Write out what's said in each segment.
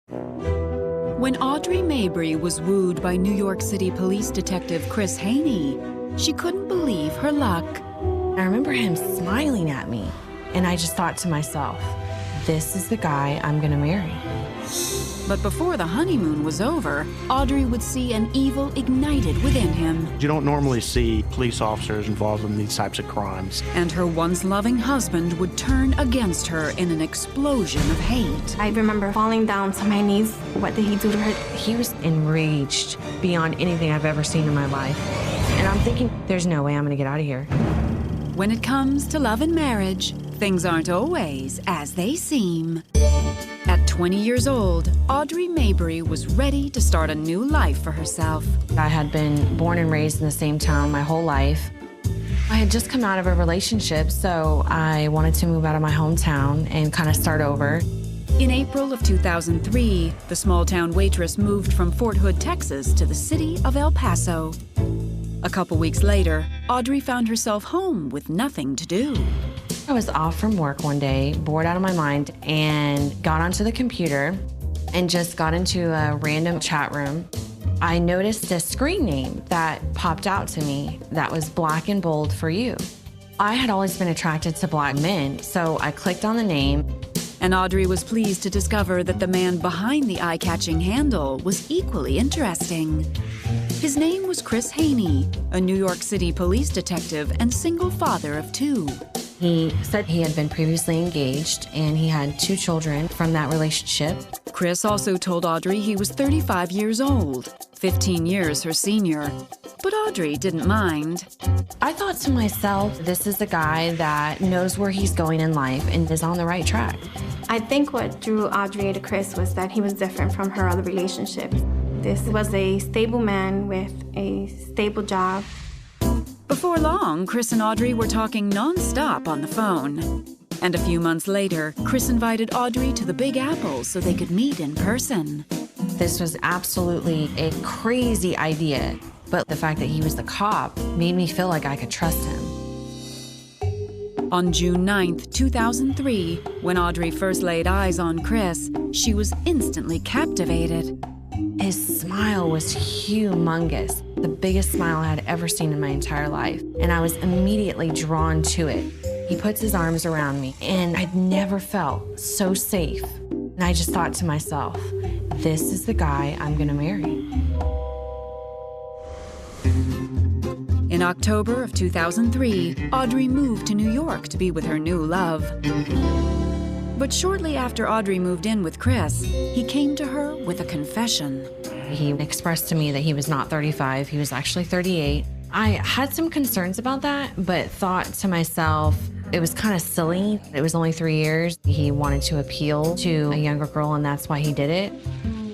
When Audrey Mabry was wooed by New York City police detective Chris Haney, she couldn't believe her luck. I remember him smiling at me, and I just thought to myself, this is the guy I'm gonna marry. But before the honeymoon was over, Audrey would see an evil ignited within him. You don't normally see police officers involved in these types of crimes. And her once loving husband would turn against her in an explosion of hate. I remember falling down to my knees. What did he do to her? He was enraged beyond anything I've ever seen in my life. And I'm thinking, there's no way I'm gonna get out of here. When it comes to love and marriage, things aren't always as they seem. At 20 years old, Audrey Mabry was ready to start a new life for herself. I had been born and raised in the same town my whole life. I had just come out of a relationship, so I wanted to move out of my hometown and kind of start over. In April of 2003, the small-town waitress moved from Fort Hood, Texas, to the city of El Paso. A couple weeks later, Audrey found herself home with nothing to do. I was off from work one day, bored out of my mind, and got onto the computer and just got into a random chat room. I noticed a screen name that popped out to me that was black and bold for you. I had always been attracted to black men, so I clicked on the name. And Audrey was pleased to discover that the man behind the eye-catching handle was equally interesting. His name was Chris Haney, a New York City police detective and single father of 2. He said he had been previously engaged and he had 2 children from that relationship. Chris also told Audrey he was 35 years old, 15 years her senior. But Audrey didn't mind. I thought to myself, this is the guy that knows where he's going in life and is on the right track. I think what drew Audrey to Chris was that he was different from her other relationships. This was a stable man with a stable job. Before long, Chris and Audrey were talking non-stop on the phone. And a few months later, Chris invited Audrey to the Big Apple so they could meet in person. This was absolutely a crazy idea, but the fact that he was the cop made me feel like I could trust him. On June 9th, 2003, when Audrey first laid eyes on Chris, she was instantly captivated. His smile was humongous, the biggest smile I had ever seen in my entire life, and I was immediately drawn to it. He puts his arms around me, and I'd never felt so safe. And I just thought to myself, this is the guy I'm gonna marry. In October of 2003, Audrey moved to New York to be with her new love. But shortly after Audrey moved in with Chris, he came to her with a confession. He expressed to me that he was not 35, he was actually 38. I had some concerns about that, but thought to myself, it was kind of silly. It was only 3 years. He wanted to appeal to a younger girl, and that's why he did it.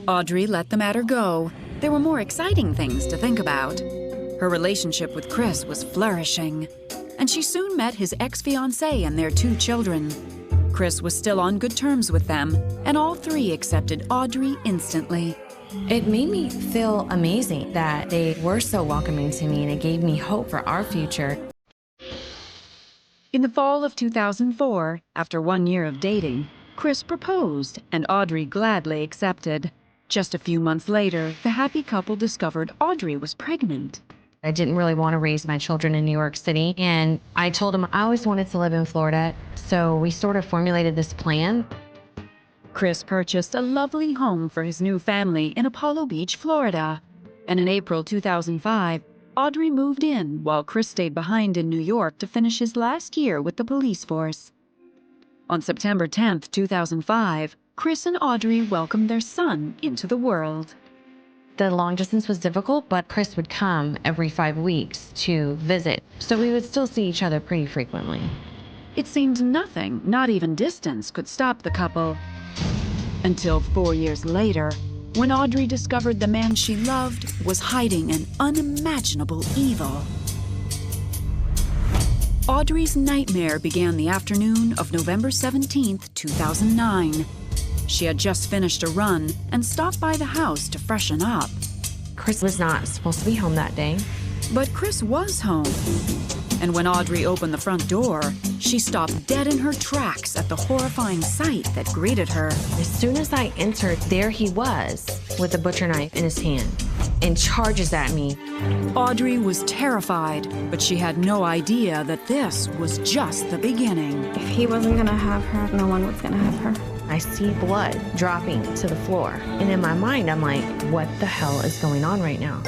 Audrey let the matter go. There were more exciting things to think about. Her relationship with Chris was flourishing, and she soon met his ex-fiancé and their 2 children. Chris was still on good terms with them, and all 3 accepted Audrey instantly. It made me feel amazing that they were so welcoming to me, and it gave me hope for our future. In the fall of 2004, after 1 year of dating, Chris proposed, and Audrey gladly accepted. Just a few months later, the happy couple discovered Audrey was pregnant. I didn't really want to raise my children in New York City, and I told him I always wanted to live in Florida, so we sort of formulated this plan. Chris purchased a lovely home for his new family in Apollo Beach, Florida. And in April 2005, Audrey moved in while Chris stayed behind in New York to finish his last year with the police force. On September 10th, 2005, Chris and Audrey welcomed their son into the world. The long distance was difficult, but Chris would come every 5 weeks to visit, so we would still see each other pretty frequently. It seemed nothing, not even distance, could stop the couple. Until 4 years later, when Audrey discovered the man she loved was hiding an unimaginable evil. Audrey's nightmare began the afternoon of November 17th, 2009. She had just finished a run and stopped by the house to freshen up. Chris was not supposed to be home that day. But Chris was home. And when Audrey opened the front door, she stopped dead in her tracks at the horrifying sight that greeted her. As soon as I entered, there he was with a butcher knife in his hand and charges at me. Audrey was terrified, but she had no idea that this was just the beginning. If he wasn't gonna have her, no one was gonna have her. I see blood dropping to the floor. And in my mind, I'm like, what the hell is going on right now?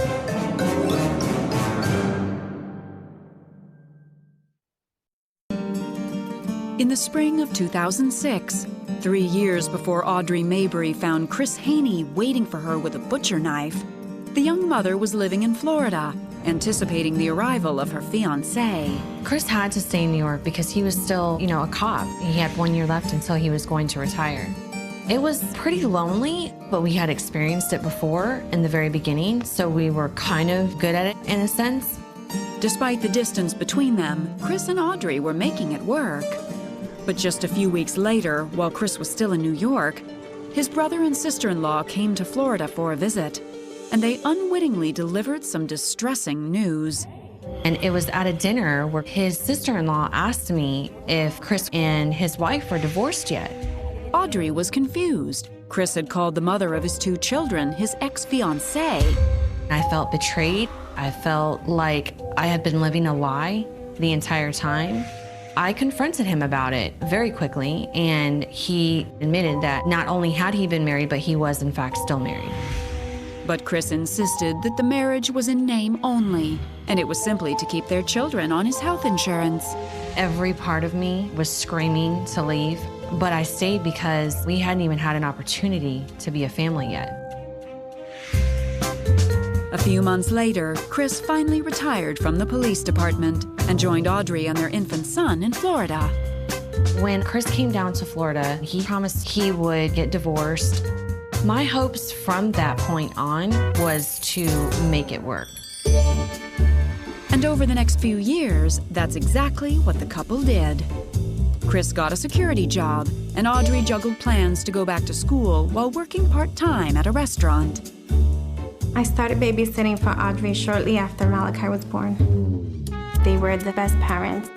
In the spring of 2006, 3 years before Audrey Mabry found Chris Haney waiting for her with a butcher knife, the young mother was living in Florida, anticipating the arrival of her fiancé. Chris had to stay in New York because he was still, a cop. He had 1 year left until he was going to retire. It was pretty lonely, but we had experienced it before in the very beginning, so we were kind of good at it in a sense. Despite the distance between them, Chris and Audrey were making it work. But just a few weeks later, while Chris was still in New York, his brother and sister-in-law came to Florida for a visit, and they unwittingly delivered some distressing news. And it was at a dinner where his sister-in-law asked me if Chris and his wife were divorced yet. Audrey was confused. Chris had called the mother of his 2 children his ex-fiancée. I felt betrayed. I felt like I had been living a lie the entire time. I confronted him about it very quickly, and he admitted that not only had he been married, but he was in fact still married. But Chris insisted that the marriage was in name only, and it was simply to keep their children on his health insurance. Every part of me was screaming to leave, but I stayed because we hadn't even had an opportunity to be a family yet. A few months later, Chris finally retired from the police department and joined Audrey and their infant son in Florida. When Chris came down to Florida, he promised he would get divorced. My hopes from that point on was to make it work. And over the next few years, that's exactly what the couple did. Chris got a security job, and Audrey juggled plans to go back to school while working part-time at a restaurant. I started babysitting for Audrey shortly after Malachi was born. They were the best parents.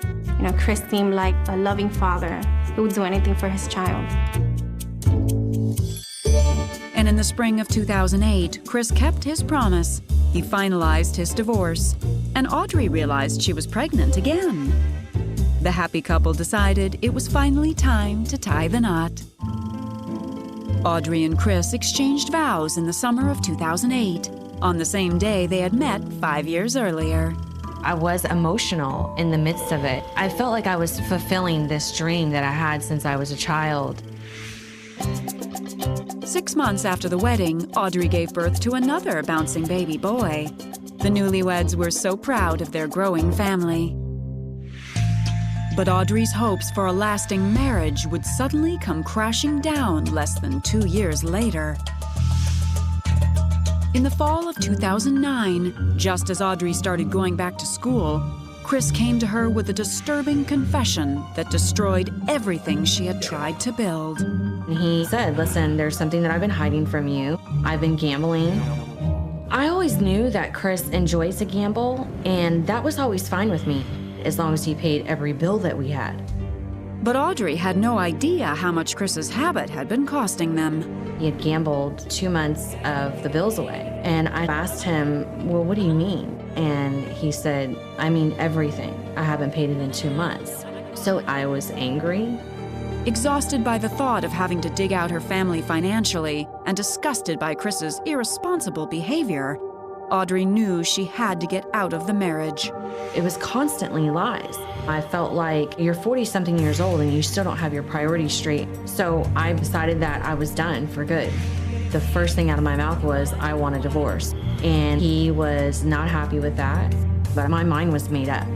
Chris seemed like a loving father who would do anything for his child. And in the spring of 2008, Chris kept his promise. He finalized his divorce, and Audrey realized she was pregnant again. The happy couple decided it was finally time to tie the knot. Audrey and Chris exchanged vows in the summer of 2008, on the same day they had met 5 years earlier. I was emotional in the midst of it. I felt like I was fulfilling this dream that I had since I was a child. 6 months after the wedding, Audrey gave birth to another bouncing baby boy. The newlyweds were so proud of their growing family. But Audrey's hopes for a lasting marriage would suddenly come crashing down less than 2 years later. In the fall of 2009, just as Audrey started going back to school, Chris came to her with a disturbing confession that destroyed everything she had tried to build. He said, listen, there's something that I've been hiding from you. I've been gambling. I always knew that Chris enjoys to gamble, and that was always fine with me, as long as he paid every bill that we had. But Audrey had no idea how much Chris's habit had been costing them. He had gambled 2 months of the bills away. And I asked him, well, what do you mean? And he said, I mean everything. I haven't paid it in 2 months. So I was angry. Exhausted by the thought of having to dig out her family financially and disgusted by Chris's irresponsible behavior, Audrey knew she had to get out of the marriage. It was constantly lies. I felt like you're 40-something years old and you still don't have your priorities straight. So I decided that I was done for good. The first thing out of my mouth was, I want a divorce. And he was not happy with that, but my mind was made up.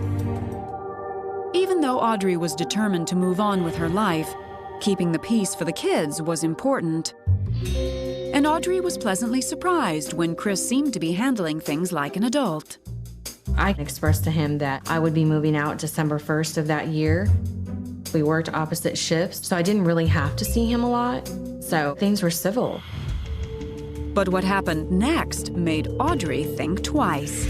Even though Audrey was determined to move on with her life, keeping the peace for the kids was important. And Audrey was pleasantly surprised when Chris seemed to be handling things like an adult. I expressed to him that I would be moving out December 1st of that year. We worked opposite shifts, so I didn't really have to see him a lot. So things were civil. But what happened next made Audrey think twice.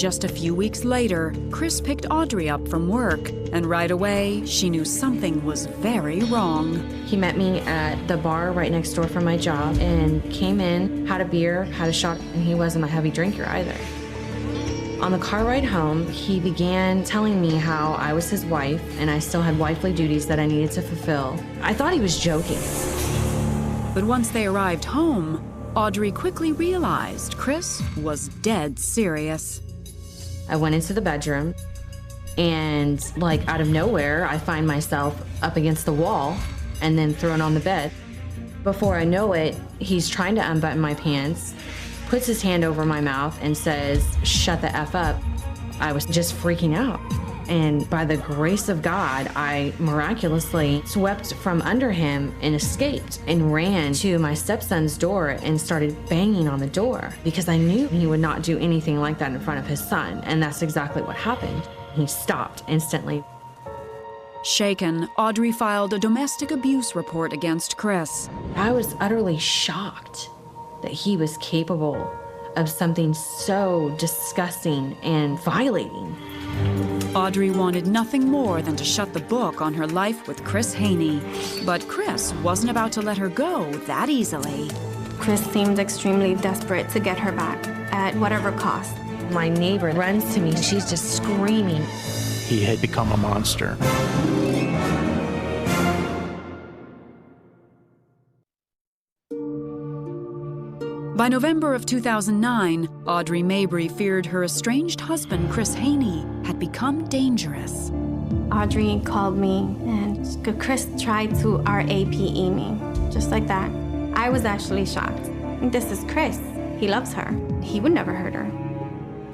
Just a few weeks later, Chris picked Audrey up from work, and right away, she knew something was very wrong. He met me at the bar right next door from my job and came in, had a beer, had a shot, and he wasn't a heavy drinker either. On the car ride home, he began telling me how I was his wife and I still had wifely duties that I needed to fulfill. I thought he was joking. But once they arrived home, Audrey quickly realized Chris was dead serious. I went into the bedroom and, like, out of nowhere, I find myself up against the wall and then thrown on the bed. Before I know it, he's trying to unbutton my pants, puts his hand over my mouth and says, "Shut the F up." I was just freaking out. And by the grace of God, I miraculously swept from under him and escaped and ran to my stepson's door and started banging on the door because I knew he would not do anything like that in front of his son. And that's exactly what happened. He stopped instantly. Shaken, Audrey filed a domestic abuse report against Chris. I was utterly shocked that he was capable of something so disgusting and violating. Audrey wanted nothing more than to shut the book on her life with Chris Haney. But Chris wasn't about to let her go that easily. Chris seemed extremely desperate to get her back at whatever cost. My neighbor runs to me, she's just screaming. He had become a monster. By November of 2009, Audrey Mabry feared her estranged husband, Chris Haney, had become dangerous. Audrey called me and Chris tried to RAPE me, just like that. I was actually shocked. This is Chris. He loves her. He would never hurt her.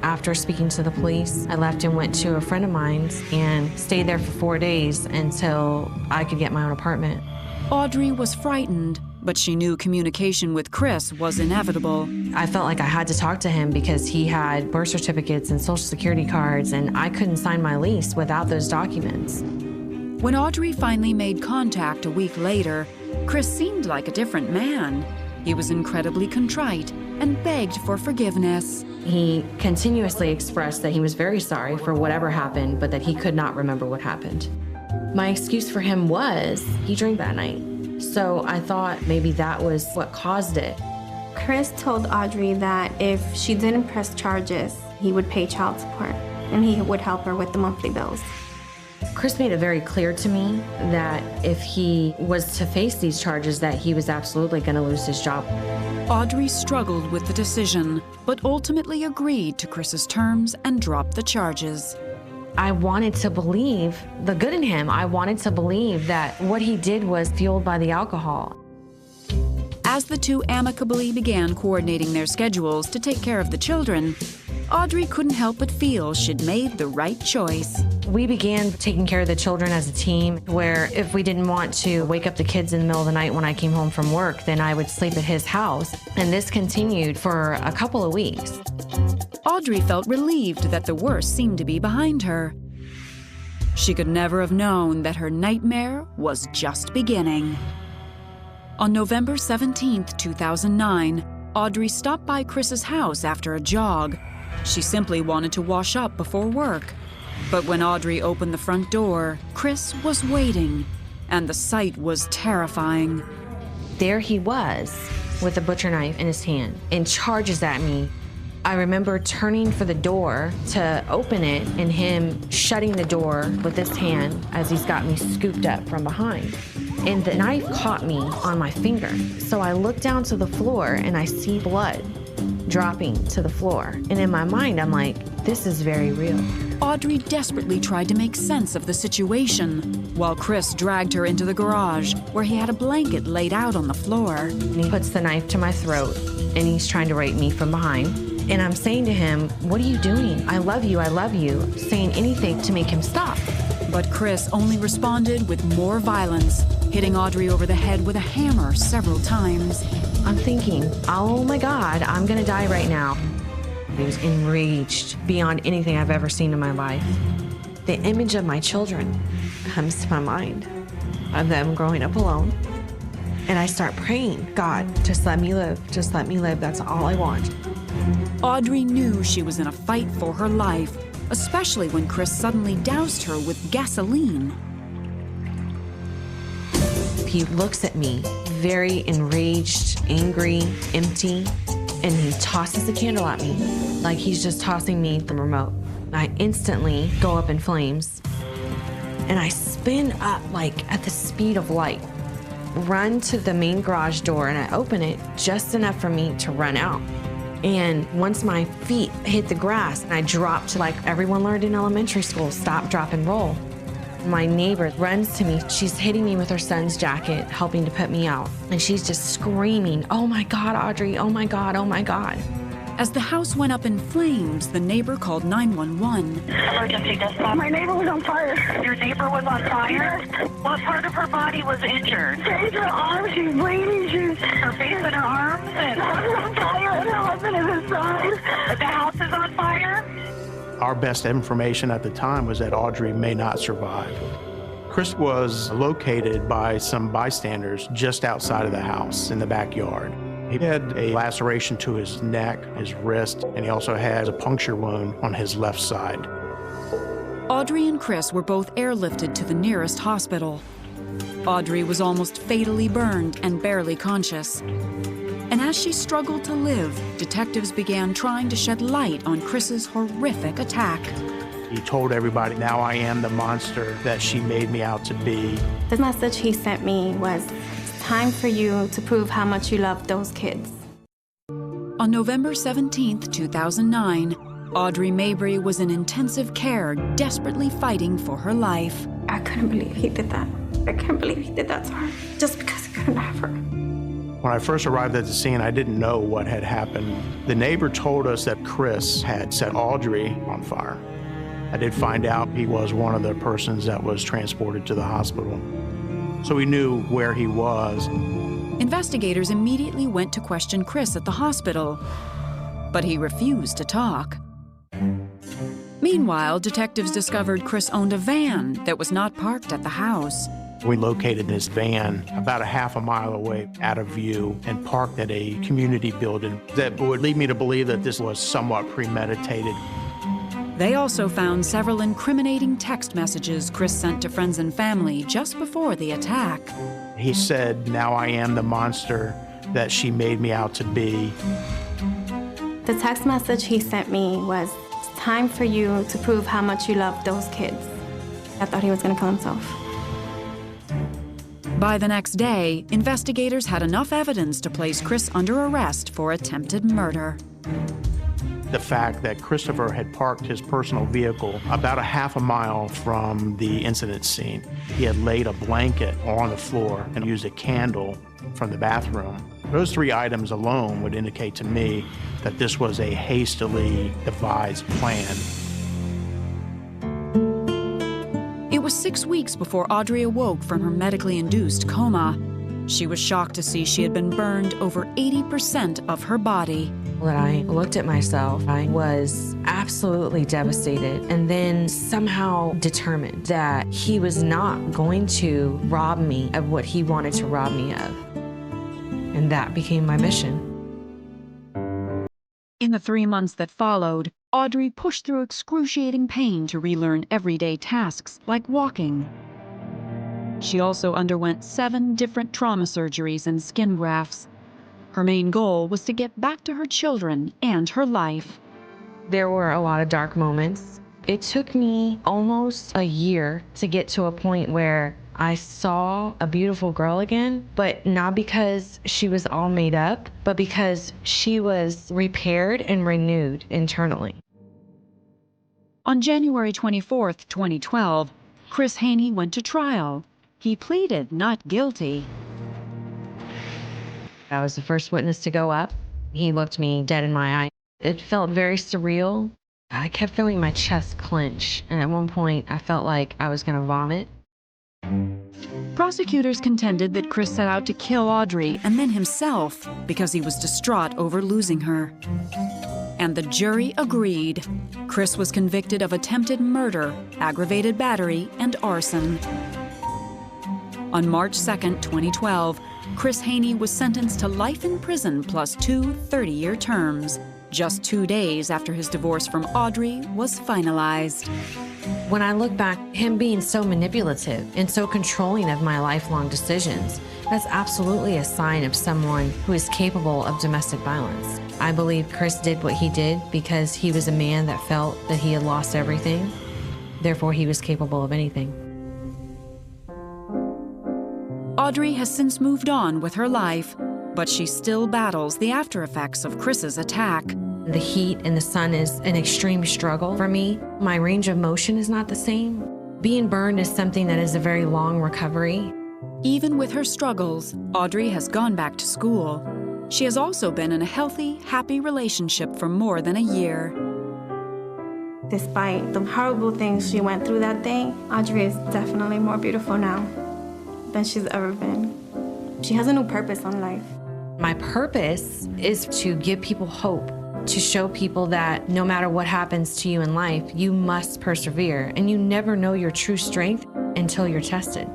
After speaking to the police, I left and went to a friend of mine's and stayed there for 4 days until I could get my own apartment. Audrey was frightened, but she knew communication with Chris was inevitable. I felt like I had to talk to him because he had birth certificates and social security cards, and I couldn't sign my lease without those documents. When Audrey finally made contact a week later, Chris seemed like a different man. He was incredibly contrite and begged for forgiveness. He continuously expressed that he was very sorry for whatever happened, but that he could not remember what happened. My excuse for him was he drank that night. So I thought maybe that was what caused it. Chris told Audrey that if she didn't press charges, he would pay child support and he would help her with the monthly bills. Chris made it very clear to me that if he was to face these charges, that he was absolutely going to lose his job. Audrey struggled with the decision, but ultimately agreed to Chris's terms and dropped the charges. I wanted to believe the good in him. I wanted to believe that what he did was fueled by the alcohol. As the two amicably began coordinating their schedules to take care of the children, Audrey couldn't help but feel she'd made the right choice. We began taking care of the children as a team, where if we didn't want to wake up the kids in the middle of the night when I came home from work, then I would sleep at his house. And this continued for a couple of weeks. Audrey felt relieved that the worst seemed to be behind her. She could never have known that her nightmare was just beginning. On November 17th, 2009, Audrey stopped by Chris's house after a jog. She simply wanted to wash up before work. But when Audrey opened the front door, Chris was waiting, and the sight was terrifying. There he was, with a butcher knife in his hand, and charges at me. I remember turning for the door to open it and him shutting the door with his hand as he's got me scooped up from behind. And the knife caught me on my finger. So I look down to the floor and I see blood dropping to the floor. And in my mind, I'm like, this is very real. Audrey desperately tried to make sense of the situation, while Chris dragged her into the garage, where he had a blanket laid out on the floor. And he puts the knife to my throat, and he's trying to rape me from behind. And I'm saying to him, what are you doing? I love you, saying anything to make him stop. But Chris only responded with more violence, hitting Audrey over the head with a hammer several times. I'm thinking, oh my God, I'm gonna die right now. He was enraged beyond anything I've ever seen in my life. The image of my children comes to my mind, of them growing up alone. And I start praying, God, just let me live, that's all I want. Audrey knew she was in a fight for her life, especially when Chris suddenly doused her with gasoline. He looks at me, very enraged, angry, empty, and he tosses the candle at me like he's just tossing me the remote. I instantly go up in flames, and I spin up like at the speed of light, run to the main garage door, and I open it just enough for me to run out. And once my feet hit the grass, I dropped to, like everyone learned in elementary school, stop, drop, and roll. My neighbor runs to me. She's hitting me with her son's jacket, helping to put me out. And she's just screaming, "Oh my God, Audrey, oh my God, oh my God." As the house went up in flames, the neighbor called 911. Emergency dispatch. My neighbor was on fire. Your neighbor was on fire? What part of her body was injured? Her arm, she's bleeding. Her face and her arms? And on fire, and her husband is inside. The house is on fire? Our best information at the time was that Audrey may not survive. Chris was located by some bystanders just outside of the house in the backyard. He had a laceration to his neck, his wrist, and he also had a puncture wound on his left side. Audrey and Chris were both airlifted to the nearest hospital. Audrey was almost fatally burned and barely conscious. And as she struggled to live, detectives began trying to shed light on Chris's horrific attack. He told everybody, "Now I am the monster that she made me out to be." The message he sent me was, "It's time for you to prove how much you love those kids." On November 17th, 2009, Audrey Mabry was in intensive care, desperately fighting for her life. I couldn't believe he did that. I couldn't believe he did that to her, just because he couldn't have her. When I first arrived at the scene, I didn't know what had happened. The neighbor told us that Chris had set Audrey on fire. I did find out he was one of the persons that was transported to the hospital. So we knew where he was. Investigators immediately went to question Chris at the hospital, but he refused to talk. Meanwhile, detectives discovered Chris owned a van that was not parked at the house. We located this van about a half a mile away out of view and parked at a community building that would lead me to believe that this was somewhat premeditated. They also found several incriminating text messages Chris sent to friends and family just before the attack. He said, "Now I am the monster that she made me out to be." The text message he sent me was, "It's time for you to prove how much you love those kids." I thought he was gonna kill himself. By the next day, investigators had enough evidence to place Chris under arrest for attempted murder. The fact that Christopher had parked his personal vehicle about a half a mile from the incident scene. He had laid a blanket on the floor and used a candle from the bathroom. Those three items alone would indicate to me that this was a hastily devised plan. It was 6 weeks before Audrey awoke from her medically induced coma. She was shocked to see she had been burned over 80% of her body. When I looked at myself, I was absolutely devastated and then somehow determined that he was not going to rob me of what he wanted to rob me of. And that became my mission. In the 3 months that followed, Audrey pushed through excruciating pain to relearn everyday tasks like walking. She also underwent 7 different trauma surgeries and skin grafts. Her main goal was to get back to her children and her life. There were a lot of dark moments. It took me almost a year to get to a point where I saw a beautiful girl again, but not because she was all made up, but because she was repaired and renewed internally. On January 24th, 2012, Chris Haney went to trial. He pleaded not guilty. I was the first witness to go up. He looked me dead in my eye. It felt very surreal. I kept feeling my chest clench, and at one point I felt like I was going to vomit. Prosecutors contended that Chris set out to kill Audrey and then himself because he was distraught over losing her. And the jury agreed. Chris was convicted of attempted murder, aggravated battery, and arson. On March 2nd, 2012, Chris Haney was sentenced to life in prison plus 2 30-year terms. just 2 days after his divorce from Audrey was finalized. When I look back, him being so manipulative and so controlling of my lifelong decisions, that's absolutely a sign of someone who is capable of domestic violence. I believe Chris did what he did because he was a man that felt that he had lost everything. Therefore, he was capable of anything. Audrey has since moved on with her life, but she still battles the after effects of Chris's attack. The heat and the sun is an extreme struggle for me. My range of motion is not the same. Being burned is something that is a very long recovery. Even with her struggles, Audrey has gone back to school. She has also been in a healthy, happy relationship for more than a year. Despite the horrible things she went through that day, Audrey is definitely more beautiful now than she's ever been. She has a new purpose in life. My purpose is to give people hope, to show people that no matter what happens to you in life, you must persevere, and you never know your true strength until you're tested.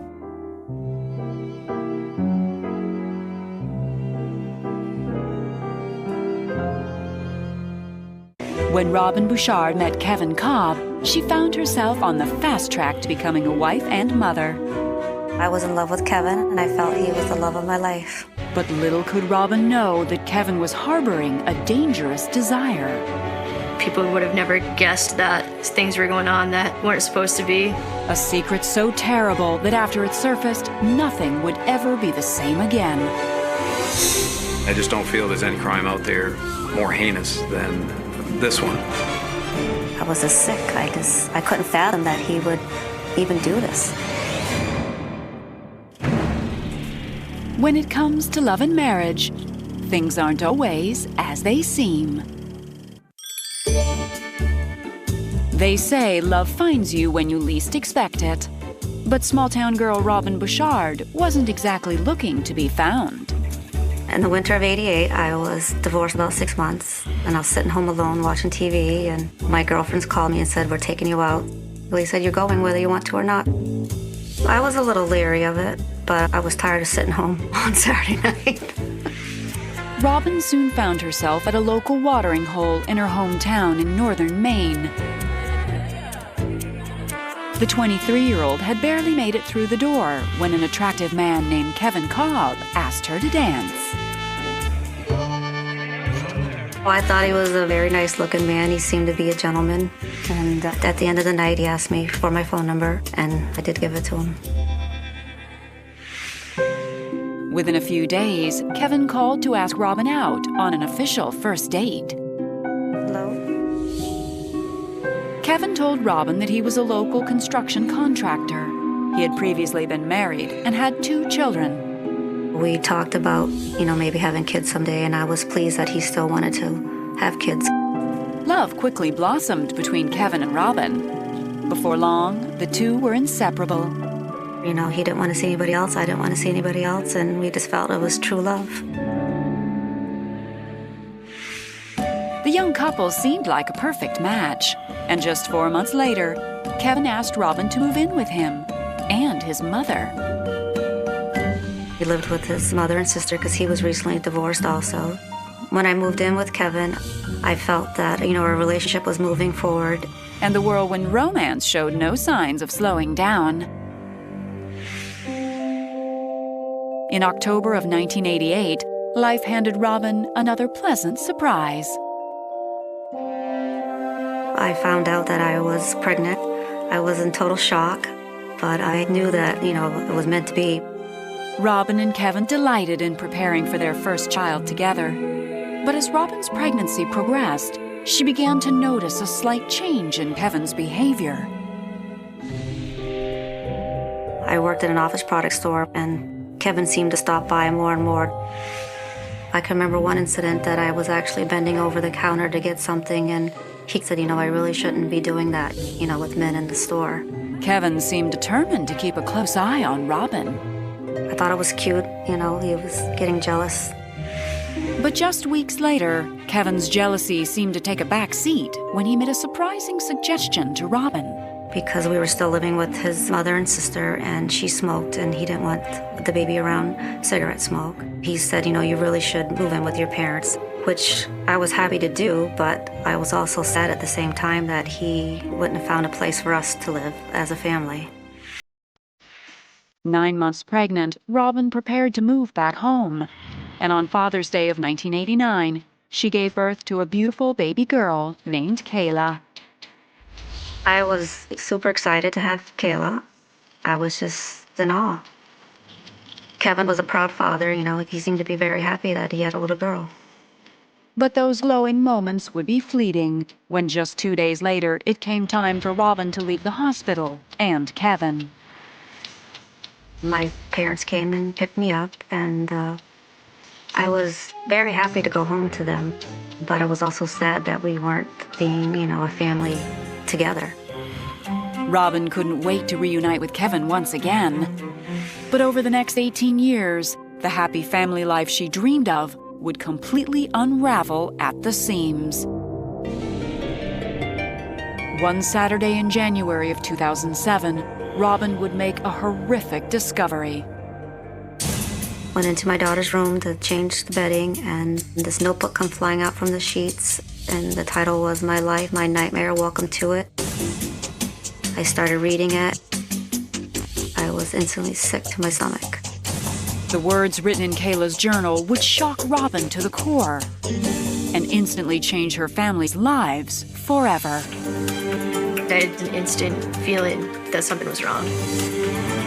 When Robin Bouchard met Kevin Cobb, she found herself on the fast track to becoming a wife and mother. I was in love with Kevin, and I felt he was the love of my life. But little could Robin know that Kevin was harboring a dangerous desire. People would have never guessed that things were going on that weren't supposed to be. A secret so terrible that after it surfaced, nothing would ever be the same again. I just don't feel there's any crime out there more heinous than this one. I was just sick. I couldn't fathom that he would even do this. When it comes to love and marriage, things aren't always as they seem. They say love finds you when you least expect it. But small-town girl Robin Bouchard wasn't exactly looking to be found. In the winter of '88, I was divorced about 6 months, and I was sitting home alone watching TV, and my girlfriends called me and said, "We're taking you out." They said, "You're going whether you want to or not." I was a little leery of it, but I was tired of sitting home on Saturday night. Robin soon found herself at a local watering hole in her hometown in northern Maine. The 23-year-old had barely made it through the door when an attractive man named Kevin Cobb asked her to dance. Well, I thought he was a very nice-looking man. He seemed to be a gentleman. And at the end of the night, he asked me for my phone number, and I did give it to him. Within a few days, Kevin called to ask Robin out on an official first date. Hello? Kevin told Robin that he was a local construction contractor. He had previously been married and had 2 children. We talked about, maybe having kids someday, and I was pleased that he still wanted to have kids. Love quickly blossomed between Kevin and Robin. Before long, the two were inseparable. He didn't want to see anybody else, I didn't want to see anybody else, and we just felt it was true love. The young couple seemed like a perfect match, and just 4 months later, Kevin asked Robin to move in with him and his mother. He lived with his mother and sister because he was recently divorced also. When I moved in with Kevin, I felt that, our relationship was moving forward. And the whirlwind romance showed no signs of slowing down. In October of 1988, life handed Robin another pleasant surprise. I found out that I was pregnant. I was in total shock, but I knew that, it was meant to be. Robin and Kevin delighted in preparing for their first child together. But as Robin's pregnancy progressed, she began to notice a slight change in Kevin's behavior. I worked at an office product store, and Kevin seemed to stop by more and more. I can remember one incident that I was actually bending over the counter to get something, and he said, I really shouldn't be doing that, with men in the store. Kevin seemed determined to keep a close eye on Robin. I thought it was cute, he was getting jealous. But just weeks later, Kevin's jealousy seemed to take a back seat when he made a surprising suggestion to Robin. because we were still living with his mother and sister, and she smoked, and he didn't want the baby around cigarette smoke. He said, you know, you really should move in with your parents, which I was happy to do, but I was also sad at the same time that he wouldn't have found a place for us to live as a family. 9 months pregnant, Robin prepared to move back home. And on Father's Day of 1989, she gave birth to a beautiful baby girl named Kayla. I was super excited to have Kayla. I was just in awe. Kevin was a proud father, you know, he seemed to be very happy that he had a little girl. But those glowing moments would be fleeting when just 2 days later it came time for Robin to leave the hospital and Kevin. My parents came and picked me up, and I was very happy to go home to them, but I was also sad that we weren't being, you know, a family together. Robin couldn't wait to reunite with Kevin once again. But over the next 18 years, the happy family life she dreamed of would completely unravel at the seams. One Saturday in January of 2007, Robin would make a horrific discovery. Went into my daughter's room to change the bedding, and this notebook come flying out from the sheets, and the title was My Life, My Nightmare, Welcome to It. I started reading it. I was instantly sick to my stomach. The words written in Kayla's journal would shock Robin to the core and instantly change her family's lives forever. I had an instant feeling that something was wrong.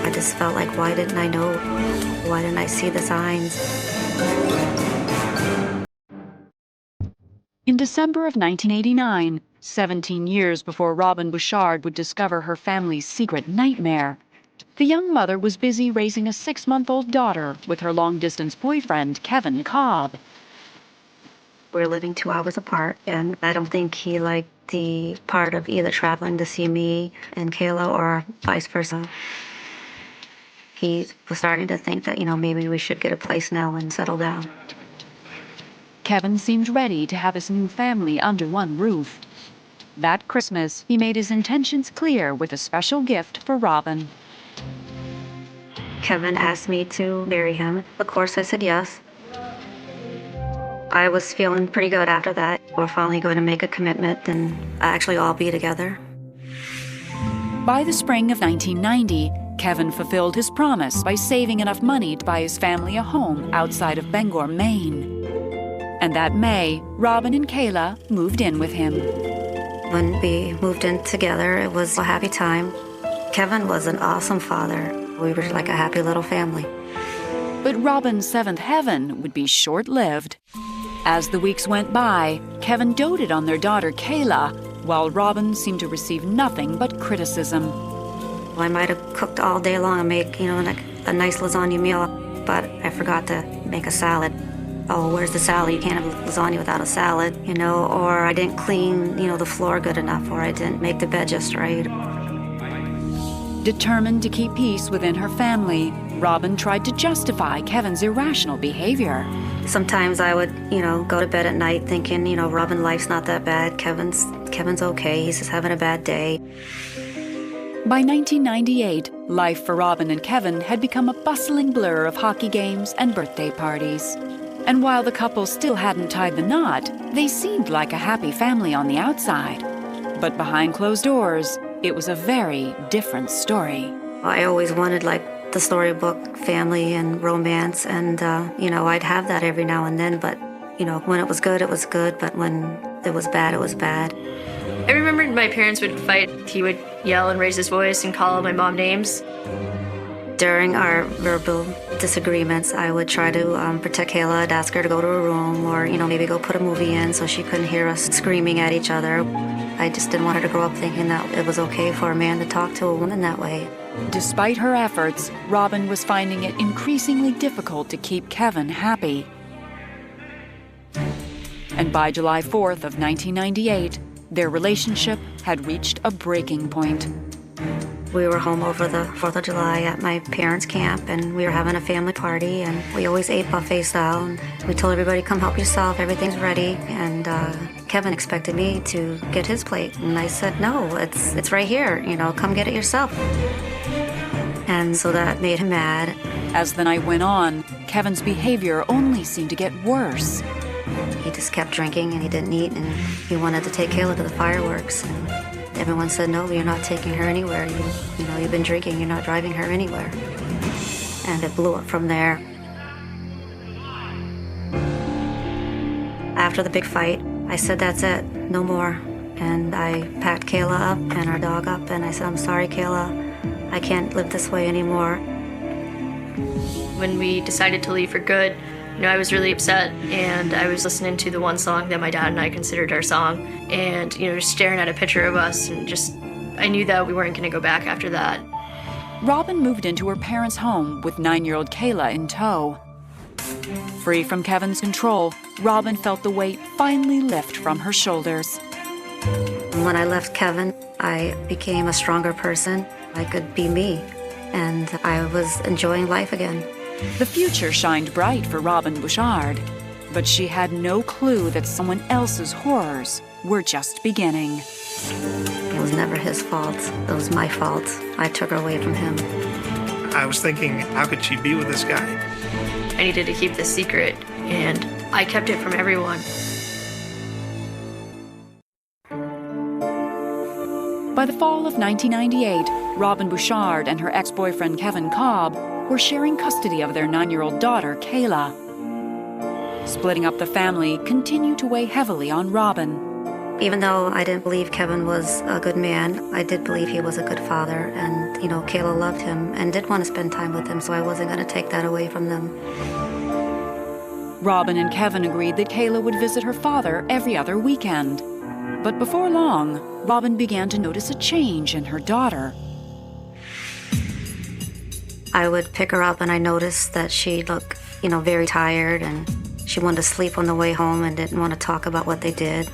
I just felt like, why didn't I know? Why didn't I see the signs? In December of 1989, 17 years before Robin Bouchard would discover her family's secret nightmare, the young mother was busy raising a 6-month-old daughter with her long-distance boyfriend, Kevin Cobb. We're living 2 hours apart, and I don't think he liked the part of either traveling to see me and Kayla or vice versa. He was starting to think that, you know, maybe we should get a place now and settle down. Kevin seemed ready to have his new family under one roof. That Christmas, he made his intentions clear with a special gift for Robin. Kevin asked me to marry him. Of course, I said yes. I was feeling pretty good after that. We're finally going to make a commitment and actually all be together. By the spring of 1990, Kevin fulfilled his promise by saving enough money to buy his family a home outside of Bangor, Maine. And that May, Robin and Kayla moved in with him. When we moved in together, it was a happy time. Kevin was an awesome father. We were like a happy little family. But Robin's seventh heaven would be short-lived. As the weeks went by, Kevin doted on their daughter Kayla, while Robin seemed to receive nothing but criticism. I might have cooked all day long and make, you know, like a nice lasagna meal, but I forgot to make a salad. Oh, where's the salad? You can't have lasagna without a salad, you know, or I didn't clean, you know, the floor good enough, or I didn't make the bed just right. Determined to keep peace within her family, Robin tried to justify Kevin's irrational behavior. Sometimes I would, you know, go to bed at night thinking, you know, Robin, life's not that bad. Kevin's okay. He's just having a bad day. By 1998, life for Robin and Kevin had become a bustling blur of hockey games and birthday parties. And while the couple still hadn't tied the knot, they seemed like a happy family on the outside. But behind closed doors, it was a very different story. I always wanted, like, the storybook family and romance, and, you know, I'd have that every now and then, but, you know, when it was good, but when it was bad. I remember my parents would fight. He would yell and raise his voice and call my mom names. During our verbal disagreements, I would try to protect Kayla. I'd ask her to go to her room, or, you know, maybe go put a movie in so she couldn't hear us screaming at each other. I just didn't want her to grow up thinking that it was okay for a man to talk to a woman that way. Despite her efforts, Robin was finding it increasingly difficult to keep Kevin happy. And by July 4th of 1998, their relationship had reached a breaking point. We were home over the 4th of July at my parents' camp, and we were having a family party, and we always ate buffet style. And we told everybody, come help yourself, everything's ready. And Kevin expected me to get his plate, and I said, no, it's right here, come get it yourself. And so that made him mad. As the night went on, Kevin's behavior only seemed to get worse. He just kept drinking, and he didn't eat, and he wanted to take Kayla to the fireworks. And everyone said, no, you're not taking her anywhere. You've been drinking, you're not driving her anywhere. And it blew up from there. After the big fight, I said, that's it, no more. And I packed Kayla up and our dog up, and I said, I'm sorry, Kayla, I can't live this way anymore. When we decided to leave for good, I was really upset, and I was listening to the one song that my dad and I considered our song, and, just staring at a picture of us, and I knew that we weren't going to go back after that. Robin moved into her parents' home with 9-year-old Kayla in tow. Free from Kevin's control, Robin felt the weight finally lift from her shoulders. When I left Kevin, I became a stronger person. I could be me, and I was enjoying life again. The future shined bright for Robin Bouchard, but she had no clue that someone else's horrors were just beginning. It was never his fault. It was my fault. I took her away from him. I was thinking, how could she be with this guy? I needed to keep this secret, and I kept it from everyone. By the fall of 1998, Robin Bouchard and her ex-boyfriend Kevin Cobb were sharing custody of their 9-year-old daughter, Kayla. Splitting up the family continued to weigh heavily on Robin. Even though I didn't believe Kevin was a good man, I did believe he was a good father, and, Kayla loved him and did want to spend time with him, so I wasn't going to take that away from them. Robin and Kevin agreed that Kayla would visit her father every other weekend. But before long, Robin began to notice a change in her daughter. I would pick her up, and I noticed that she looked, very tired, and she wanted to sleep on the way home and didn't want to talk about what they did.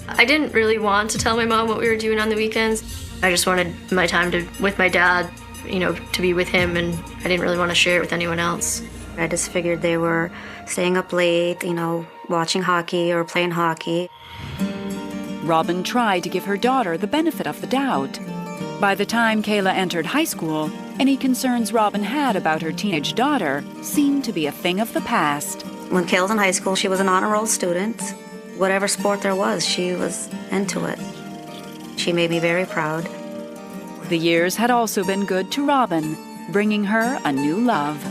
I didn't really want to tell my mom what we were doing on the weekends. I just wanted my time with my dad, to be with him, and I didn't really want to share it with anyone else. I just figured they were staying up late, watching hockey or playing hockey. Robin tried to give her daughter the benefit of the doubt. By the time Kayla entered high school, any concerns Robin had about her teenage daughter seemed to be a thing of the past. When Kayla was in high school, she was an honor roll student. Whatever sport there was, she was into it. She made me very proud. The years had also been good to Robin, bringing her a new love.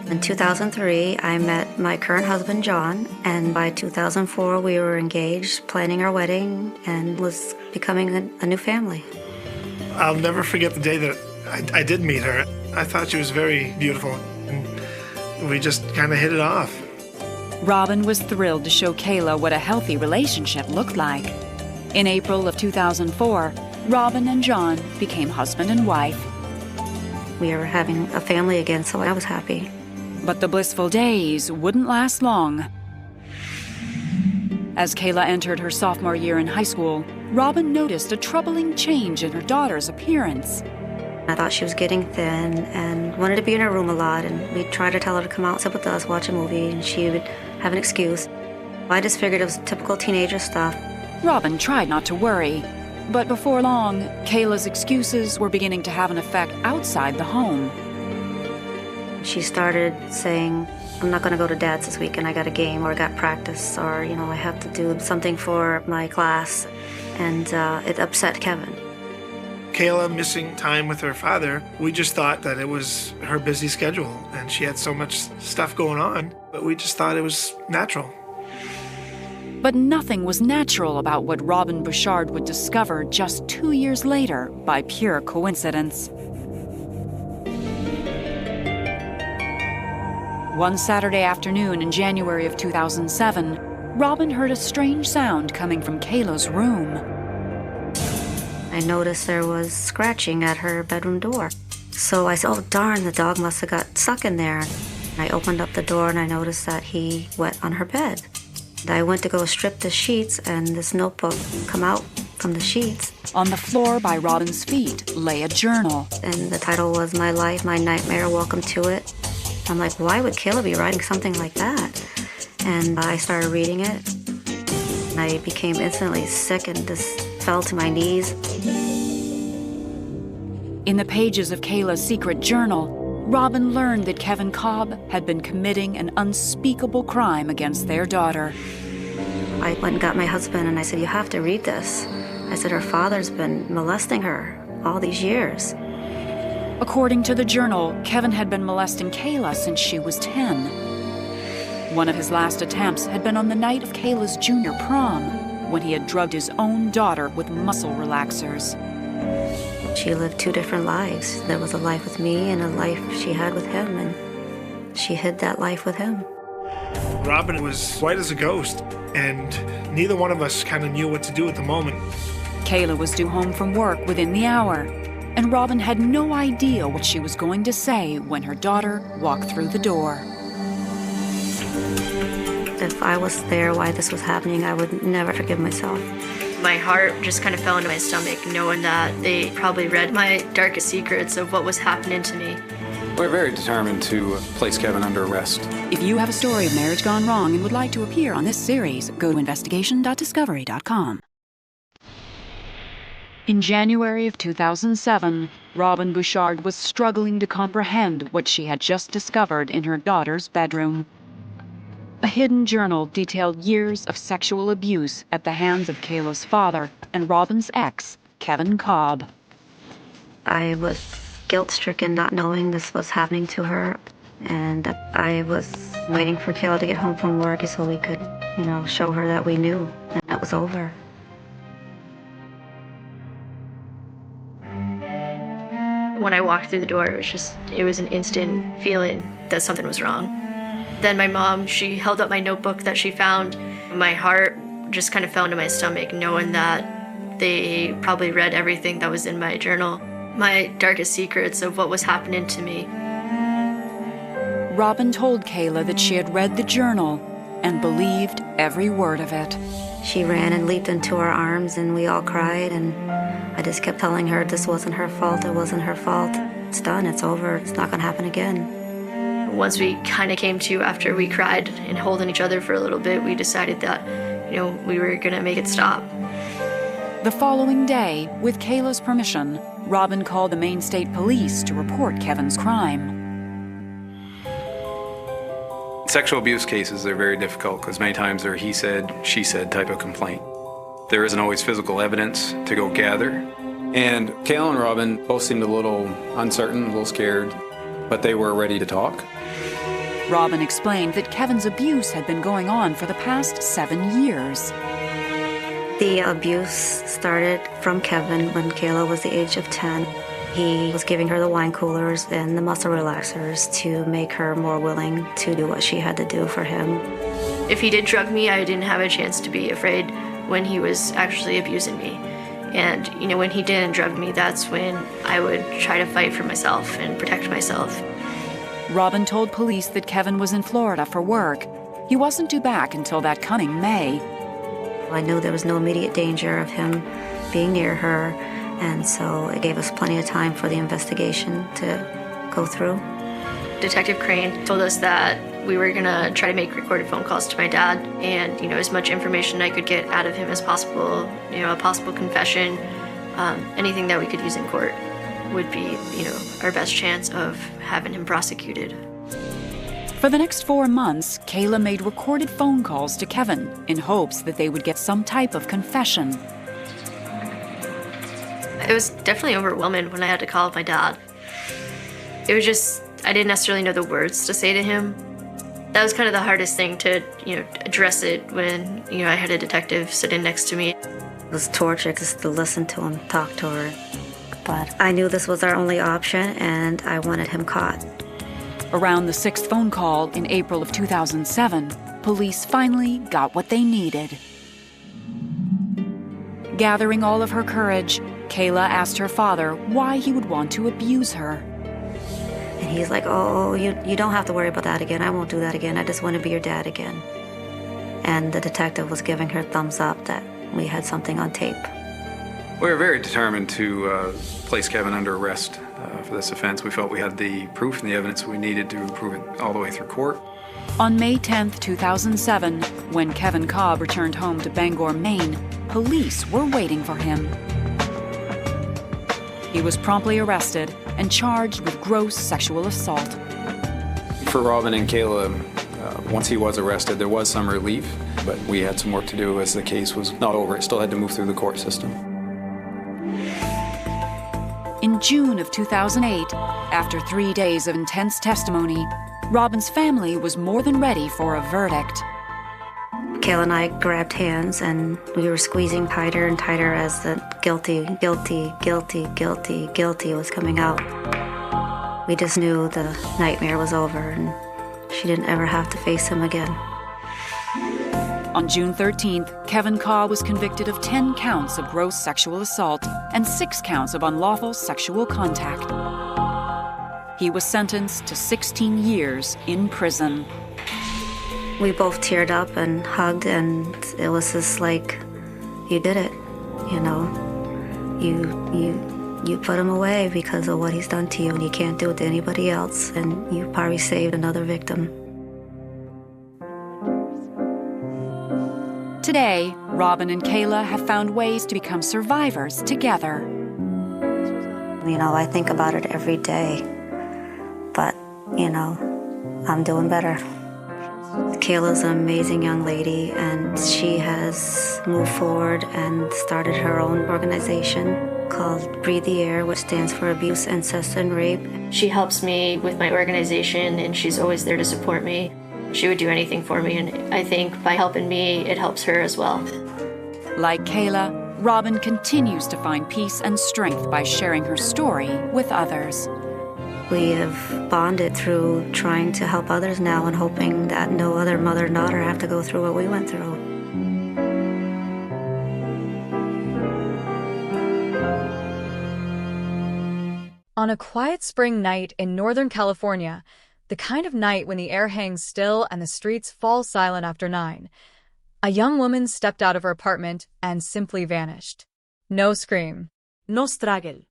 In 2003, I met my current husband, John, and by 2004, we were engaged, planning our wedding, and was becoming a new family. I'll never forget the day that I did meet her. I thought she was very beautiful, and we just kind of hit it off. Robin was thrilled to show Kayla what a healthy relationship looked like. In April of 2004, Robin and John became husband and wife. We were having a family again, so I was happy. But the blissful days wouldn't last long. As Kayla entered her sophomore year in high school, Robin noticed a troubling change in her daughter's appearance. I thought she was getting thin and wanted to be in her room a lot, and we'd try to tell her to come out, sit with us, watch a movie, and she would have an excuse. I just figured it was typical teenager stuff. Robin tried not to worry, but before long, Kayla's excuses were beginning to have an effect outside the home. She started saying, I'm not going to go to Dad's this weekend. I got a game, or I got practice, or, I have to do something for my class. And it upset Kevin. Kayla missing time with her father, we just thought that it was her busy schedule, and she had so much stuff going on, but we just thought it was natural. But nothing was natural about what Robin Bouchard would discover just 2 years later by pure coincidence. One Saturday afternoon in January of 2007, Robin heard a strange sound coming from Kayla's room. I noticed there was scratching at her bedroom door. So I said, oh darn, the dog must have got stuck in there. I opened up the door and I noticed that he wet on her bed. I went to go strip the sheets, and this notebook come out from the sheets. On the floor by Robin's feet lay a journal. And the title was My Life, My Nightmare, Welcome to It. I'm like, why would Kayla be writing something like that? And I started reading it. And I became instantly sick and just fell to my knees. In the pages of Kayla's secret journal, Robin learned that Kevin Cobb had been committing an unspeakable crime against their daughter. I went and got my husband and I said, you have to read this. I said, her father's been molesting her all these years. According to the journal, Kevin had been molesting Kayla since she was 10. One of his last attempts had been on the night of Kayla's junior prom, when he had drugged his own daughter with muscle relaxers. She lived two different lives. There was a life with me and a life she had with him, and she hid that life with him. Robin was white as a ghost, and neither one of us kind of knew what to do at the moment. Kayla was due home from work within the hour, and Robin had no idea what she was going to say when her daughter walked through the door. If I was there while this was happening, I would never forgive myself. My heart just kind of fell into my stomach, knowing that they probably read my darkest secrets of what was happening to me. We're very determined to place Kevin under arrest. If you have a story of marriage gone wrong and would like to appear on this series, go to investigation.discovery.com. In January of 2007, Robin Bouchard was struggling to comprehend what she had just discovered in her daughter's bedroom. A hidden journal detailed years of sexual abuse at the hands of Kayla's father and Robin's ex, Kevin Cobb. I was guilt-stricken not knowing this was happening to her, and I was waiting for Kayla to get home from work so we could, show her that we knew and that was over. When I walked through the door, it was an instant feeling that something was wrong. Then my mom, she held up my notebook that she found. My heart just kind of fell into my stomach, knowing that they probably read everything that was in my journal, my darkest secrets of what was happening to me. Robin told Kayla that she had read the journal and believed every word of it. She ran and leaped into our arms, and we all cried, and I just kept telling her this wasn't her fault, it wasn't her fault. It's done, it's over, it's not gonna happen again. Once we kind of came to, after we cried and holding each other for a little bit, we decided that, we were gonna make it stop. The following day, with Kayla's permission, Robin called the Maine State Police to report Kevin's crime. Sexual abuse cases are very difficult because many times they're he said, she said type of complaint. There isn't always physical evidence to go gather. And Kayla and Robin both seemed a little uncertain, a little scared, but they were ready to talk. Robin explained that Kevin's abuse had been going on for the past 7 years. The abuse started from Kevin when Kayla was the age of 10. He was giving her the wine coolers and the muscle relaxers to make her more willing to do what she had to do for him. If he did drug me, I didn't have a chance to be afraid when he was actually abusing me. And, when he didn't drug me, that's when I would try to fight for myself and protect myself. Robin told police that Kevin was in Florida for work. He wasn't due back until that coming May. I knew there was no immediate danger of him being near her, and so it gave us plenty of time for the investigation to go through. Detective Crane told us that we were gonna try to make recorded phone calls to my dad, and as much information I could get out of him as possible, a possible confession, anything that we could use in court would be, our best chance of having him prosecuted. For the next 4 months, Kayla made recorded phone calls to Kevin in hopes that they would get some type of confession. It was definitely overwhelming when I had to call my dad. It was just, I didn't necessarily know the words to say to him. That was kind of the hardest thing to, address it when, I had a detective sitting next to me. It was torture just to listen to him talk to her. But I knew this was our only option, and I wanted him caught. Around the 6th phone call in April of 2007, police finally got what they needed. Gathering all of her courage, Kayla asked her father why he would want to abuse her. And he's like, oh, you don't have to worry about that again. I won't do that again. I just want to be your dad again. and the detective was giving her thumbs up that we had something on tape. We were very determined to place Kevin under arrest for this offense. We felt we had the proof and the evidence we needed to prove it all the way through court. On May 10, 2007, when Kevin Cobb returned home to Bangor, Maine, police were waiting for him. He was promptly arrested and charged with gross sexual assault. For Robin and Kayla, once he was arrested, there was some relief, but we had some work to do as the case was not over. It still had to move through the court system. In June of 2008, after 3 days of intense testimony, Robin's family was more than ready for a verdict. Kayla and I grabbed hands and we were squeezing tighter and tighter as the guilty, guilty, guilty, guilty, guilty was coming out. We just knew the nightmare was over and she didn't ever have to face him again. On June 13th, Kevin Cobb was convicted of 10 counts of gross sexual assault and 6 counts of unlawful sexual contact. He was sentenced to 16 years in prison. We both teared up and hugged, and it was just like, you did it, you know. You put him away because of what he's done to you, and you can't do it to anybody else, and you probably saved another victim. Today, Robin and Kayla have found ways to become survivors together. You know, I think about it every day, but, you know, I'm doing better. Kayla's an amazing young lady, and she has moved forward and started her own organization called Breathe the Air, which stands for Abuse, Incest, and Rape. She helps me with my organization, and she's always there to support me. She would do anything for me, and I think by helping me, it helps her as well. Like Kayla, Robin continues to find peace and strength by sharing her story with others. We have bonded through trying to help others now and hoping that no other mother and daughter have to go through what we went through. On a quiet spring night in Northern California, the kind of night when the air hangs still and the streets fall silent after 9, a young woman stepped out of her apartment and simply vanished. No scream. No struggle.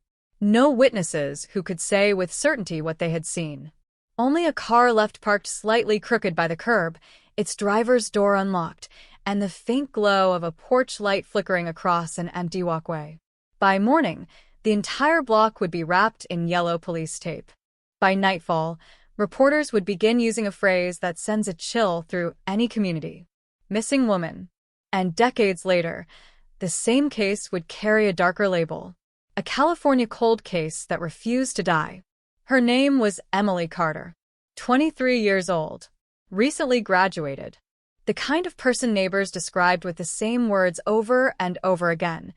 No witnesses who could say with certainty what they had seen. Only a car left parked slightly crooked by the curb, its driver's door unlocked, and the faint glow of a porch light flickering across an empty walkway. By morning, the entire block would be wrapped in yellow police tape. By nightfall, reporters would begin using a phrase that sends a chill through any community: missing woman. And decades later, the same case would carry a darker label: a California cold case that refused to die. Her name was Emily Carter, 23 years old, recently graduated. The kind of person neighbors described with the same words over and over again: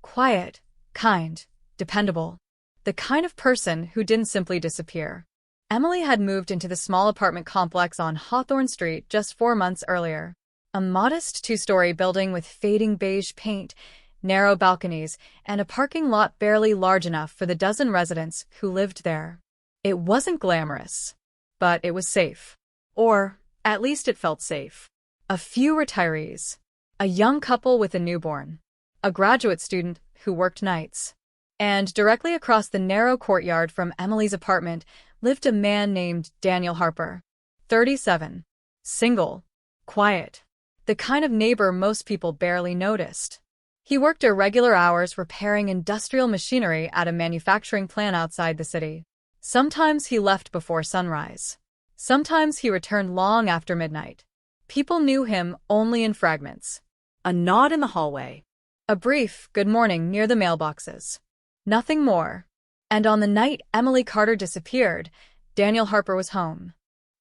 quiet, kind, dependable. The kind of person who didn't simply disappear. Emily had moved into the small apartment complex on Hawthorne Street just 4 months earlier. A modest 2-story building with fading beige paint, narrow balconies, and a parking lot barely large enough for the dozen residents who lived there. It wasn't glamorous, but it was safe. Or, at least it felt safe. A few retirees, a young couple with a newborn, a graduate student who worked nights. And directly across the narrow courtyard from Emily's apartment lived a man named Daniel Harper, 37, single, quiet, the kind of neighbor most people barely noticed. He worked irregular hours repairing industrial machinery at a manufacturing plant outside the city. Sometimes he left before sunrise. Sometimes he returned long after midnight. People knew him only in fragments. A nod in the hallway. A brief good morning near the mailboxes. Nothing more. And on the night Emily Carter disappeared, Daniel Harper was home.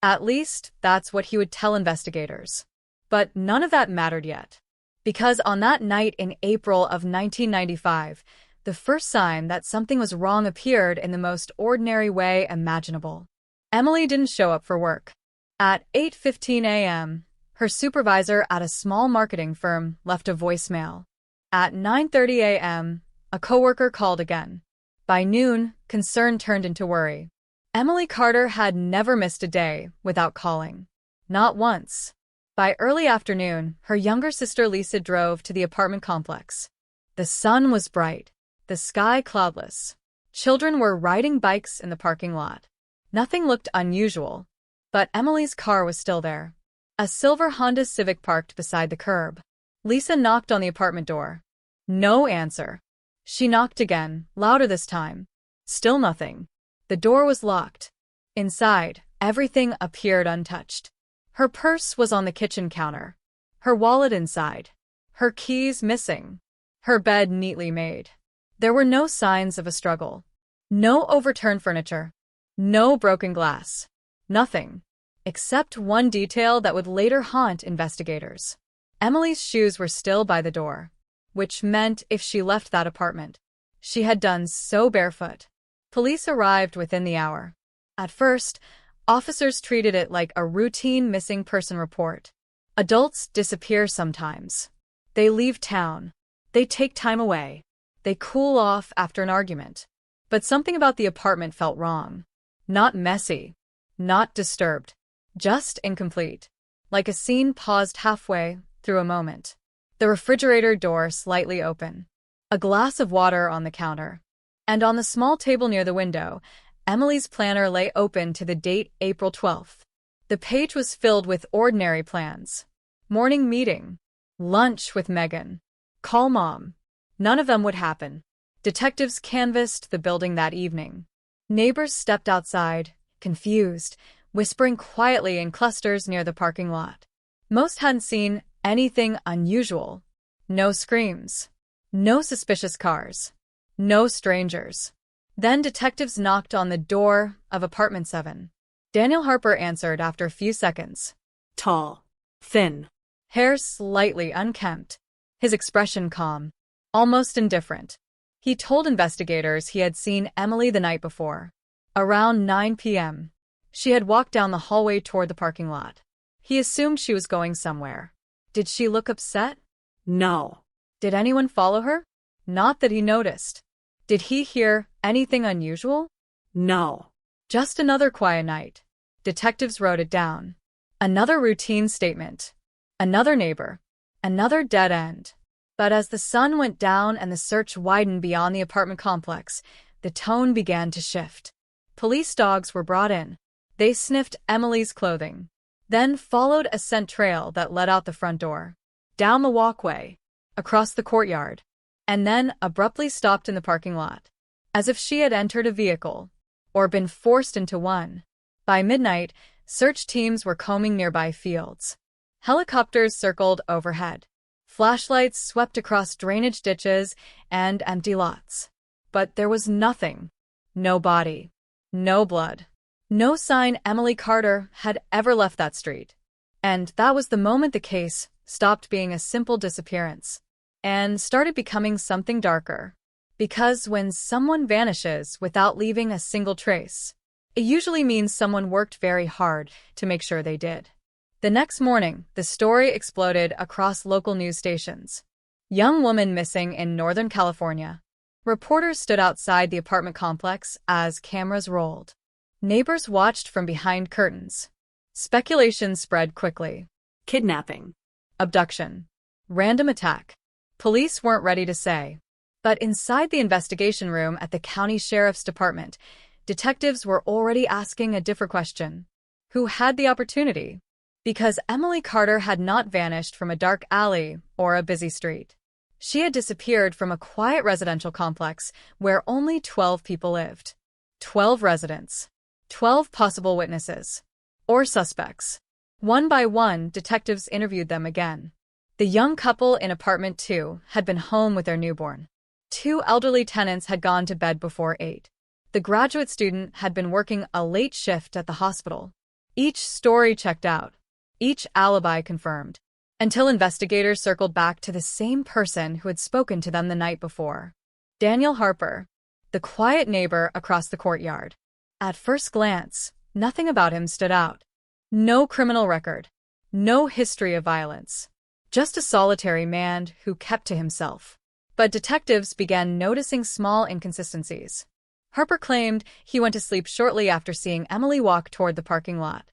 At least, that's what he would tell investigators. But none of that mattered yet. Because on that night in April of 1995, the first sign that something was wrong appeared in the most ordinary way imaginable. Emily didn't show up for work. At 8:15 a.m., her supervisor at a small marketing firm left a voicemail. At 9:30 a.m., a coworker called again. By noon, concern turned into worry. Emily Carter had never missed a day without calling. Not once. By early afternoon, her younger sister Lisa drove to the apartment complex. The sun was bright, the sky cloudless. Children were riding bikes in the parking lot. Nothing looked unusual, but Emily's car was still there. A silver Honda Civic parked beside the curb. Lisa knocked on the apartment door. No answer. She knocked again, louder this time. Still nothing. The door was locked. Inside, everything appeared untouched. Her purse was on the kitchen counter. Her wallet inside. Her keys missing. Her bed neatly made. There were no signs of a struggle. No overturned furniture. No broken glass. Nothing. Except one detail that would later haunt investigators. Emily's shoes were still by the door, which meant if she left that apartment, she had done so barefoot. Police arrived within the hour. At first, officers treated it like a routine missing person report. Adults disappear sometimes. They leave town. They take time away. They cool off after an argument. But something about the apartment felt wrong. Not messy. Not disturbed. Just incomplete. Like a scene paused halfway through a moment. The refrigerator door slightly open. A glass of water on the counter. And on the small table near the window, Emily's planner lay open to the date April 12th. The page was filled with ordinary plans. Morning meeting. Lunch with Megan. Call mom. None of them would happen. Detectives canvassed the building that evening. Neighbors stepped outside, confused, whispering quietly in clusters near the parking lot. Most hadn't seen anything unusual. No screams. No suspicious cars. No strangers. Then detectives knocked on the door of apartment 7. Daniel Harper answered after a few seconds. Tall. Thin. Hair slightly unkempt. His expression calm. Almost indifferent. He told investigators he had seen Emily the night before. Around 9 p.m. She had walked down the hallway toward the parking lot. He assumed she was going somewhere. Did she look upset? No. Did anyone follow her? Not that he noticed. Did he hear anything unusual? No. Just another quiet night. Detectives wrote it down. Another routine statement. Another neighbor. Another dead end. But as the sun went down and the search widened beyond the apartment complex, the tone began to shift. Police dogs were brought in. They sniffed Emily's clothing. Then followed a scent trail that led out the front door, down the walkway, across the courtyard, and then abruptly stopped in the parking lot, as if she had entered a vehicle, or been forced into one. By midnight, search teams were combing nearby fields. Helicopters circled overhead. Flashlights swept across drainage ditches and empty lots. But there was nothing. No body. No blood. No sign Emily Carter had ever left that street. And that was the moment the case stopped being a simple disappearance and started becoming something darker. Because when someone vanishes without leaving a single trace, it usually means someone worked very hard to make sure they did. The next morning, the story exploded across local news stations. Young woman missing in Northern California. Reporters stood outside the apartment complex as cameras rolled. Neighbors watched from behind curtains. Speculation spread quickly. Kidnapping. Abduction. Random attack. Police weren't ready to say. But inside the investigation room at the county sheriff's department, detectives were already asking a different question. Who had the opportunity? Because Emily Carter had not vanished from a dark alley or a busy street. She had disappeared from a quiet residential complex where only 12 people lived. 12 residents. 12 possible witnesses. Or suspects. One by one, detectives interviewed them again. The young couple in apartment 2 had been home with their newborn. 2 elderly tenants had gone to bed before 8. The graduate student had been working a late shift at the hospital. Each story checked out. Each alibi confirmed. Until investigators circled back to the same person who had spoken to them the night before. Daniel Harper, the quiet neighbor across the courtyard. At first glance, nothing about him stood out. No criminal record. No history of violence. Just a solitary man who kept to himself. But detectives began noticing small inconsistencies. Harper claimed he went to sleep shortly after seeing Emily walk toward the parking lot.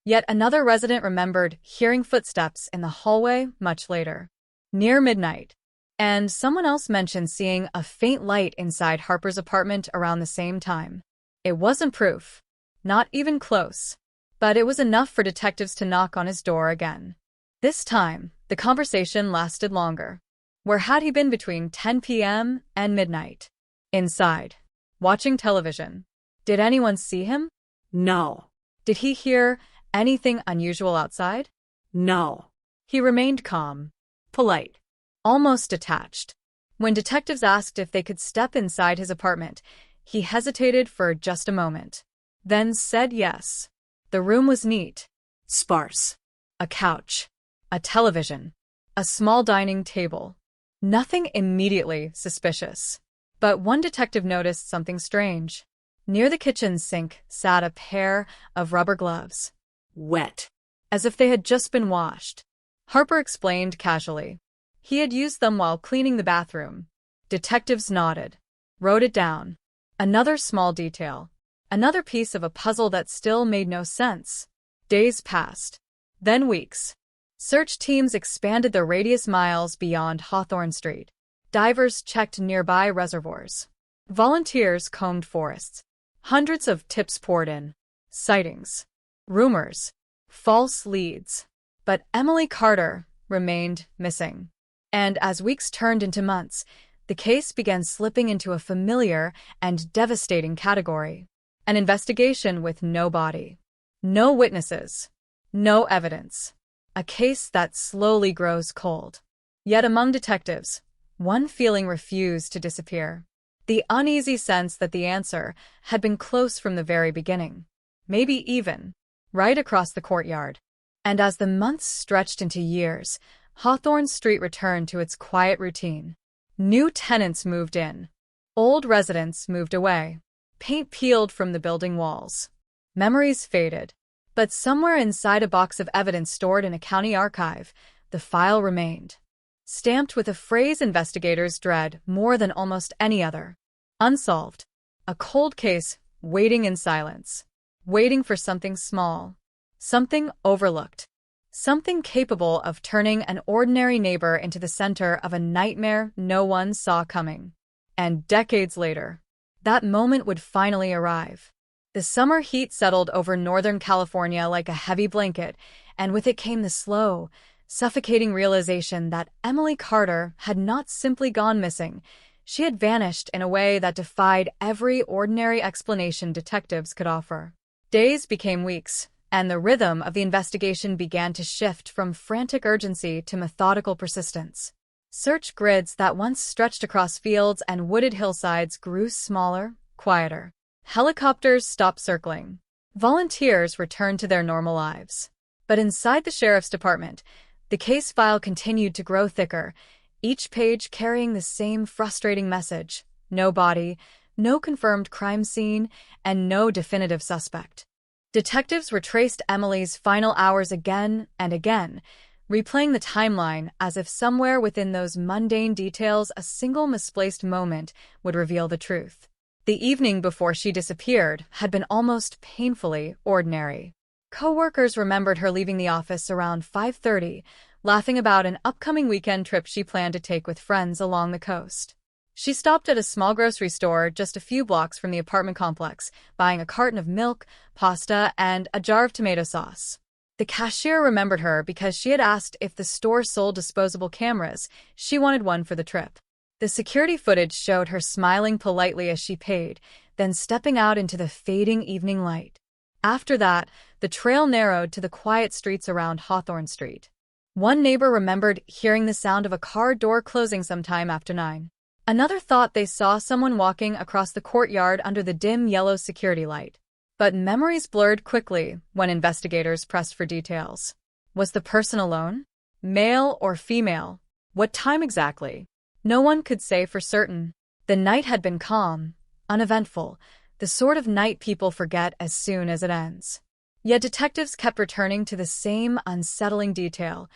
Yet another resident remembered hearing footsteps in the hallway much later, near midnight. And someone else mentioned seeing a faint light inside Harper's apartment around the same time. It wasn't proof, not even close, but it was enough for detectives to knock on his door again. This time, the conversation lasted longer. Where had he been between 10 p.m. and midnight? Inside, watching television. Did anyone see him? No. Did he hear anything unusual outside? No. He remained calm, polite, almost detached. When detectives asked if they could step inside his apartment, he hesitated for just a moment, then said yes. The room was neat, Sparse. a couch, a television, a small dining table. Nothing immediately suspicious. But one detective noticed something strange. Near the kitchen sink sat a pair of rubber gloves, Wet. as if they had just been washed. Harper explained casually. He had used them while cleaning the bathroom. Detectives nodded, wrote it down. Another small detail. Another piece of a puzzle that still made no sense. Days passed. Then weeks. Search teams expanded their radius miles beyond Hawthorne Street. Divers checked nearby reservoirs. Volunteers combed forests. Hundreds of tips poured in. Sightings. Rumors. False leads. But Emily Carter remained missing. And as weeks turned into months, the case began slipping into a familiar and devastating category. An investigation with no body. No witnesses. No evidence. A case that slowly grows cold. Yet among detectives, one feeling refused to disappear. The uneasy sense that the answer had been close from the very beginning. Maybe even right across the courtyard. And as the months stretched into years, Hawthorne Street returned to its quiet routine. New tenants moved in. Old residents moved away. Paint peeled from the building walls. Memories faded. But somewhere inside a box of evidence stored in a county archive, the file remained. Stamped with a phrase investigators dread more than almost any other. Unsolved. A cold case waiting in silence. Waiting for something small. Something overlooked. Something capable of turning an ordinary neighbor into the center of a nightmare no one saw coming. And decades later, that moment would finally arrive. The summer heat settled over Northern California like a heavy blanket, and with it came the slow, suffocating realization that Emily Carter had not simply gone missing. She had vanished in a way that defied every ordinary explanation detectives could offer. Days became weeks, and the rhythm of the investigation began to shift from frantic urgency to methodical persistence. Search grids that once stretched across fields and wooded hillsides grew smaller, quieter. Helicopters stopped circling. Volunteers returned to their normal lives. But inside the sheriff's department, the case file continued to grow thicker, each page carrying the same frustrating message: no body, no confirmed crime scene, and no definitive suspect. Detectives retraced Emily's final hours again and again, replaying the timeline as if somewhere within those mundane details a single misplaced moment would reveal the truth. The evening before she disappeared had been almost painfully ordinary. Co-workers remembered her leaving the office around 5:30, laughing about an upcoming weekend trip she planned to take with friends along the coast. She stopped at a small grocery store just a few blocks from the apartment complex, buying a carton of milk, pasta, and a jar of tomato sauce. The cashier remembered her because she had asked if the store sold disposable cameras. She wanted one for the trip. The security footage showed her smiling politely as she paid, then stepping out into the fading evening light. After that, the trail narrowed to the quiet streets around Hawthorne Street. One neighbor remembered hearing the sound of a car door closing sometime after 9. Another thought they saw someone walking across the courtyard under the dim yellow security light. But memories blurred quickly when investigators pressed for details. Was the person alone? Male or female? What time exactly? No one could say for certain. The night had been calm, uneventful, the sort of night people forget as soon as it ends. Yet detectives kept returning to the same unsettling detail: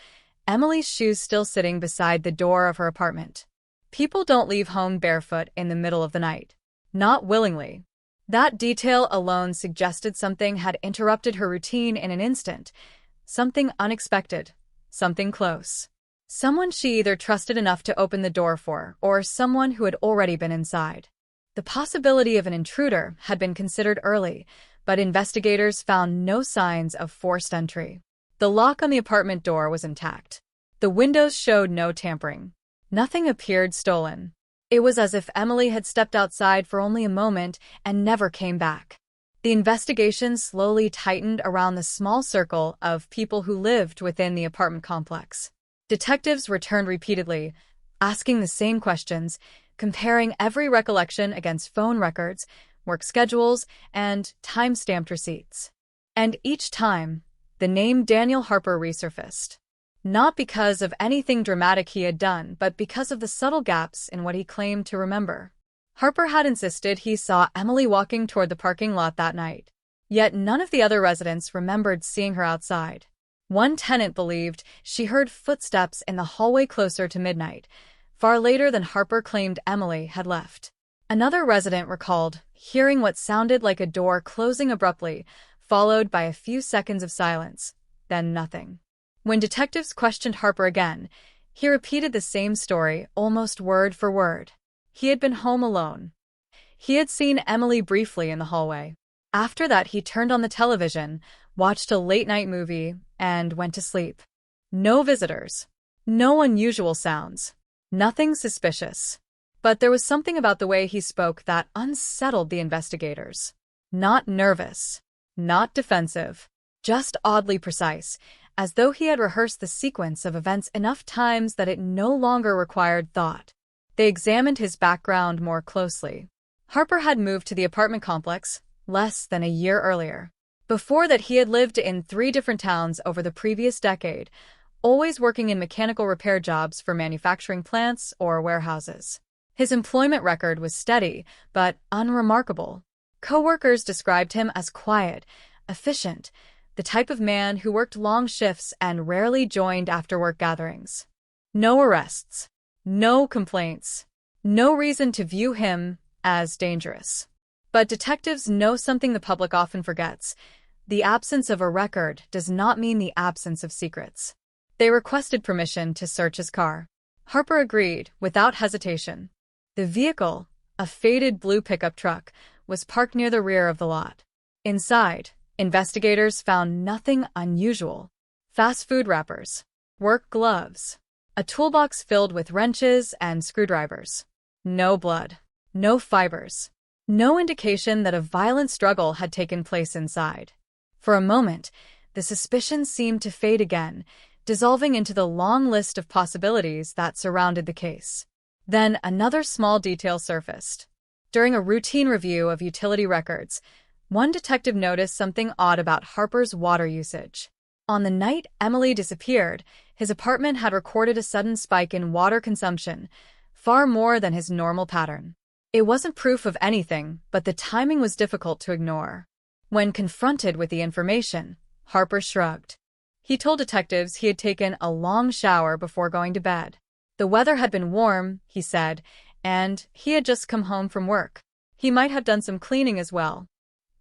Emily's shoes still sitting beside the door of her apartment. People don't leave home barefoot in the middle of the night. Not willingly. That detail alone suggested something had interrupted her routine in an instant. Something unexpected. Something close. Someone she either trusted enough to open the door for, or someone who had already been inside. The possibility of an intruder had been considered early, but investigators found no signs of forced entry. The lock on the apartment door was intact. The windows showed no tampering. Nothing appeared stolen. It was as if Emily had stepped outside for only a moment and never came back. The investigation slowly tightened around the small circle of people who lived within the apartment complex. Detectives returned repeatedly, asking the same questions, comparing every recollection against phone records, work schedules, and time-stamped receipts. And each time, the name Daniel Harper resurfaced. Not because of anything dramatic he had done, but because of the subtle gaps in what he claimed to remember. Harper had insisted he saw Emily walking toward the parking lot that night. Yet none of the other residents remembered seeing her outside. One tenant believed she heard footsteps in the hallway closer to midnight, far later than Harper claimed Emily had left. Another resident recalled hearing what sounded like a door closing abruptly, followed by a few seconds of silence, then nothing. When detectives questioned Harper again, he repeated the same story almost word for word. He had been home alone. He had seen Emily briefly in the hallway. After that, he turned on the television, watched a late-night movie, and went to sleep. No visitors. No unusual sounds. Nothing suspicious. But there was something about the way he spoke that unsettled the investigators. Not nervous. Not defensive. Just oddly precise, as though he had rehearsed the sequence of events enough times that it no longer required thought. They examined his background more closely. Harper had moved to the apartment complex less than a year earlier. Before that, he had lived in 3 different towns over the previous decade, always working in mechanical repair jobs for manufacturing plants or warehouses. His employment record was steady, but unremarkable. Coworkers described him as quiet, efficient, the type of man who worked long shifts and rarely joined after-work gatherings. No arrests. No complaints. No reason to view him as dangerous. But detectives know something the public often forgets. The absence of a record does not mean the absence of secrets. They requested permission to search his car. Harper agreed, without hesitation. The vehicle, a faded blue pickup truck, was parked near the rear of the lot. Inside, investigators found nothing unusual. Fast food wrappers, work gloves, a toolbox filled with wrenches and screwdrivers. No blood, no fibers, no indication that a violent struggle had taken place inside. For a moment, the suspicion seemed to fade again, dissolving into the long list of possibilities that surrounded the case. Then another small detail surfaced. During a routine review of utility records, one detective noticed something odd about Harper's water usage. On the night Emily disappeared, his apartment had recorded a sudden spike in water consumption, far more than his normal pattern. It wasn't proof of anything, but the timing was difficult to ignore. When confronted with the information, Harper shrugged. He told detectives he had taken a long shower before going to bed. The weather had been warm, he said, and he had just come home from work. He might have done some cleaning as well.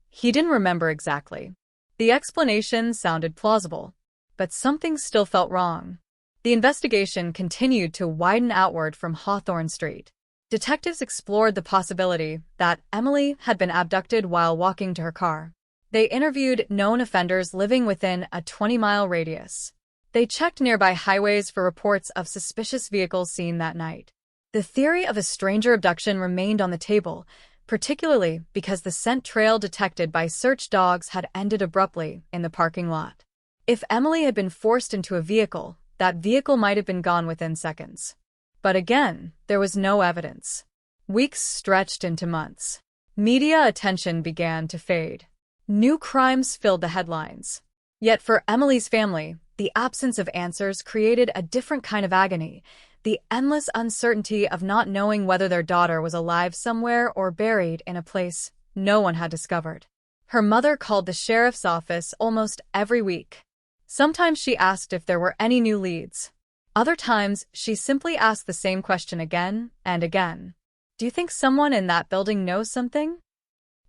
He didn't remember exactly. The explanation sounded plausible, but something still felt wrong. The investigation continued to widen outward from Hawthorne Street. Detectives explored the possibility that Emily had been abducted while walking to her car. They interviewed known offenders living within a 20-mile radius. They checked nearby highways for reports of suspicious vehicles seen that night. The theory of a stranger abduction remained on the table, particularly because the scent trail detected by search dogs had ended abruptly in the parking lot. If Emily had been forced into a vehicle, that vehicle might have been gone within seconds. But again, there was no evidence. Weeks stretched into months. Media attention began to fade. New crimes filled the headlines. Yet for Emily's family, the absence of answers created a different kind of agony, the endless uncertainty of not knowing whether their daughter was alive somewhere or buried in a place no one had discovered. Her mother called the sheriff's office almost every week. Sometimes she asked if there were any new leads. Other times, she simply asked the same question again and again. Do you think someone in that building knows something?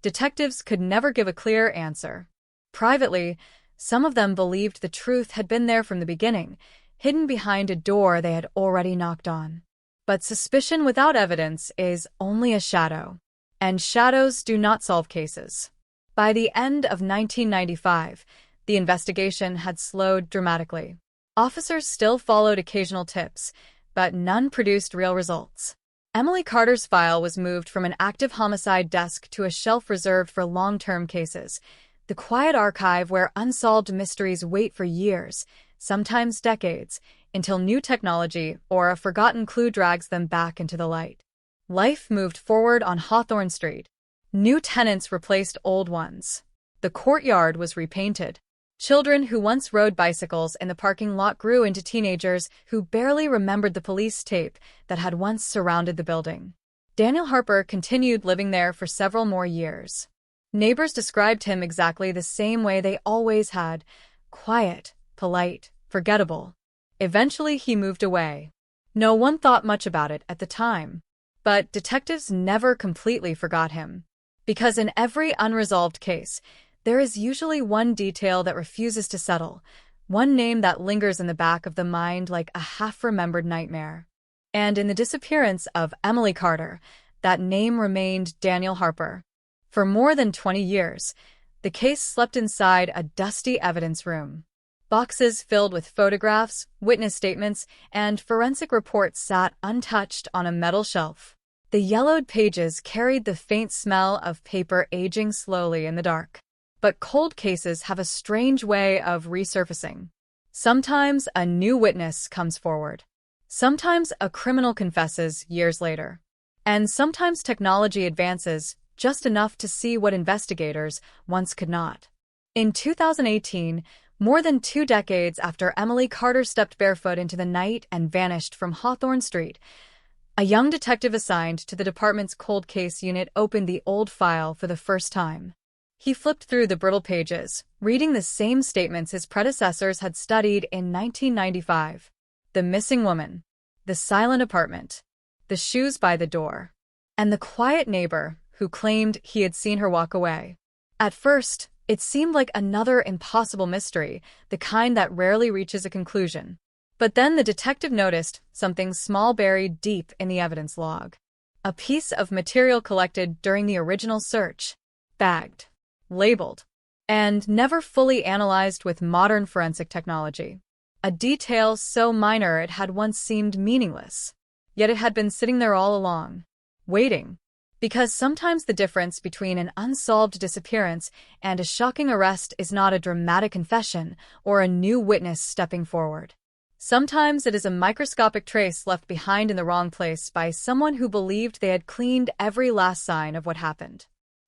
Detectives could never give a clear answer. Privately, some of them believed the truth had been there from the beginning, hidden behind a door they had already knocked on. But suspicion without evidence is only a shadow, and shadows do not solve cases. By the end of 1995, the investigation had slowed dramatically. Officers still followed occasional tips, but none produced real results. Emily Carter's file was moved from an active homicide desk to a shelf reserved for long-term cases, the quiet archive where unsolved mysteries wait for years, sometimes decades, until new technology or a forgotten clue drags them back into the light. Life moved forward on Hawthorne Street. New tenants replaced old ones. The courtyard was repainted. Children who once rode bicycles in the parking lot grew into teenagers who barely remembered the police tape that had once surrounded the building. Daniel Harper continued living there for several more years. Neighbors described him exactly the same way they always had: quiet, polite, forgettable. Eventually, he moved away. No one thought much about it at the time. But detectives never completely forgot him. Because in every unresolved case, there is usually one detail that refuses to settle, one name that lingers in the back of the mind like a half-remembered nightmare. And in the disappearance of Emily Carter, that name remained Daniel Harper. For more than 20 years, the case slept inside a dusty evidence room. Boxes filled with photographs, witness statements, and forensic reports sat untouched on a metal shelf. The yellowed pages carried the faint smell of paper aging slowly in the dark. But cold cases have a strange way of resurfacing. Sometimes a new witness comes forward. Sometimes a criminal confesses years later. And sometimes technology advances just enough to see what investigators once could not. In 2018, more than 2 decades after Emily Carter stepped barefoot into the night and vanished from Hawthorne Street, a young detective assigned to the department's cold case unit opened the old file for the first time. He flipped through the brittle pages, reading the same statements his predecessors had studied in 1995. The missing woman, the silent apartment, the shoes by the door, and the quiet neighbor who claimed he had seen her walk away. At first, it seemed like another impossible mystery, the kind that rarely reaches a conclusion. But then the detective noticed something small buried deep in the evidence log. A piece of material collected during the original search, bagged, labeled, and never fully analyzed with modern forensic technology. A detail so minor it had once seemed meaningless. Yet it had been sitting there all along, waiting. Because sometimes the difference between an unsolved disappearance and a shocking arrest is not a dramatic confession or a new witness stepping forward. Sometimes it is a microscopic trace left behind in the wrong place by someone who believed they had cleaned every last sign of what happened.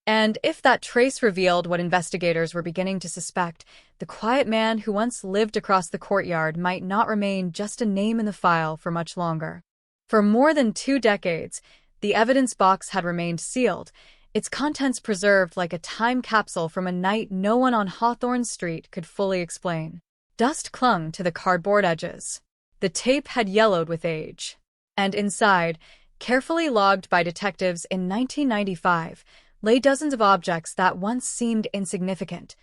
And if that trace revealed what investigators were beginning to suspect, the quiet man who once lived across the courtyard might not remain just a name in the file for much longer. For more than 2 decades, the evidence box had remained sealed, its contents preserved like a time capsule from a night no one on Hawthorne Street could fully explain. Dust clung to the cardboard edges. The tape had yellowed with age. And inside, carefully logged by detectives in 1995, lay dozens of objects that once seemed insignificant.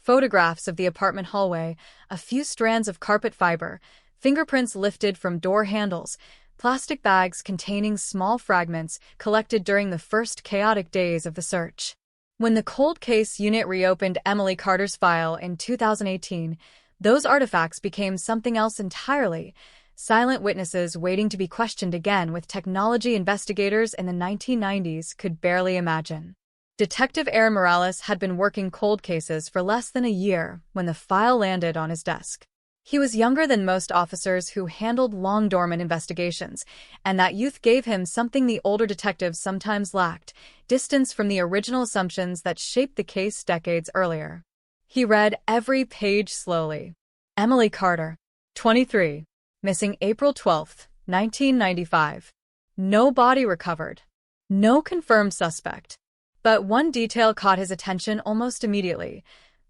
Photographs of the apartment hallway, a few strands of carpet fiber, fingerprints lifted from door handles, plastic bags containing small fragments collected during the first chaotic days of the search. When the cold case unit reopened Emily Carter's file in 2018, those artifacts became something else entirely: silent witnesses waiting to be questioned again with technology investigators in the 1990s could barely imagine. Detective Aaron Morales had been working cold cases for less than a year when the file landed on his desk. He was younger than most officers who handled long-dormant investigations, and that youth gave him something the older detectives sometimes lacked: distance from the original assumptions that shaped the case decades earlier. He read every page slowly. Emily Carter, 23, missing April 12, 1995. No body recovered. No confirmed suspect. But one detail caught his attention almost immediately: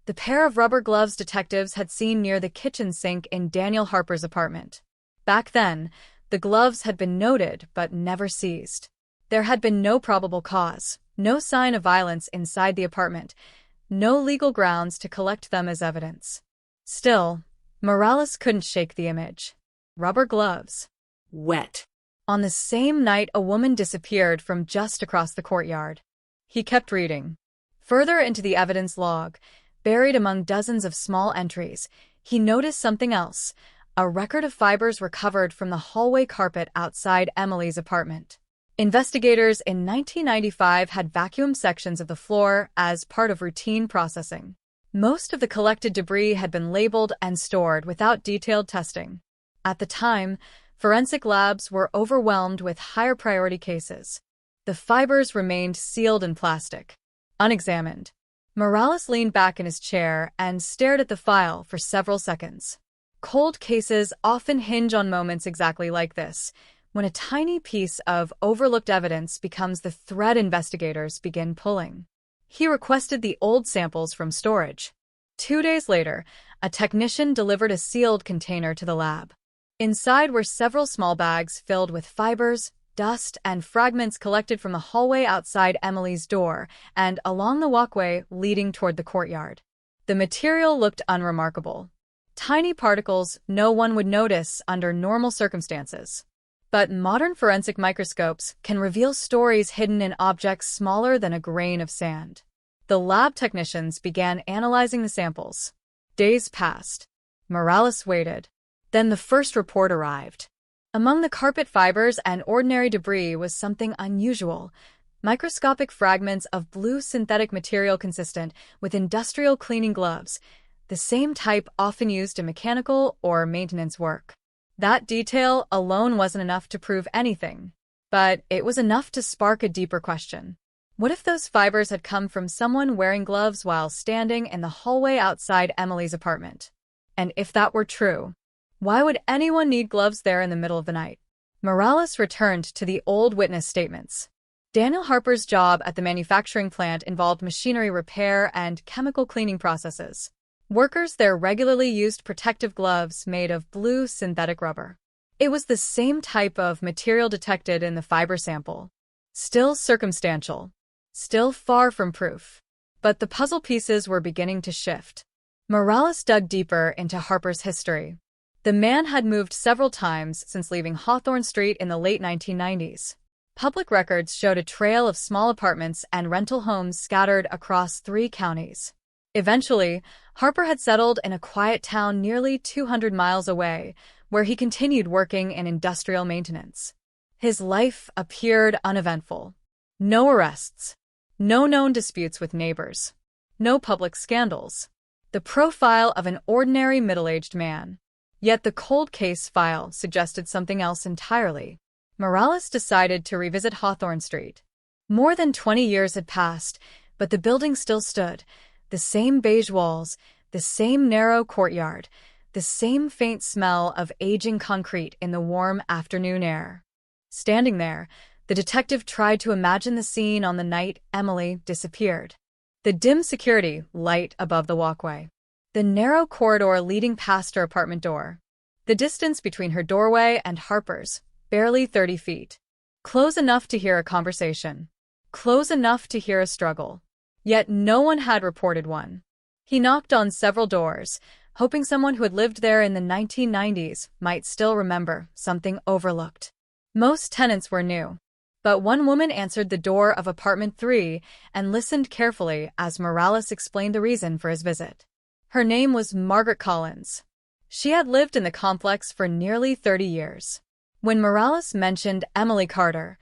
the pair of rubber gloves detectives had seen near the kitchen sink in Daniel Harper's apartment. Back then, the gloves had been noted but never seized. There had been no probable cause, no sign of violence inside the apartment, no legal grounds to collect them as evidence. Still, Morales couldn't shake the image. Rubber gloves. Wet. On the same night, a woman disappeared from just across the courtyard. He kept reading. Further into the evidence log, buried among dozens of small entries, he noticed something else, a record of fibers recovered from the hallway carpet outside Emily's apartment. Investigators in 1995 had vacuumed sections of the floor as part of routine processing. Most of the collected debris had been labeled and stored without detailed testing. At the time, forensic labs were overwhelmed with higher priority cases. The fibers remained sealed in plastic, unexamined. Morales leaned back in his chair and stared at the file for several seconds. Cold cases often hinge on moments exactly like this, when a tiny piece of overlooked evidence becomes the thread investigators begin pulling. He requested the old samples from storage. 2 days later, a technician delivered a sealed container to the lab. Inside were several small bags filled with fibers, dust, and fragments collected from the hallway outside Emily's door and along the walkway leading toward the courtyard. The material looked unremarkable. Tiny particles no one would notice under normal circumstances. But modern forensic microscopes can reveal stories hidden in objects smaller than a grain of sand. The lab technicians began analyzing the samples. Days passed. Morales waited. Then the first report arrived. Among the carpet fibers and ordinary debris was something unusual: microscopic fragments of blue synthetic material consistent with industrial cleaning gloves, the same type often used in mechanical or maintenance work. That detail alone wasn't enough to prove anything, but it was enough to spark a deeper question. What if those fibers had come from someone wearing gloves while standing in the hallway outside Emily's apartment? And if that were true, why would anyone need gloves there in the middle of the night? Morales returned to the old witness statements. Daniel Harper's job at the manufacturing plant involved machinery repair and chemical cleaning processes. Workers there regularly used protective gloves made of blue synthetic rubber. It was the same type of material detected in the fiber sample. Still circumstantial. Still far from proof. But the puzzle pieces were beginning to shift. Morales dug deeper into Harper's history. The man had moved several times since leaving Hawthorne Street in the late 1990s. Public records showed a trail of small apartments and rental homes scattered across 3 counties. Eventually, Harper had settled in a quiet town nearly 200 miles away, where he continued working in industrial maintenance. His life appeared uneventful. No arrests. No known disputes with neighbors. No public scandals. The profile of an ordinary middle-aged man. Yet the cold case file suggested something else entirely. Morales decided to revisit Hawthorne Street. More than 20 years had passed, but the building still stood. The same beige walls, the same narrow courtyard, the same faint smell of aging concrete in the warm afternoon air. Standing there, the detective tried to imagine the scene on the night Emily disappeared. The dim security light above the walkway. The narrow corridor leading past her apartment door. The distance between her doorway and Harper's, barely 30 feet. Close enough to hear a conversation. Close enough to hear a struggle. Yet no one had reported one. He knocked on several doors, hoping someone who had lived there in the 1990s might still remember something overlooked. Most tenants were new. But one woman answered the door of apartment 3 and listened carefully as Morales explained the reason for his visit. Her name was Margaret Collins. She had lived in the complex for nearly 30 years. When Morales mentioned Emily Carter,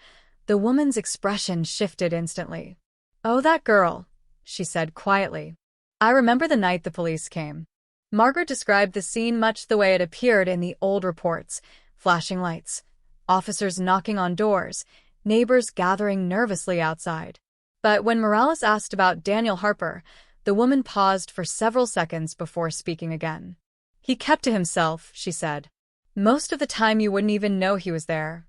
the woman's expression shifted instantly. "Oh, that girl," she said quietly. "I remember the night the police came." Margaret described the scene much the way it appeared in the old reports: flashing lights, officers knocking on doors, neighbors gathering nervously outside. But when Morales asked about Daniel Harper, the woman paused for several seconds before speaking again. "He kept to himself," she said. "Most of the time you wouldn't even know he was there."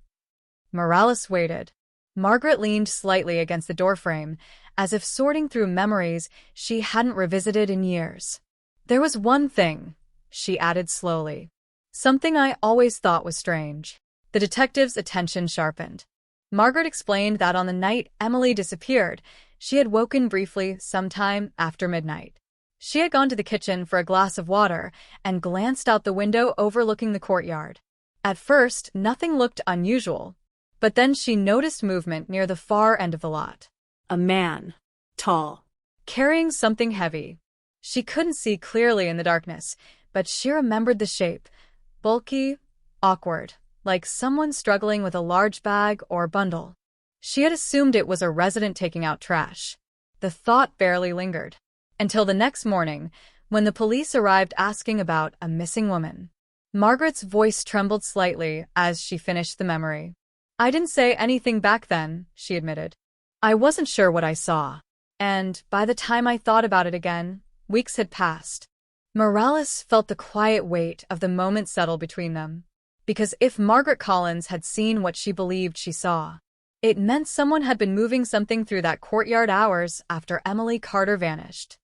Morales waited. Margaret leaned slightly against the doorframe, as if sorting through memories she hadn't revisited in years. "There was one thing," she added slowly. "Something I always thought was strange." The detective's attention sharpened. Margaret explained that on the night Emily disappeared, she had woken briefly sometime after midnight. She had gone to the kitchen for a glass of water and glanced out the window overlooking the courtyard. At first, nothing looked unusual, but then she noticed movement near the far end of the lot. A man. Tall. Carrying something heavy. She couldn't see clearly in the darkness, but she remembered the shape. Bulky, awkward, like someone struggling with a large bag or bundle. She had assumed it was a resident taking out trash. The thought barely lingered. Until the next morning, when the police arrived asking about a missing woman. Margaret's voice trembled slightly as she finished the memory. "I didn't say anything back then," she admitted. "I wasn't sure what I saw. And by the time I thought about it again, weeks had passed." Morales felt the quiet weight of the moment settle between them. Because if Margaret Collins had seen what she believed she saw, it meant someone had been moving something through that courtyard hours after Emily Carter vanished.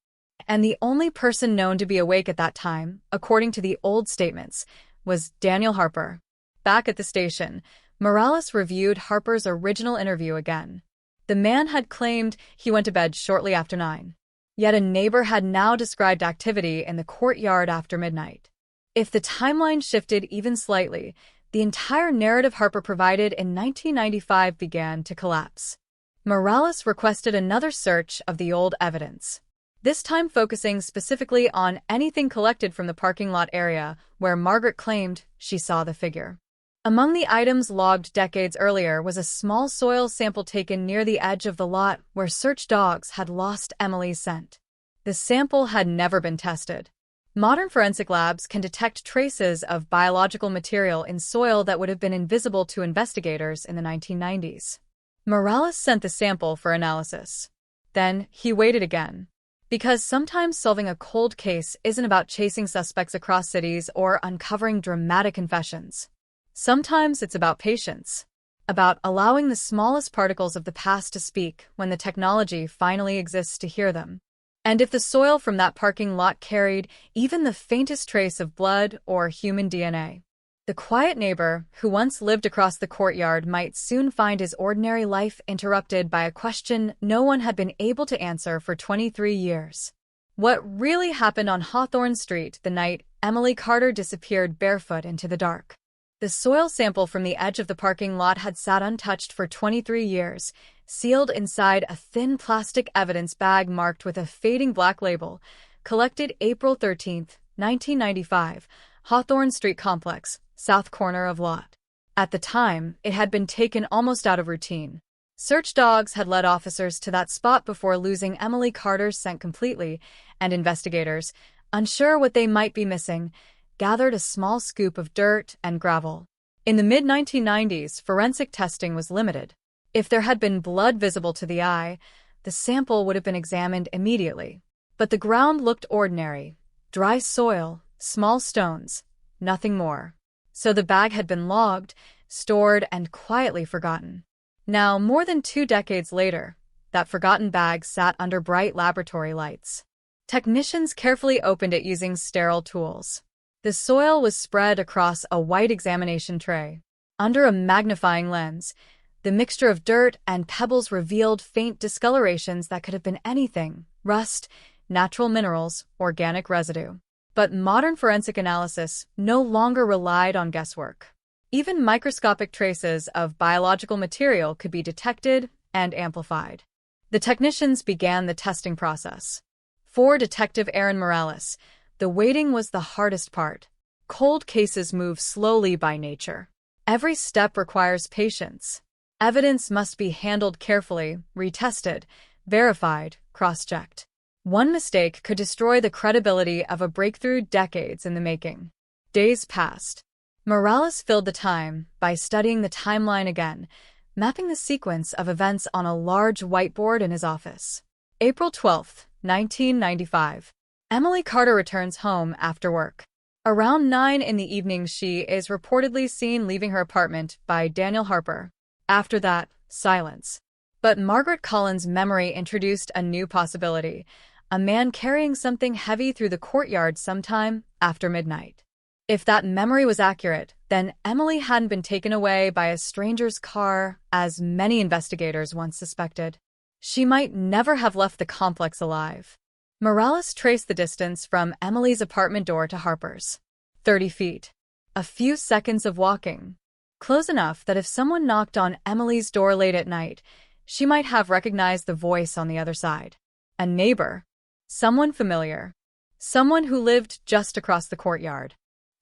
And the only person known to be awake at that time, according to the old statements, was Daniel Harper. Back at the station, Morales reviewed Harper's original interview again. The man had claimed he went to bed shortly after 9. Yet a neighbor had now described activity in the courtyard after midnight. If the timeline shifted even slightly, the entire narrative Harper provided in 1995 began to collapse. Morales requested another search of the old evidence, this time focusing specifically on anything collected from the parking lot area where Margaret claimed she saw the figure. Among the items logged decades earlier was a small soil sample taken near the edge of the lot where search dogs had lost Emily's scent. The sample had never been tested. Modern forensic labs can detect traces of biological material in soil that would have been invisible to investigators in the 1990s. Morales sent the sample for analysis. Then he waited again. Because sometimes solving a cold case isn't about chasing suspects across cities or uncovering dramatic confessions. Sometimes it's about patience, about allowing the smallest particles of the past to speak when the technology finally exists to hear them. And if the soil from that parking lot carried even the faintest trace of blood or human DNA, the quiet neighbor who once lived across the courtyard might soon find his ordinary life interrupted by a question no one had been able to answer for 23 years. What really happened on Hawthorne Street the night Emily Carter disappeared barefoot into the dark? The soil sample from the edge of the parking lot had sat untouched for 23 years, sealed inside a thin plastic evidence bag marked with a fading black label, collected April 13, 1995, Hawthorne Street Complex, south corner of lot. At the time, it had been taken almost out of routine. Search dogs had led officers to that spot before losing Emily Carter's scent completely, and investigators, unsure what they might be missing, gathered a small scoop of dirt and gravel. In the mid-1990s, forensic testing was limited. If there had been blood visible to the eye, the sample would have been examined immediately. But the ground looked ordinary. Dry soil, small stones, nothing more. So the bag had been logged, stored, and quietly forgotten. Now, more than 2 decades later, that forgotten bag sat under bright laboratory lights. Technicians carefully opened it using sterile tools. The soil was spread across a white examination tray. Under a magnifying lens, the mixture of dirt and pebbles revealed faint discolorations that could have been anything: rust, natural minerals, organic residue. But modern forensic analysis no longer relied on guesswork. Even microscopic traces of biological material could be detected and amplified. The technicians began the testing process. For Detective Aaron Morales, the waiting was the hardest part. Cold cases move slowly by nature. Every step requires patience. Evidence must be handled carefully, retested, verified, cross-checked. One mistake could destroy the credibility of a breakthrough decades in the making. Days passed. Morales filled the time by studying the timeline again, mapping the sequence of events on a large whiteboard in his office. April 12, 1995. Emily Carter returns home after work. Around 9 in the evening, she is reportedly seen leaving her apartment by Daniel Harper. After that, silence. But Margaret Collins' memory introduced a new possibility: a man carrying something heavy through the courtyard sometime after midnight. If that memory was accurate, then Emily hadn't been taken away by a stranger's car, as many investigators once suspected. She might never have left the complex alive. Morales traced the distance from Emily's apartment door to Harper's. 30 feet. A few seconds of walking. Close enough that if someone knocked on Emily's door late at night, she might have recognized the voice on the other side. A neighbor. Someone familiar. Someone who lived just across the courtyard.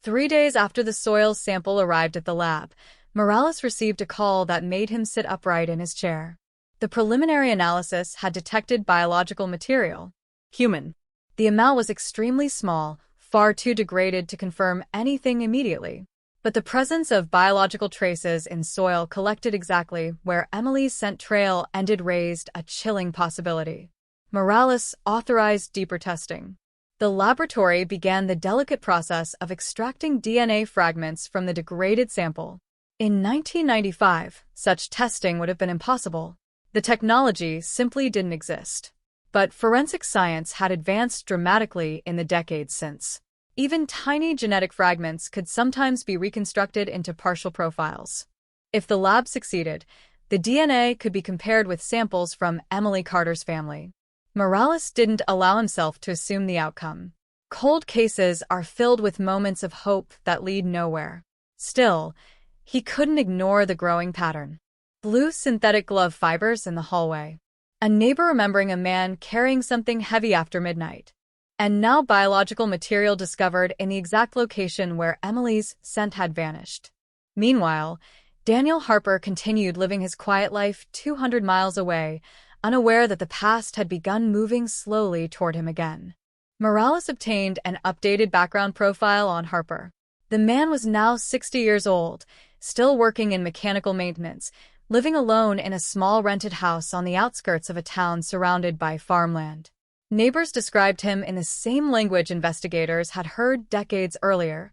3 days after the soil sample arrived at the lab, Morales received a call that made him sit upright in his chair. The preliminary analysis had detected biological material. Human. The amount was extremely small, far too degraded to confirm anything immediately. But the presence of biological traces in soil collected exactly where Emily's scent trail ended raised a chilling possibility. Morales authorized deeper testing. The laboratory began the delicate process of extracting DNA fragments from the degraded sample. In 1995, such testing would have been impossible. The technology simply didn't exist. But forensic science had advanced dramatically in the decades since. Even tiny genetic fragments could sometimes be reconstructed into partial profiles. If the lab succeeded, the DNA could be compared with samples from Emily Carter's family. Morales didn't allow himself to assume the outcome. Cold cases are filled with moments of hope that lead nowhere. Still, he couldn't ignore the growing pattern. Blue synthetic glove fibers in the hallway. A neighbor remembering a man carrying something heavy after midnight. And now biological material discovered in the exact location where Emily's scent had vanished. Meanwhile, Daniel Harper continued living his quiet life 200 miles away, unaware that the past had begun moving slowly toward him again. Morales obtained an updated background profile on Harper. The man was now 60 years old, still working in mechanical maintenance, living alone in a small rented house on the outskirts of a town surrounded by farmland. Neighbors described him in the same language investigators had heard decades earlier: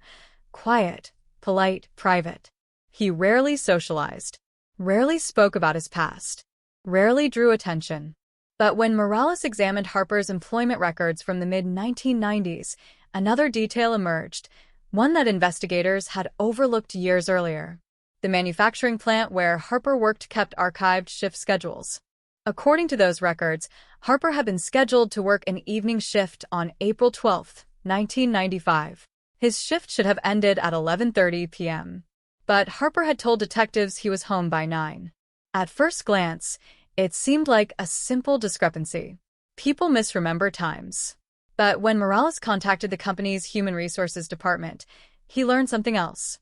quiet, polite, private. He rarely socialized, rarely spoke about his past, rarely drew attention. But when Morales examined Harper's employment records from the mid-1990s, another detail emerged, one that investigators had overlooked years earlier. The manufacturing plant where Harper worked kept archived shift schedules. According to those records, Harper had been scheduled to work an evening shift on April 12, 1995. His shift should have ended at 11:30 p.m. But Harper had told detectives he was home by 9. At first glance, it seemed like a simple discrepancy. People misremember times. But when Morales contacted the company's human resources department, he learned something else.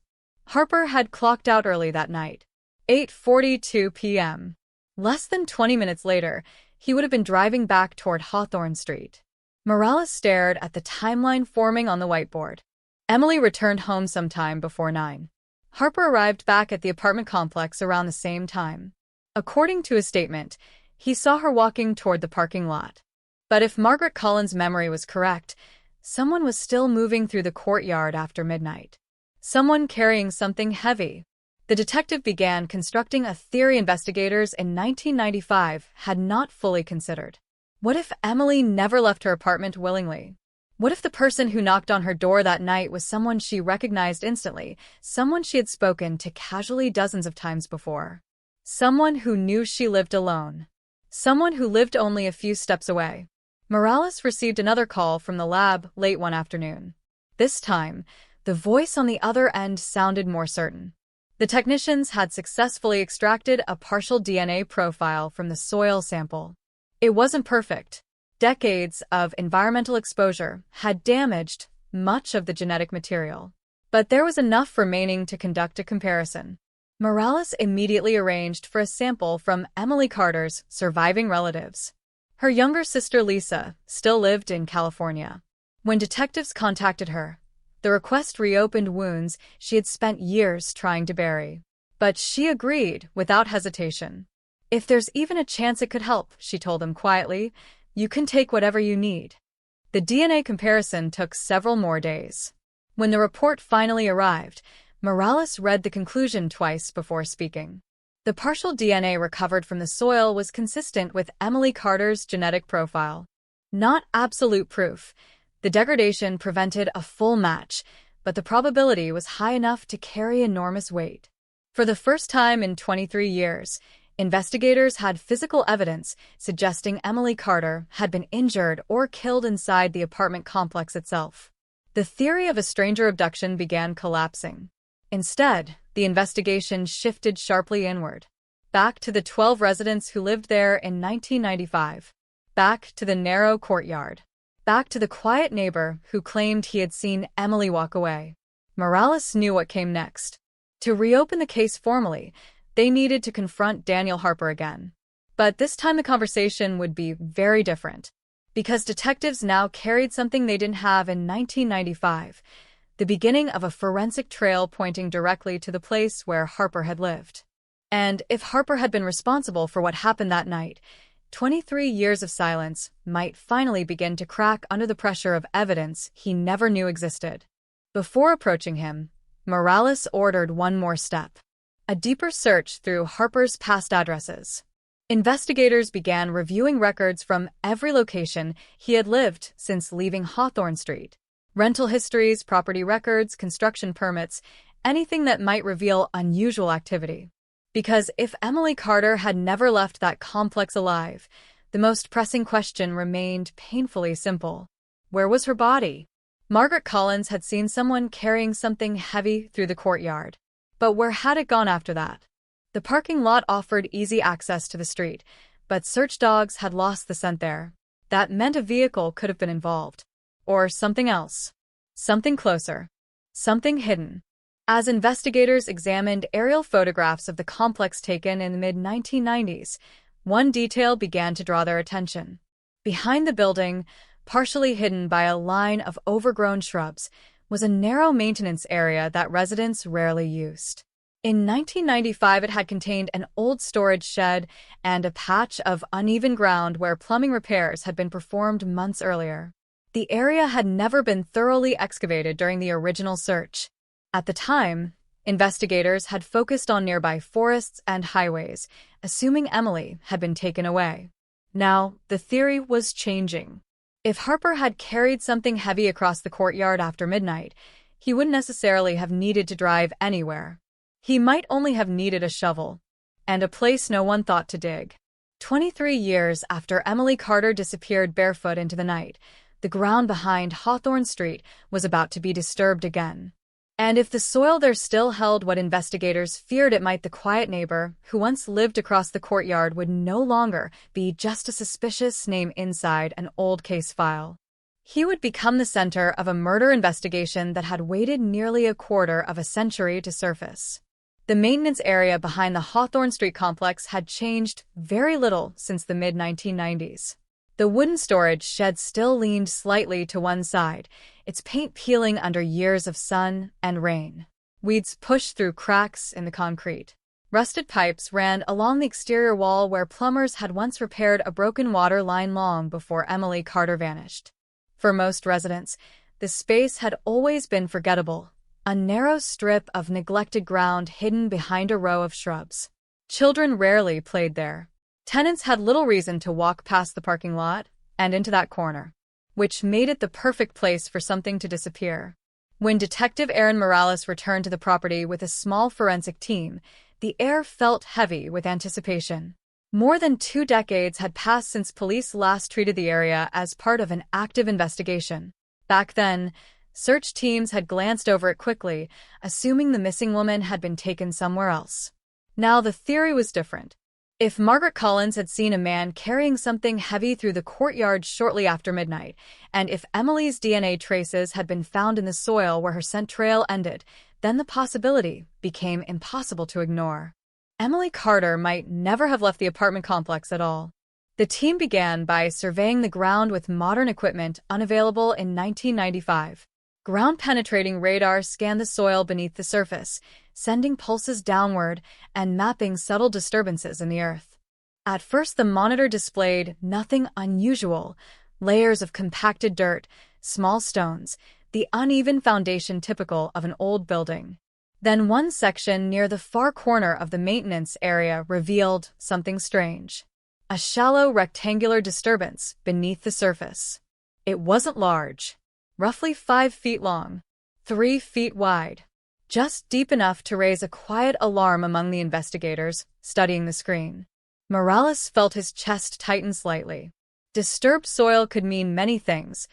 Harper had clocked out early that night, 8:42 p.m. Less than 20 minutes later, he would have been driving back toward Hawthorne Street. Morales stared at the timeline forming on the whiteboard. Emily returned home sometime before 9. Harper arrived back at the apartment complex around the same time. According to his statement, he saw her walking toward the parking lot. But if Margaret Collins' memory was correct, someone was still moving through the courtyard after midnight. Someone carrying something heavy. The detective began constructing a theory investigators in 1995 had not fully considered. What if Emily never left her apartment willingly? What if the person who knocked on her door that night was someone she recognized instantly, someone she had spoken to casually dozens of times before? Someone who knew she lived alone. Someone who lived only a few steps away. Morales received another call from the lab late one afternoon. This time, the voice on the other end sounded more certain. The technicians had successfully extracted a partial DNA profile from the soil sample. It wasn't perfect. Decades of environmental exposure had damaged much of the genetic material. But there was enough remaining to conduct a comparison. Morales immediately arranged for a sample from Emily Carter's surviving relatives. Her younger sister Lisa still lived in California. When detectives contacted her, the request reopened wounds she had spent years trying to bury. But she agreed without hesitation. If there's even a chance it could help, she told them quietly, you can take whatever you need. The DNA comparison took several more days. When the report finally arrived, Morales read the conclusion twice before speaking. The partial DNA recovered from the soil was consistent with Emily Carter's genetic profile. Not absolute proof. The degradation prevented a full match, but the probability was high enough to carry enormous weight. For the first time in 23 years, investigators had physical evidence suggesting Emily Carter had been injured or killed inside the apartment complex itself. The theory of a stranger abduction began collapsing. Instead, the investigation shifted sharply inward. Back to the 12 residents who lived there in 1995. Back to the narrow courtyard. Back to the quiet neighbor who claimed he had seen Emily walk away. Morales knew what came next. To reopen the case formally, they needed to confront Daniel Harper again. But this time the conversation would be very different, because detectives now carried something they didn't have in 1995, the beginning of a forensic trail pointing directly to the place where Harper had lived. And if Harper had been responsible for what happened that night, 23 years of silence might finally begin to crack under the pressure of evidence he never knew existed. Before approaching him, Morales ordered one more step: a deeper search through Harper's past addresses. Investigators began reviewing records from every location he had lived since leaving Hawthorne Street. Rental histories, property records, construction permits, anything that might reveal unusual activity. Because if Emily Carter had never left that complex alive, the most pressing question remained painfully simple. Where was her body? Margaret Collins had seen someone carrying something heavy through the courtyard. But where had it gone after that? The parking lot offered easy access to the street, but search dogs had lost the scent there. That meant a vehicle could have been involved. Or something else. Something closer. Something hidden. As investigators examined aerial photographs of the complex taken in the mid-1990s, one detail began to draw their attention. Behind the building, partially hidden by a line of overgrown shrubs, was a narrow maintenance area that residents rarely used. In 1995, it had contained an old storage shed and a patch of uneven ground where plumbing repairs had been performed months earlier. The area had never been thoroughly excavated during the original search. At the time, investigators had focused on nearby forests and highways, assuming Emily had been taken away. Now, the theory was changing. If Harper had carried something heavy across the courtyard after midnight, he wouldn't necessarily have needed to drive anywhere. He might only have needed a shovel and a place no one thought to dig. 23 years after Emily Carter disappeared barefoot into the night, the ground behind Hawthorne Street was about to be disturbed again. And if the soil there still held what investigators feared it might, the quiet neighbor who once lived across the courtyard would no longer be just a suspicious name inside an old case file. He would become the center of a murder investigation that had waited nearly a quarter of a century to surface. The maintenance area behind the Hawthorne Street complex had changed very little since the mid-1990s. The wooden storage shed still leaned slightly to one side, its paint peeling under years of sun and rain. Weeds pushed through cracks in the concrete. Rusted pipes ran along the exterior wall where plumbers had once repaired a broken water line long before Emily Carter vanished. For most residents, the space had always been forgettable, a narrow strip of neglected ground hidden behind a row of shrubs. Children rarely played there. Tenants had little reason to walk past the parking lot and into that corner, which made it the perfect place for something to disappear. When Detective Aaron Morales returned to the property with a small forensic team, the air felt heavy with anticipation. More than 2 decades had passed since police last treated the area as part of an active investigation. Back then, search teams had glanced over it quickly, assuming the missing woman had been taken somewhere else. Now the theory was different. If Margaret Collins had seen a man carrying something heavy through the courtyard shortly after midnight, and if Emily's DNA traces had been found in the soil where her scent trail ended, then the possibility became impossible to ignore. Emily Carter might never have left the apartment complex at all. The team began by surveying the ground with modern equipment unavailable in 1995. Ground-penetrating radar scanned the soil beneath the surface, sending pulses downward and mapping subtle disturbances in the earth. At first, the monitor displayed nothing unusual: layers of compacted dirt, small stones, the uneven foundation typical of an old building. Then one section near the far corner of the maintenance area revealed something strange: a shallow rectangular disturbance beneath the surface. It wasn't large. Roughly 5 feet long, 3 feet wide, just deep enough to raise a quiet alarm among the investigators studying the screen. Morales felt his chest tighten slightly. Disturbed soil could mean many things: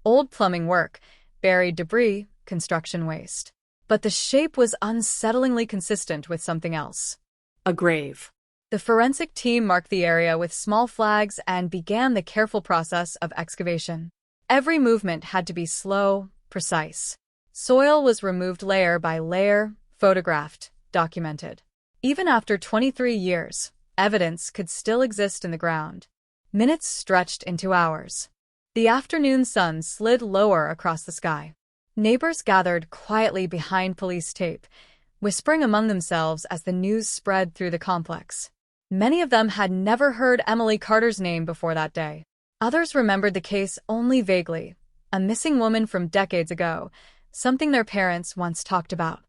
old plumbing work, buried debris, construction waste. But the shape was unsettlingly consistent with something else. A grave. The forensic team marked the area with small flags and began the careful process of excavation. Every movement had to be slow, precise. Soil was removed layer by layer, photographed, documented. Even after 23 years, evidence could still exist in the ground. Minutes stretched into hours. The afternoon sun slid lower across the sky. Neighbors gathered quietly behind police tape, whispering among themselves as the news spread through the complex. Many of them had never heard Emily Carter's name before that day. Others remembered the case only vaguely, a missing woman from decades ago, something their parents once talked about.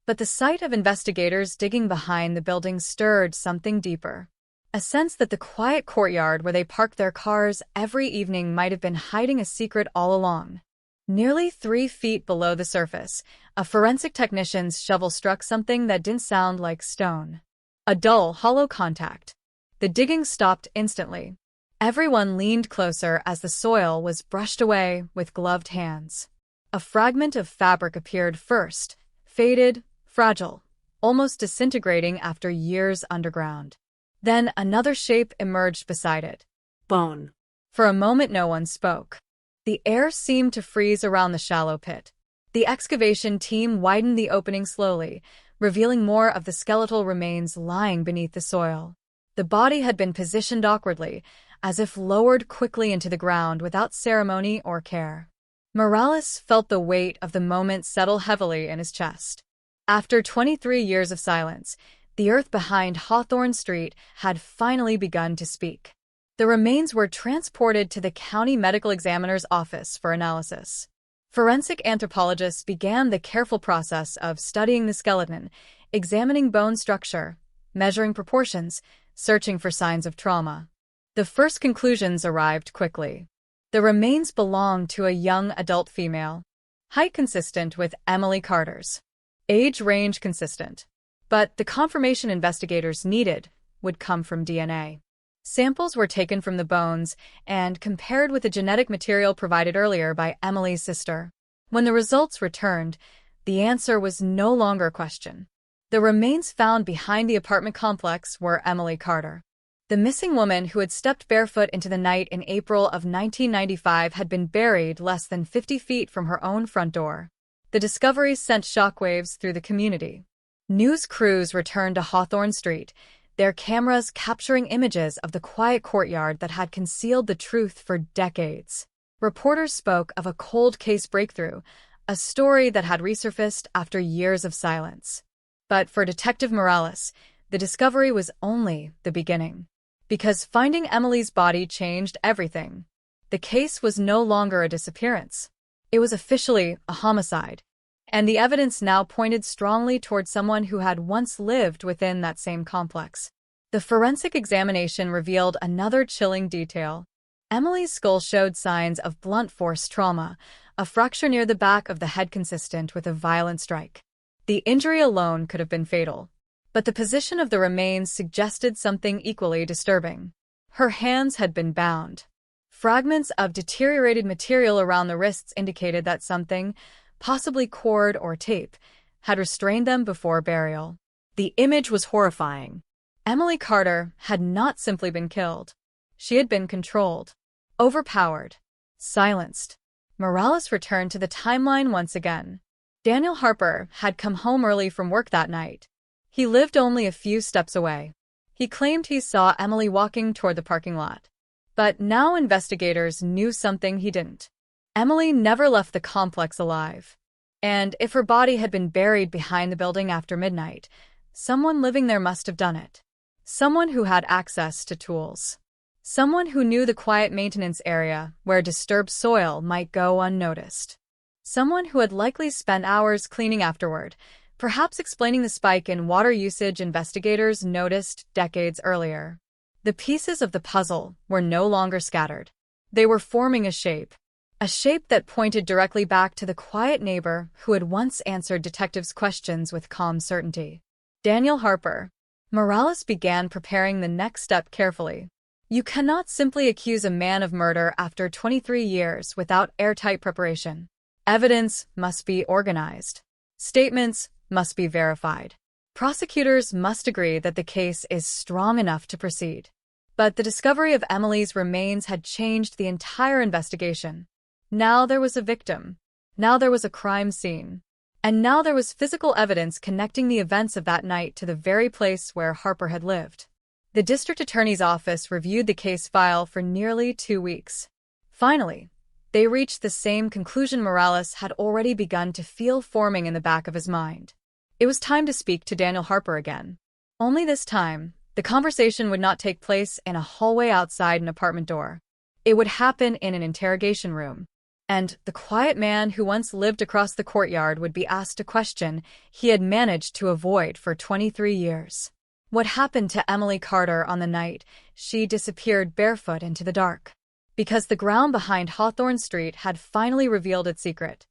But the sight of investigators digging behind the building stirred something deeper. A sense that the quiet courtyard where they parked their cars every evening might have been hiding a secret all along. Nearly 3 feet below the surface, a forensic technician's shovel struck something that didn't sound like stone. A dull, hollow contact. The digging stopped instantly. Everyone leaned closer as the soil was brushed away with gloved hands. A fragment of fabric appeared first, faded, fragile, almost disintegrating after years underground. Then another shape emerged beside it. Bone. For a moment no one spoke. The air seemed to freeze around the shallow pit. The excavation team widened the opening slowly, revealing more of the skeletal remains lying beneath the soil. The body had been positioned awkwardly, as if lowered quickly into the ground without ceremony or care. Morales felt the weight of the moment settle heavily in his chest. After 23 years of silence, the earth behind Hawthorne Street had finally begun to speak. The remains were transported to the county medical examiner's office for analysis. Forensic anthropologists began the careful process of studying the skeleton, examining bone structure, measuring proportions, searching for signs of trauma. The first conclusions arrived quickly. The remains belonged to a young adult female, height consistent with Emily Carter's, age range consistent. But the confirmation investigators needed would come from DNA. Samples were taken from the bones and compared with the genetic material provided earlier by Emily's sister. When the results returned, the answer was no longer a question. The remains found behind the apartment complex were Emily Carter. The missing woman who had stepped barefoot into the night in April of 1995 had been buried less than 50 feet from her own front door. The discovery sent shockwaves through the community. News crews returned to Hawthorne Street, their cameras capturing images of the quiet courtyard that had concealed the truth for decades. Reporters spoke of a cold case breakthrough, a story that had resurfaced after years of silence. But for Detective Morales, the discovery was only the beginning. Because finding Emily's body changed everything. The case was no longer a disappearance. It was officially a homicide. And the evidence now pointed strongly toward someone who had once lived within that same complex. The forensic examination revealed another chilling detail. Emily's skull showed signs of blunt force trauma, a fracture near the back of the head consistent with a violent strike. The injury alone could have been fatal. But the position of the remains suggested something equally disturbing. Her hands had been bound. Fragments of deteriorated material around the wrists indicated that something, possibly cord or tape, had restrained them before burial. The image was horrifying. Emily Carter had not simply been killed. She had been controlled, overpowered, silenced. Morales returned to the timeline once again. Daniel Harper had come home early from work that night. He lived only a few steps away. He claimed he saw Emily walking toward the parking lot. But now investigators knew something he didn't. Emily never left the complex alive. And if her body had been buried behind the building after midnight, someone living there must have done it. Someone who had access to tools. Someone who knew the quiet maintenance area where disturbed soil might go unnoticed. Someone who had likely spent hours cleaning afterward, perhaps explaining the spike in water usage investigators noticed decades earlier. The pieces of the puzzle were no longer scattered. They were forming a shape. a shape that pointed directly back to the quiet neighbor who had once answered detectives' questions with calm certainty. Daniel Harper. Morales began preparing the next step carefully. You cannot simply accuse a man of murder after 23 years without airtight preparation. Evidence must be organized. Statements must be verified. Prosecutors must agree that the case is strong enough to proceed. But the discovery of Emily's remains had changed the entire investigation. Now there was a victim. Now there was a crime scene. And now there was physical evidence connecting the events of that night to the very place where Harper had lived. The district attorney's office reviewed the case file for nearly 2 weeks. Finally, they reached the same conclusion Morales had already begun to feel forming in the back of his mind. It was time to speak to Daniel Harper again. Only this time, the conversation would not take place in a hallway outside an apartment door. It would happen in an interrogation room. And the quiet man who once lived across the courtyard would be asked a question he had managed to avoid for 23 years. What happened to Emily Carter on the night she disappeared barefoot into the dark? Because the ground behind Hawthorne Street had finally revealed its secret.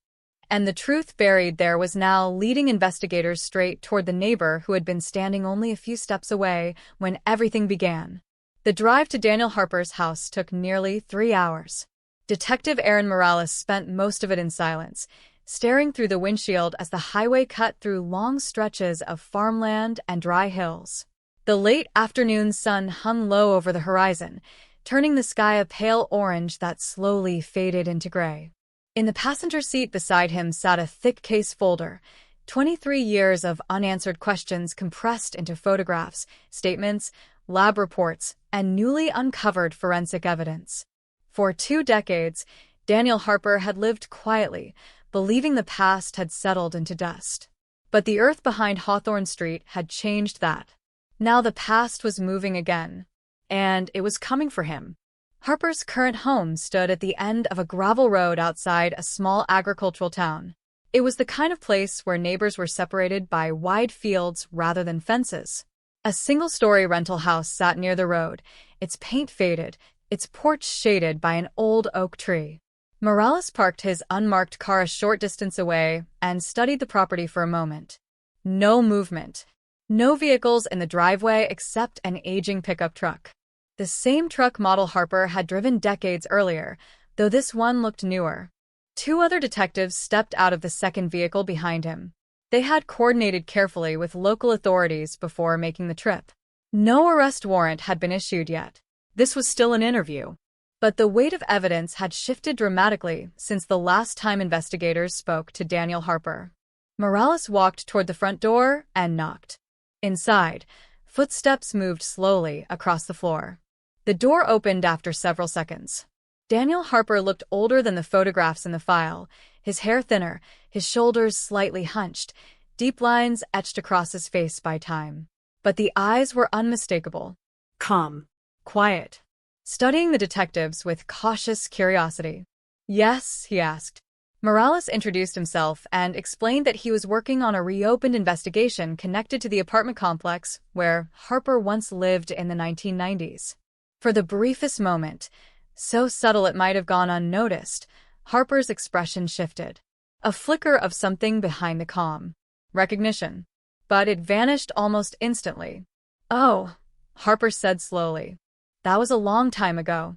And the truth buried there was now leading investigators straight toward the neighbor who had been standing only a few steps away when everything began. The drive to Daniel Harper's house took nearly 3 hours. Detective Aaron Morales spent most of it in silence, staring through the windshield as the highway cut through long stretches of farmland and dry hills. The late afternoon sun hung low over the horizon, turning the sky a pale orange that slowly faded into gray. In the passenger seat beside him sat a thick case folder, 23 years of unanswered questions compressed into photographs, statements, lab reports, and newly uncovered forensic evidence. For 2 decades, Daniel Harper had lived quietly, believing the past had settled into dust. But the earth behind Hawthorne Street had changed that. Now the past was moving again, and it was coming for him. Harper's current home stood at the end of a gravel road outside a small agricultural town. It was the kind of place where neighbors were separated by wide fields rather than fences. A single-story rental house sat near the road, its paint faded, its porch shaded by an old oak tree. Morales parked his unmarked car a short distance away and studied the property for a moment. No movement. No vehicles in the driveway except an aging pickup truck. The same truck model Harper had driven decades earlier, though this one looked newer. 2 other detectives stepped out of the second vehicle behind him. They had coordinated carefully with local authorities before making the trip. No arrest warrant had been issued yet. This was still an interview. But the weight of evidence had shifted dramatically since the last time investigators spoke to Daniel Harper. Morales walked toward the front door and knocked. Inside, footsteps moved slowly across the floor. The door opened after several seconds. Daniel Harper looked older than the photographs in the file, his hair thinner, his shoulders slightly hunched, deep lines etched across his face by time. But the eyes were unmistakable. Calm. Quiet. Studying the detectives with cautious curiosity. Yes, he asked. Morales introduced himself and explained that he was working on a reopened investigation connected to the apartment complex where Harper once lived in the 1990s. For the briefest moment, so subtle it might have gone unnoticed, Harper's expression shifted. A flicker of something behind the calm. Recognition. But it vanished almost instantly. Oh, Harper said slowly. That was a long time ago.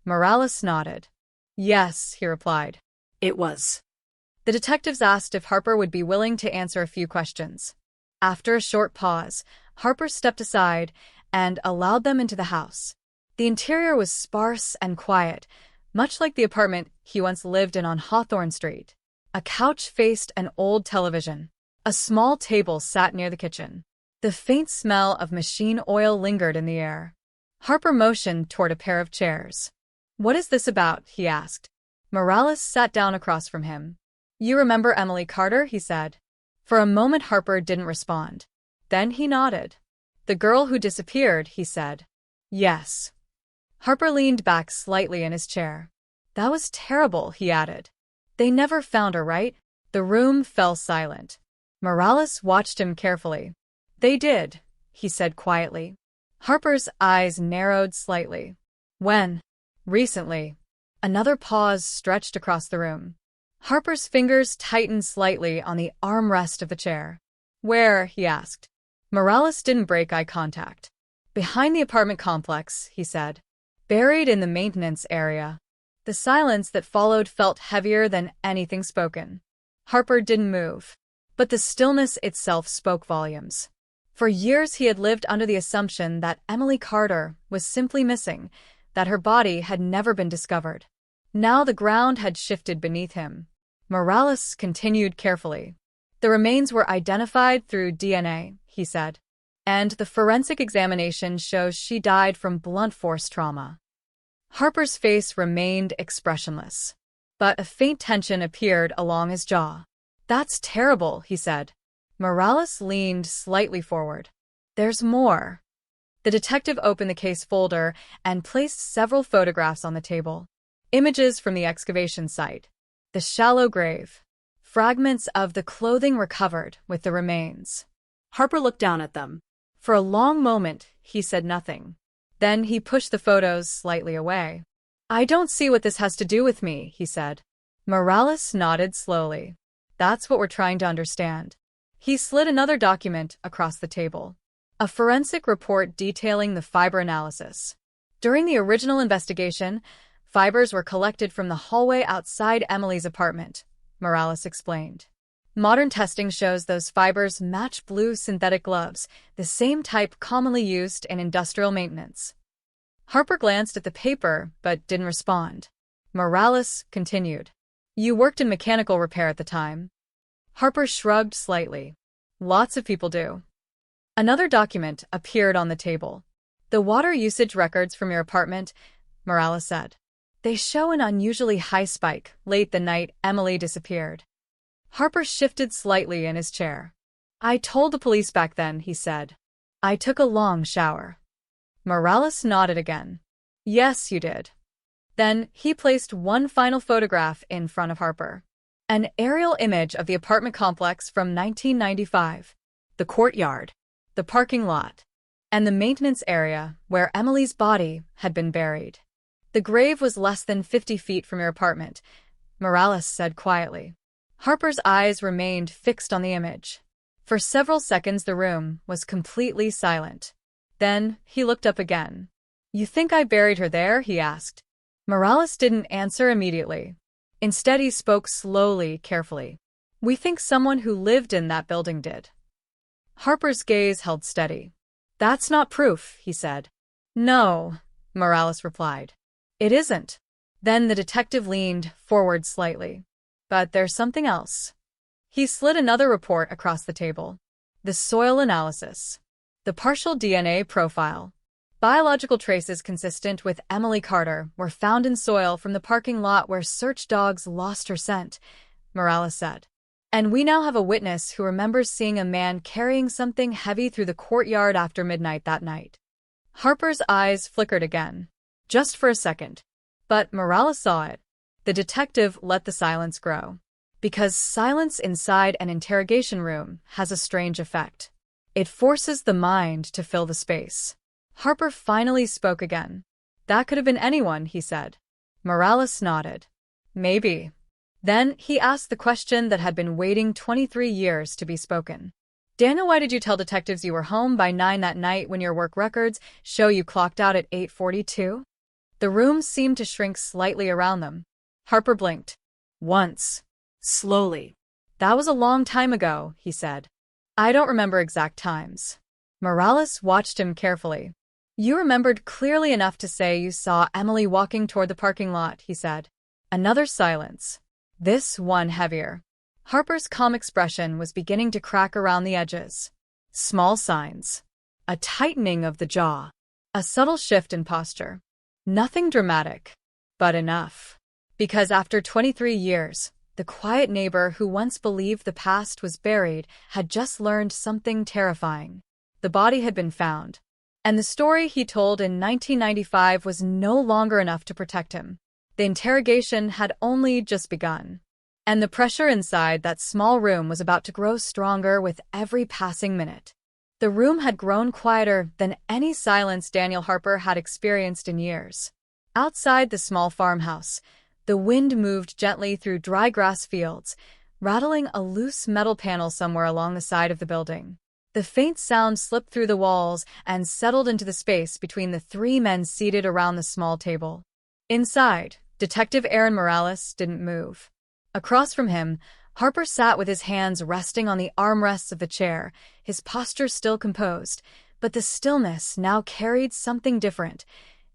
Morales nodded. Yes, he replied. It was. The detectives asked if Harper would be willing to answer a few questions. After a short pause, Harper stepped aside and allowed them into the house. The interior was sparse and quiet, much like the apartment he once lived in on Hawthorne Street. A couch faced an old television. A small table sat near the kitchen. The faint smell of machine oil lingered in the air. Harper motioned toward a pair of chairs. What is this about? He asked. Morales sat down across from him. You remember Emily Carter? He said. For a moment Harper didn't respond. Then he nodded. The girl who disappeared, he said. Yes. Harper leaned back slightly in his chair. That was terrible, he added. They never found her, right? The room fell silent. Morales watched him carefully. They did, he said quietly. Harper's eyes narrowed slightly. When? Recently. Another pause stretched across the room. Harper's fingers tightened slightly on the armrest of the chair. "Where?" he asked. Morales didn't break eye contact. "Behind the apartment complex," he said. "Buried in the maintenance area." The silence that followed felt heavier than anything spoken. Harper didn't move, but the stillness itself spoke volumes. For years he had lived under the assumption that Emily Carter was simply missing, that her body had never been discovered. Now the ground had shifted beneath him. Morales continued carefully. "The remains were identified through DNA," he said, "and the forensic examination shows she died from blunt force trauma." Harper's face remained expressionless, but a faint tension appeared along his jaw. "That's terrible," he said. Morales leaned slightly forward. "There's more." The detective opened the case folder and placed several photographs on the table. Images from the excavation site, the shallow grave, fragments of the clothing recovered with the remains. Harper looked down at them. For a long moment, he said nothing. Then he pushed the photos slightly away. "I don't see what this has to do with me," he said. Morales nodded slowly. "That's what we're trying to understand." He slid another document across the table. A forensic report detailing the fiber analysis. During the original investigation, fibers were collected from the hallway outside Emily's apartment, Morales explained. Modern testing shows those fibers match blue synthetic gloves, the same type commonly used in industrial maintenance. Harper glanced at the paper but didn't respond. Morales continued. "You worked in mechanical repair at the time." Harper shrugged slightly. "Lots of people do." Another document appeared on the table. "The water usage records from your apartment," Morales said. "They show an unusually high spike late the night Emily disappeared." Harper shifted slightly in his chair. "I told the police back then," he said. "I took a long shower." Morales nodded again. "Yes, you did." Then he placed one final photograph in front of Harper. An aerial image of the apartment complex from 1995. The courtyard, the parking lot, and the maintenance area where Emily's body had been buried. "The grave was less than 50 feet from your apartment," Morales said quietly. Harper's eyes remained fixed on the image. For several seconds the room was completely silent. Then he looked up again. "You think I buried her there?" he asked. Morales didn't answer immediately. Instead he spoke slowly, carefully. "We think someone who lived in that building did." Harper's gaze held steady. "That's not proof," he said. "No," Morales replied. "It isn't." Then the detective leaned forward slightly. "But there's something else." He slid another report across the table. The soil analysis. The partial DNA profile. Biological traces consistent with Emily Carter were found in soil from the parking lot where search dogs lost her scent, Morales said. "And we now have a witness who remembers seeing a man carrying something heavy through the courtyard after midnight that night." Harper's eyes flickered again. Just for a second. But Morales saw it. The detective let the silence grow. Because silence inside an interrogation room has a strange effect. It forces the mind to fill the space. Harper finally spoke again. "That could have been anyone," he said. Morales nodded. "Maybe." Then he asked the question that had been waiting 23 years to be spoken. "Daniel, why did you tell detectives you were home by 9 that night when your work records show you clocked out at 8:42? The room seemed to shrink slightly around them. Harper blinked. "Once." Slowly. "That was a long time ago," he said. "I don't remember exact times." Morales watched him carefully. "You remembered clearly enough to say you saw Emily walking toward the parking lot," he said. Another silence. This one heavier. Harper's calm expression was beginning to crack around the edges. Small signs. A tightening of the jaw. A subtle shift in posture. Nothing dramatic, but enough. Because after 23 years, the quiet neighbor who once believed the past was buried had just learned something terrifying. The body had been found. And the story he told in 1995 was no longer enough to protect him. The interrogation had only just begun. And the pressure inside that small room was about to grow stronger with every passing minute. The room had grown quieter than any silence Daniel Harper had experienced in years. Outside the small farmhouse, the wind moved gently through dry grass fields, rattling a loose metal panel somewhere along the side of the building. The faint sound slipped through the walls and settled into the space between the three men seated around the small table. Inside, Detective Aaron Morales didn't move. Across from him, Harper sat with his hands resting on the armrests of the chair, his posture still composed, but the stillness now carried something different.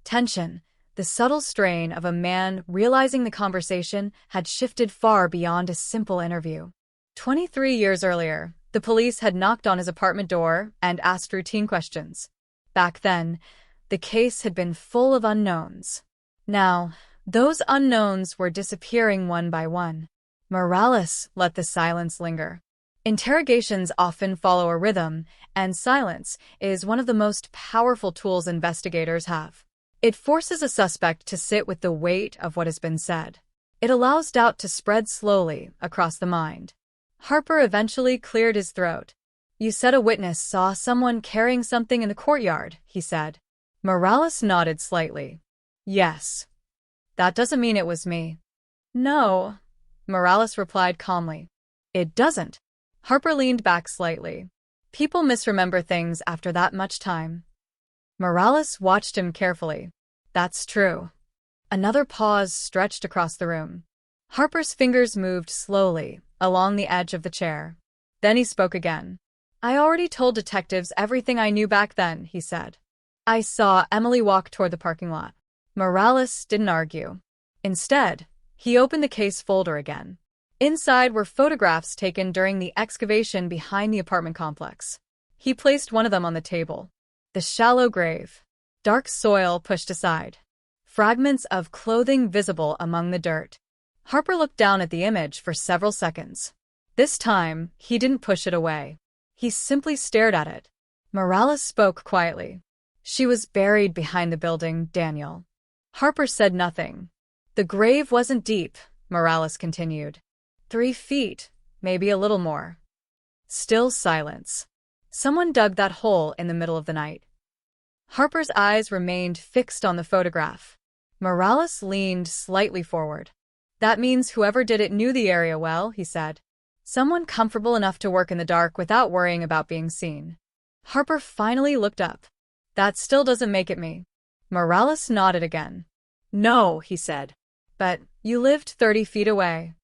Tension, the subtle strain of a man realizing the conversation had shifted far beyond a simple interview. 23 years earlier, the police had knocked on his apartment door and asked routine questions. Back then, the case had been full of unknowns. Now, those unknowns were disappearing one by one. Morales let the silence linger. Interrogations often follow a rhythm, and silence is one of the most powerful tools investigators have. It forces a suspect to sit with the weight of what has been said. It allows doubt to spread slowly across the mind. Harper eventually cleared his throat. "You said a witness saw someone carrying something in the courtyard," he said. Morales nodded slightly. "Yes. That doesn't mean it was me." "No," Morales replied calmly. "It doesn't." Harper leaned back slightly. "People misremember things after that much time." Morales watched him carefully. "That's true." Another pause stretched across the room. Harper's fingers moved slowly along the edge of the chair. Then he spoke again. "I already told detectives everything I knew back then," he said. "I saw Emily walk toward the parking lot." Morales didn't argue. Instead, he opened the case folder again. Inside were photographs taken during the excavation behind the apartment complex. He placed one of them on the table. The shallow grave. Dark soil pushed aside. Fragments of clothing visible among the dirt. Harper looked down at the image for several seconds. This time, he didn't push it away. He simply stared at it. Morales spoke quietly. "She was buried behind the building, Daniel." Harper said nothing. "The grave wasn't deep," Morales continued. 3 feet, maybe a little more. Still silence. Someone dug that hole in the middle of the night. Harper's eyes remained fixed on the photograph. Morales leaned slightly forward. "That means whoever did it knew the area well," he said. "Someone comfortable enough to work in the dark without worrying about being seen." Harper finally looked up. "That still doesn't make it me." Morales nodded again. "No," he said. "But you lived 30 feet away."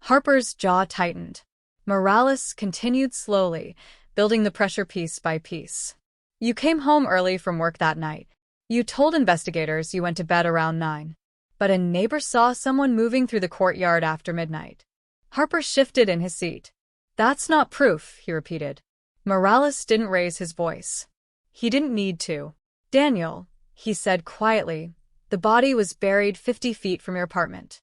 Harper's jaw tightened. Morales continued slowly, building the pressure piece by piece. "You came home early from work that night. You told investigators you went to bed around 9. But a neighbor saw someone moving through the courtyard after midnight." Harper shifted in his seat. "That's not proof," he repeated. Morales didn't raise his voice. He didn't need to. "Daniel," he said quietly, "the body was buried 50 feet from your apartment."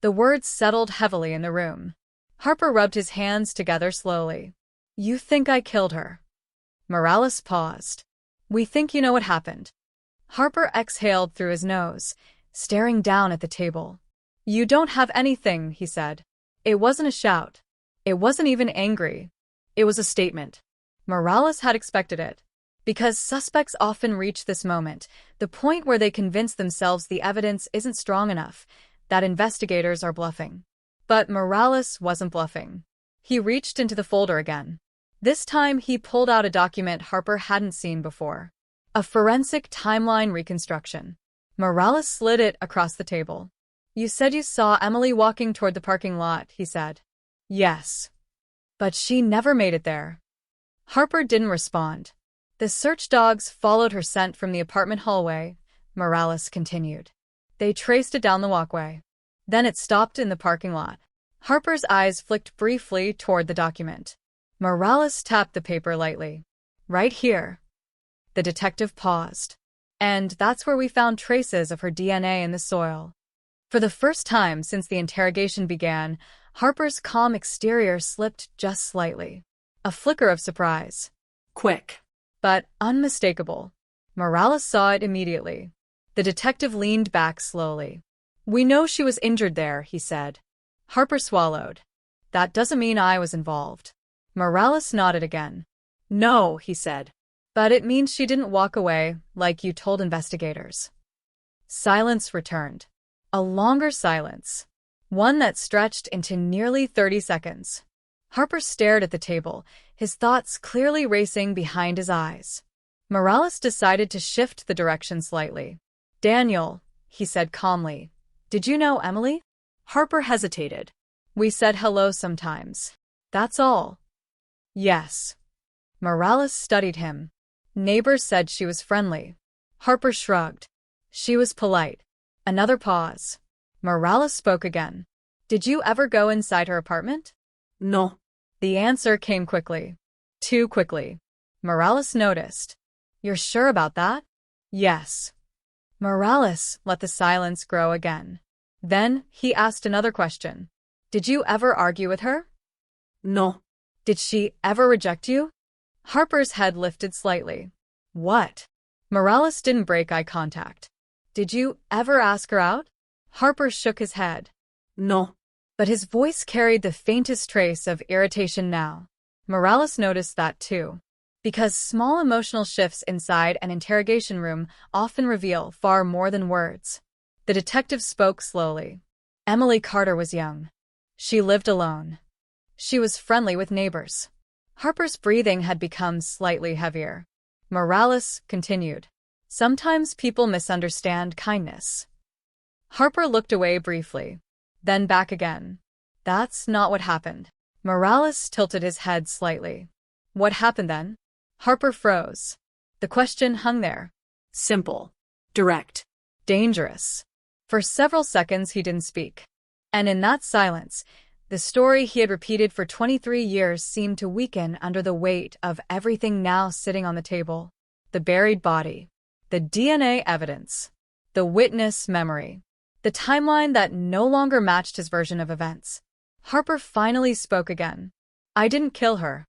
The words settled heavily in the room. Harper rubbed his hands together slowly. "You think I killed her?" Morales paused. "We think you know what happened." Harper exhaled through his nose, staring down at the table. "You don't have anything," he said. It wasn't a shout. It wasn't even angry. It was a statement. Morales had expected it. Because suspects often reach this moment, the point where they convince themselves the evidence isn't strong enough, that investigators are bluffing. But Morales wasn't bluffing. He reached into the folder again. This time he pulled out a document Harper hadn't seen before. A forensic timeline reconstruction. Morales slid it across the table. "You said you saw Emily walking toward the parking lot," he said. "Yes. But she never made it there." Harper didn't respond. "The search dogs followed her scent from the apartment hallway," Morales continued. "They traced it down the walkway. Then it stopped in the parking lot." Harper's eyes flicked briefly toward the document. Morales tapped the paper lightly. "Right here." The detective paused. "And that's where we found traces of her DNA in the soil." For the first time since the interrogation began, Harper's calm exterior slipped just slightly. A flicker of surprise. Quick. But unmistakable. Morales saw it immediately. The detective leaned back slowly. "We know she was injured there," he said. Harper swallowed. "That doesn't mean I was involved." Morales nodded again. "No," he said. "But it means she didn't walk away, like you told investigators." Silence returned. A longer silence. One that stretched into nearly 30 seconds. Harper stared at the table, his thoughts clearly racing behind his eyes. Morales decided to shift the direction slightly. "Daniel," he said calmly, "did you know Emily?" Harper hesitated. "We said hello sometimes. That's all." "Yes." Morales studied him. "Neighbors said she was friendly." Harper shrugged. "She was polite." Another pause. Morales spoke again. "Did you ever go inside her apartment?" No. The answer came quickly. Too quickly. Morales noticed. "You're sure about that?" "Yes." Morales let the silence grow again. Then he asked another question. "Did you ever argue with her?" No. "Did she ever reject you?" Harper's head lifted slightly. "What?" Morales didn't break eye contact. "Did you ever ask her out?" Harper shook his head. No. But his voice carried the faintest trace of irritation now. Morales noticed that too. Because small emotional shifts inside an interrogation room often reveal far more than words. The detective spoke slowly. Emily Carter was young. She lived alone. She was friendly with neighbors. Harper's breathing had become slightly heavier. Morales continued. "Sometimes people misunderstand kindness." Harper looked away briefly, then back again. "That's not what happened." Morales tilted his head slightly. "What happened then?" Harper froze. The question hung there. Simple. Direct. Dangerous. For several seconds he didn't speak. And in that silence, the story he had repeated for 23 years seemed to weaken under the weight of everything now sitting on the table. The buried body. The DNA evidence. The witness memory. The timeline that no longer matched his version of events. Harper finally spoke again. "I didn't kill her."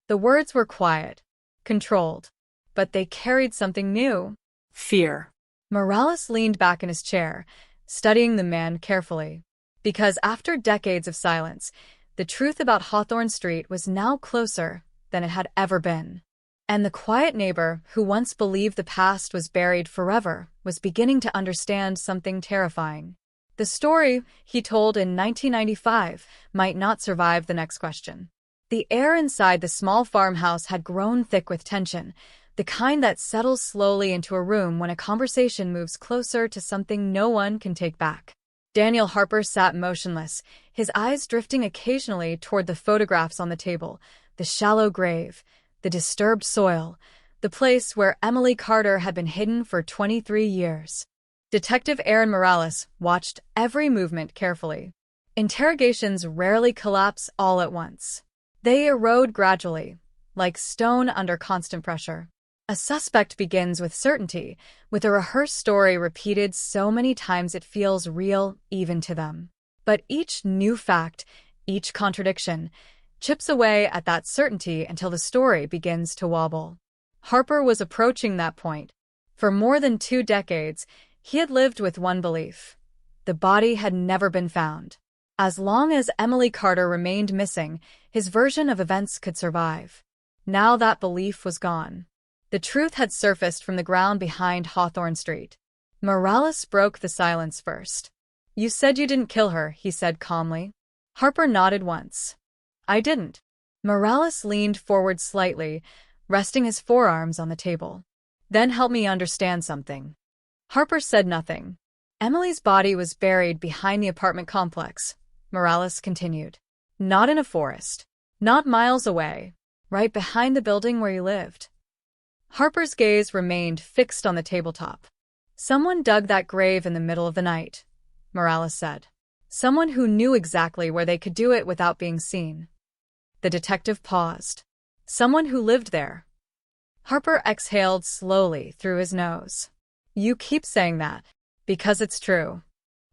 The words were quiet, controlled, but they carried something new. Fear. Morales leaned back in his chair, studying the man carefully. Because after decades of silence, the truth about Hawthorne Street was now closer than it had ever been. And the quiet neighbor who once believed the past was buried forever was beginning to understand something terrifying. The story he told in 1995 might not survive the next question. The air inside the small farmhouse had grown thick with tension, the kind that settles slowly into a room when a conversation moves closer to something no one can take back. Daniel Harper sat motionless, his eyes drifting occasionally toward the photographs on the table, the shallow grave, the disturbed soil, the place where Emily Carter had been hidden for 23 years. Detective Aaron Morales watched every movement carefully. Interrogations rarely collapse all at once. They erode gradually, like stone under constant pressure. A suspect begins with certainty, with a rehearsed story repeated so many times it feels real even to them. But each new fact, each contradiction, chips away at that certainty until the story begins to wobble. Harper was approaching that point. For more than 2 decades, he had lived with one belief. The body had never been found. As long as Emily Carter remained missing, his version of events could survive. Now that belief was gone. The truth had surfaced from the ground behind Hawthorne Street. Morales broke the silence first. "You said you didn't kill her," he said calmly. Harper nodded once. "I didn't." Morales leaned forward slightly, resting his forearms on the table. "Then help me understand something." Harper said nothing. "Emily's body was buried behind the apartment complex," Morales continued. "Not in a forest. Not miles away. Right behind the building where you lived." Harper's gaze remained fixed on the tabletop. "Someone dug that grave in the middle of the night," Morales said. "Someone who knew exactly where they could do it without being seen." The detective paused. "Someone who lived there." Harper exhaled slowly through his nose. "You keep saying that, because it's true."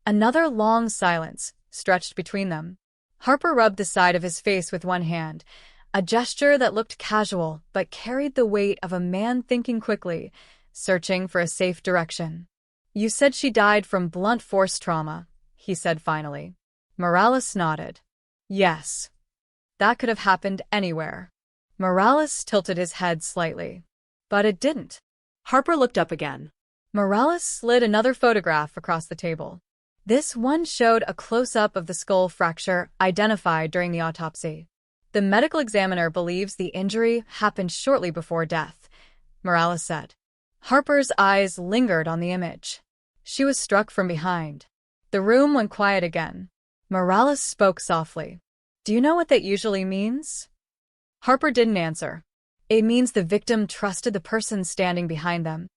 Another long silence stretched between them. Harper rubbed the side of his face with one hand, a gesture that looked casual but carried the weight of a man thinking quickly, searching for a safe direction. "You said she died from blunt force trauma," he said finally. Morales nodded. "Yes. That could have happened anywhere." Morales tilted his head slightly. "But it didn't." Harper looked up again. Morales slid another photograph across the table. This one showed a close-up of the skull fracture identified during the autopsy. The medical examiner believes the injury happened shortly before death, Morales said. Harper's eyes lingered on the image. She was struck from behind. The room went quiet again. Morales spoke softly. Do you know what that usually means? Harper didn't answer. It means the victim trusted the person standing behind them.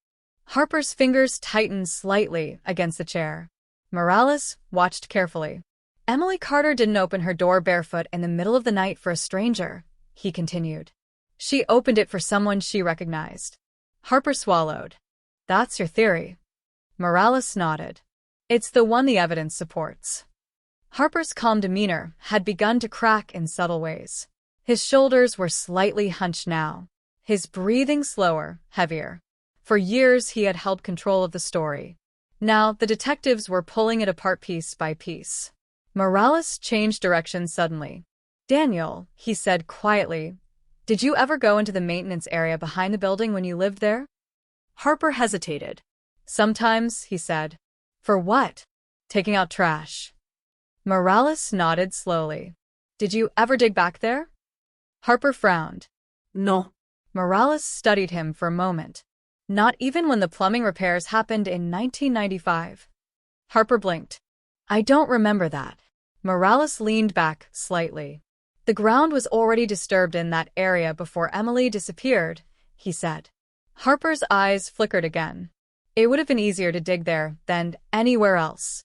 Harper's fingers tightened slightly against the chair. Morales watched carefully. Emily Carter didn't open her door barefoot in the middle of the night for a stranger, he continued. She opened it for someone she recognized. Harper swallowed. That's your theory. Morales nodded. It's the one the evidence supports. Harper's calm demeanor had begun to crack in subtle ways. His shoulders were slightly hunched now, his breathing slower, heavier. For years he had held control of the story. Now the detectives were pulling it apart piece by piece. Morales changed direction suddenly. Daniel, he said quietly, did you ever go into the maintenance area behind the building when you lived there? Harper hesitated. Sometimes, he said. For what? Taking out trash. Morales nodded slowly. Did you ever dig back there? Harper frowned. No. Morales studied him for a moment. Not even when the plumbing repairs happened in 1995. Harper blinked. I don't remember that. Morales leaned back slightly. The ground was already disturbed in that area before Emily disappeared, he said. Harper's eyes flickered again. It would have been easier to dig there than anywhere else.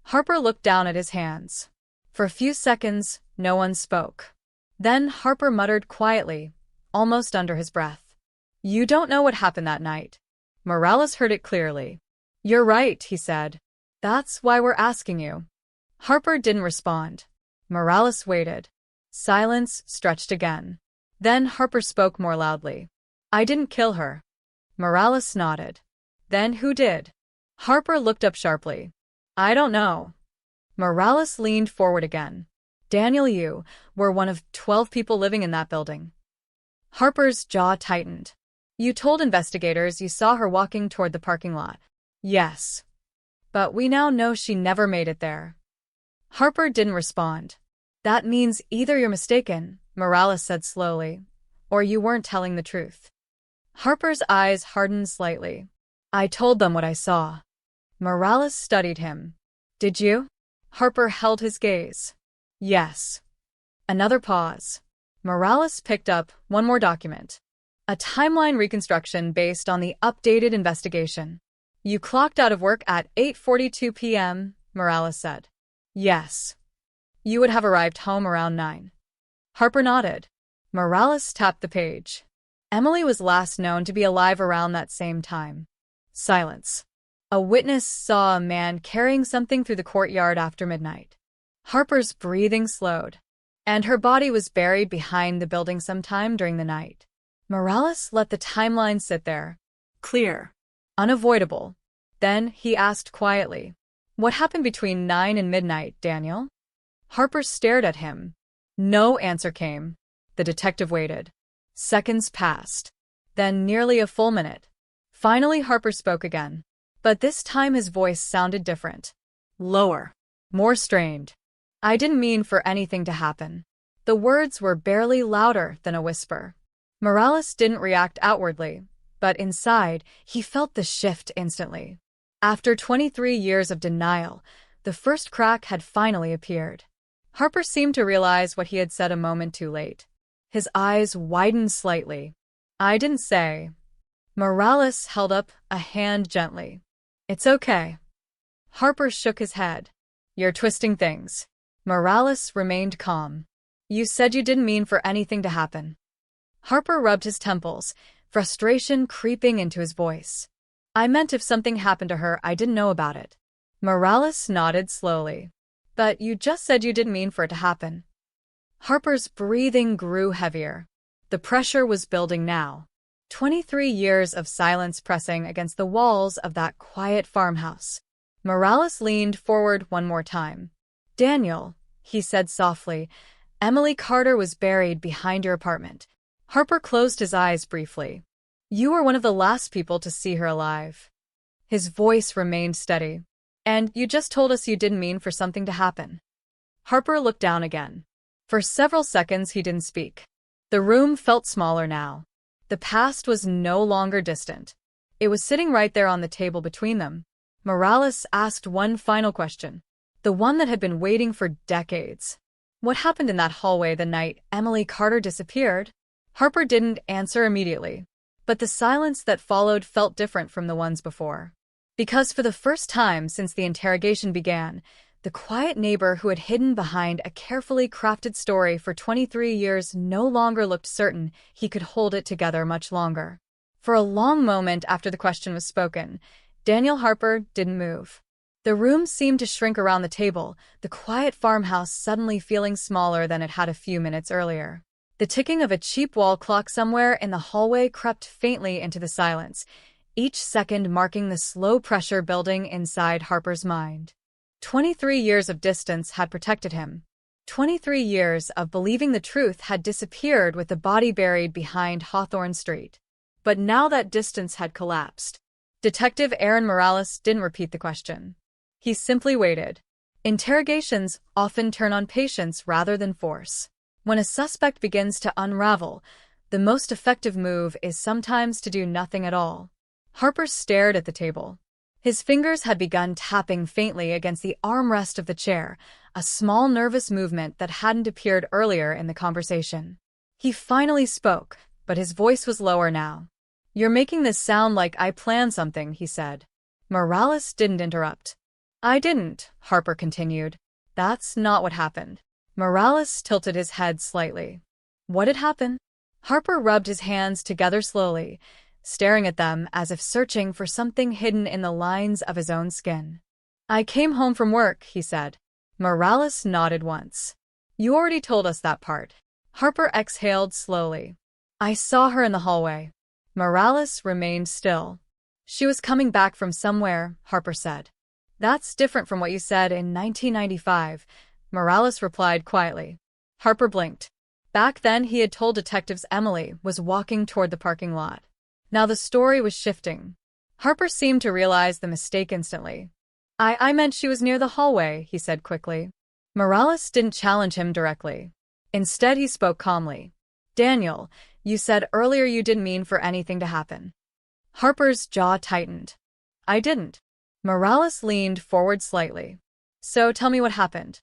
Harper looked down at his hands. For a few seconds, no one spoke. Then Harper muttered quietly, almost under his breath. You don't know what happened that night. Morales heard it clearly. You're right, he said. That's why we're asking you. Harper didn't respond. Morales waited. Silence stretched again. Then Harper spoke more loudly. I didn't kill her. Morales nodded. Then who did? Harper looked up sharply. I don't know. Morales leaned forward again. Daniel, you were one of 12 people living in that building. Harper's jaw tightened. You told investigators you saw her walking toward the parking lot. Yes. But we now know she never made it there. Harper didn't respond. That means either you're mistaken, Morales said slowly, or you weren't telling the truth. Harper's eyes hardened slightly. I told them what I saw. Morales studied him. Did you? Harper held his gaze. Yes. Another pause. Morales picked up one more document. A timeline reconstruction based on the updated investigation. You clocked out of work at 8:42 p.m., Morales said. Yes. You would have arrived home around 9. Harper nodded. Morales tapped the page. Emily was last known to be alive around that same time. Silence. A witness saw a man carrying something through the courtyard after midnight. Harper's breathing slowed, and her body was buried behind the building sometime during the night. Morales let the timeline sit there. Clear. Unavoidable. Then he asked quietly, what happened between 9 and midnight, Daniel? Harper stared at him. No answer came. The detective waited. Seconds passed. Then nearly a full minute. Finally, Harper spoke again. But this time his voice sounded different. Lower. More strained. I didn't mean for anything to happen. The words were barely louder than a whisper. Morales didn't react outwardly, but inside, he felt the shift instantly. After 23 years of denial, the first crack had finally appeared. Harper seemed to realize what he had said a moment too late. His eyes widened slightly. I didn't say. Morales held up a hand gently. It's okay. Harper shook his head. You're twisting things. Morales remained calm. You said you didn't mean for anything to happen. Harper rubbed his temples, frustration creeping into his voice. I meant if something happened to her, I didn't know about it. Morales nodded slowly. But you just said you didn't mean for it to happen. Harper's breathing grew heavier. The pressure was building now. 23 years of silence pressing against the walls of that quiet farmhouse. Morales leaned forward one more time. Daniel, he said softly, Emily Carter was buried behind your apartment. Harper closed his eyes briefly. You were one of the last people to see her alive. His voice remained steady. And you just told us you didn't mean for something to happen. Harper looked down again. For several seconds he didn't speak. The room felt smaller now. The past was no longer distant. It was sitting right there on the table between them. Morales asked one final question, the one that had been waiting for decades. What happened in that hallway the night Emily Carter disappeared? Harper didn't answer immediately, but the silence that followed felt different from the ones before. Because for the first time since the interrogation began, the quiet neighbor who had hidden behind a carefully crafted story for 23 years no longer looked certain he could hold it together much longer. For a long moment after the question was spoken, Daniel Harper didn't move. The room seemed to shrink around the table, the quiet farmhouse suddenly feeling smaller than it had a few minutes earlier. The ticking of a cheap wall clock somewhere in the hallway crept faintly into the silence, each second marking the slow pressure building inside Harper's mind. 23 years of distance had protected him. 23 years of believing the truth had disappeared with the body buried behind Hawthorne Street. But now that distance had collapsed. Detective Aaron Morales didn't repeat the question. He simply waited. Interrogations often turn on patience rather than force. When a suspect begins to unravel, the most effective move is sometimes to do nothing at all. Harper stared at the table. His fingers had begun tapping faintly against the armrest of the chair, a small nervous movement that hadn't appeared earlier in the conversation. He finally spoke, but his voice was lower now. "You're making this sound like I planned something," he said. Morales didn't interrupt. "I didn't," Harper continued. "That's not what happened." Morales tilted his head slightly. "What had happened?" Harper rubbed his hands together slowly, staring at them as if searching for something hidden in the lines of his own skin. "I came home from work," he said. Morales nodded once. "You already told us that part." Harper exhaled slowly. "I saw her in the hallway." Morales remained still. "She was coming back from somewhere," Harper said. "That's different from what you said in 1995, Morales replied quietly. Harper blinked. Back then he had told detectives Emily was walking toward the parking lot. Now the story was shifting. Harper seemed to realize the mistake instantly. I meant she was near the hallway," he said quickly. Morales didn't challenge him directly. Instead he spoke calmly. "Daniel, you said earlier you didn't mean for anything to happen." Harper's jaw tightened. "I didn't." Morales leaned forward slightly. "So tell me what happened."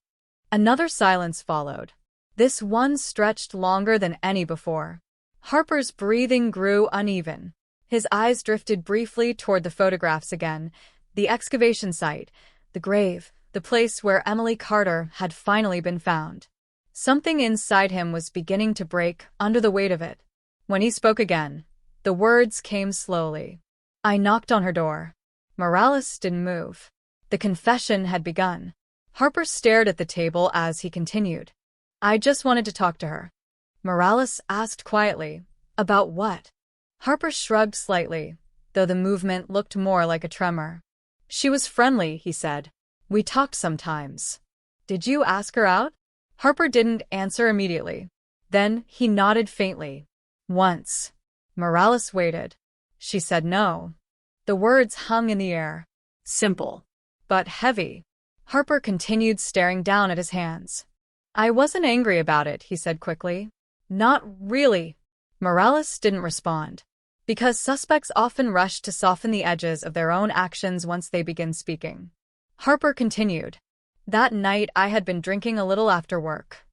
Another silence followed. This one stretched longer than any before. Harper's breathing grew uneven. His eyes drifted briefly toward the photographs again, the excavation site, the grave, the place where Emily Carter had finally been found. Something inside him was beginning to break under the weight of it. When he spoke again, the words came slowly. "I knocked on her door." Morales didn't move. The confession had begun. Harper stared at the table as he continued. "I just wanted to talk to her." Morales asked quietly, "About what?" Harper shrugged slightly, though the movement looked more like a tremor. "She was friendly," he said. "We talked sometimes." "Did you ask her out?" Harper didn't answer immediately. Then he nodded faintly. "Once." Morales waited. "She said no." The words hung in the air. Simple, but heavy. Harper continued staring down at his hands. "I wasn't angry about it," he said quickly. "Not really." Morales didn't respond. Because suspects often rush to soften the edges of their own actions once they begin speaking. Harper continued. "That night I had been drinking a little after work."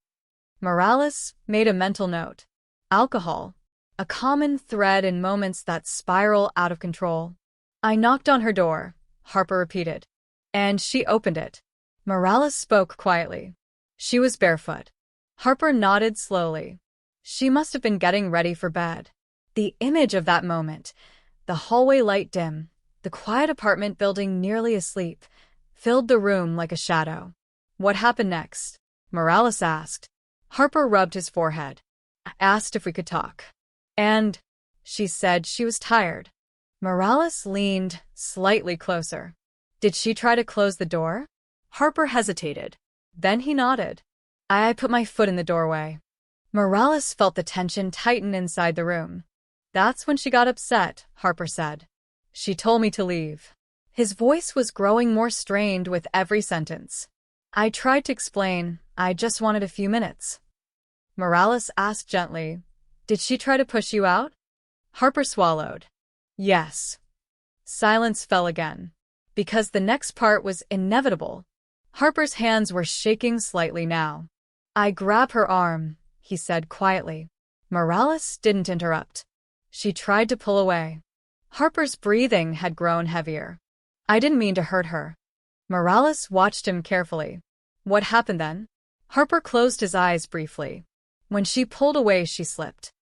Morales made a mental note. Alcohol. A common thread in moments that spiral out of control. "I knocked on her door," Harper repeated. "And she opened it." Morales spoke quietly. "She was barefoot." Harper nodded slowly. "She must have been getting ready for bed." The image of that moment, the hallway light dim, the quiet apartment building nearly asleep, filled the room like a shadow. "What happened next?" Morales asked. Harper rubbed his forehead. "I asked if we could talk. And she said she was tired." Morales leaned slightly closer. "Did she try to close the door?" Harper hesitated. Then he nodded. I put my foot in the doorway." Morales felt the tension tighten inside the room. "That's when she got upset," Harper said. "She told me to leave." His voice was growing more strained with every sentence. I tried to explain, I just wanted a few minutes. Morales asked gently, did she try to push you out? Harper swallowed. Yes. Silence fell again. Because the next part was inevitable. Harper's hands were shaking slightly now. I grab her arm, he said quietly. Morales didn't interrupt. She tried to pull away. Harper's breathing had grown heavier. I didn't mean to hurt her. Morales watched him carefully. What happened then? Harper closed his eyes briefly. When she pulled away, she slipped.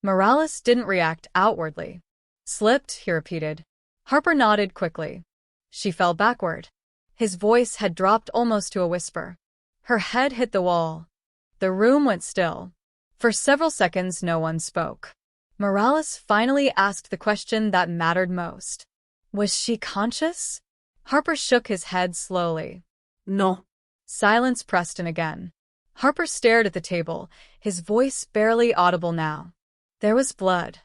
Morales didn't react outwardly. Slipped, he repeated. Harper nodded quickly. She fell backward. His voice had dropped almost to a whisper. Her head hit the wall. The room went still. For several seconds, no one spoke. Morales finally asked the question that mattered most. Was she conscious? Harper shook his head slowly. No. Silence pressed in again. Harper stared at the table, his voice barely audible now. There was blood.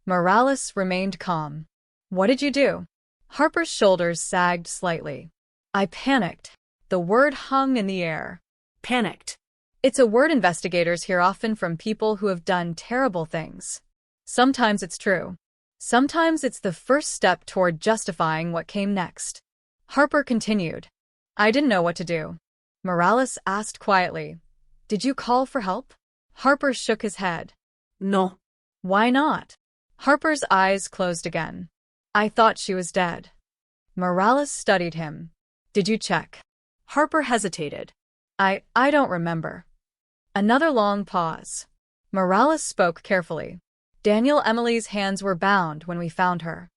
Morales remained calm. What did you do? Harper's shoulders sagged slightly. I panicked. The word hung in the air. Panicked. It's a word investigators hear often from people who have done terrible things. Sometimes it's true. Sometimes it's the first step toward justifying what came next. Harper continued. I didn't know what to do. Morales asked quietly. Did you call for help? Harper shook his head. No. Why not? Harper's eyes closed again. I thought she was dead. Morales studied him. Did you check? Harper hesitated. I don't remember. Another long pause. Morales spoke carefully. Daniel Emily's hands were bound when we found her.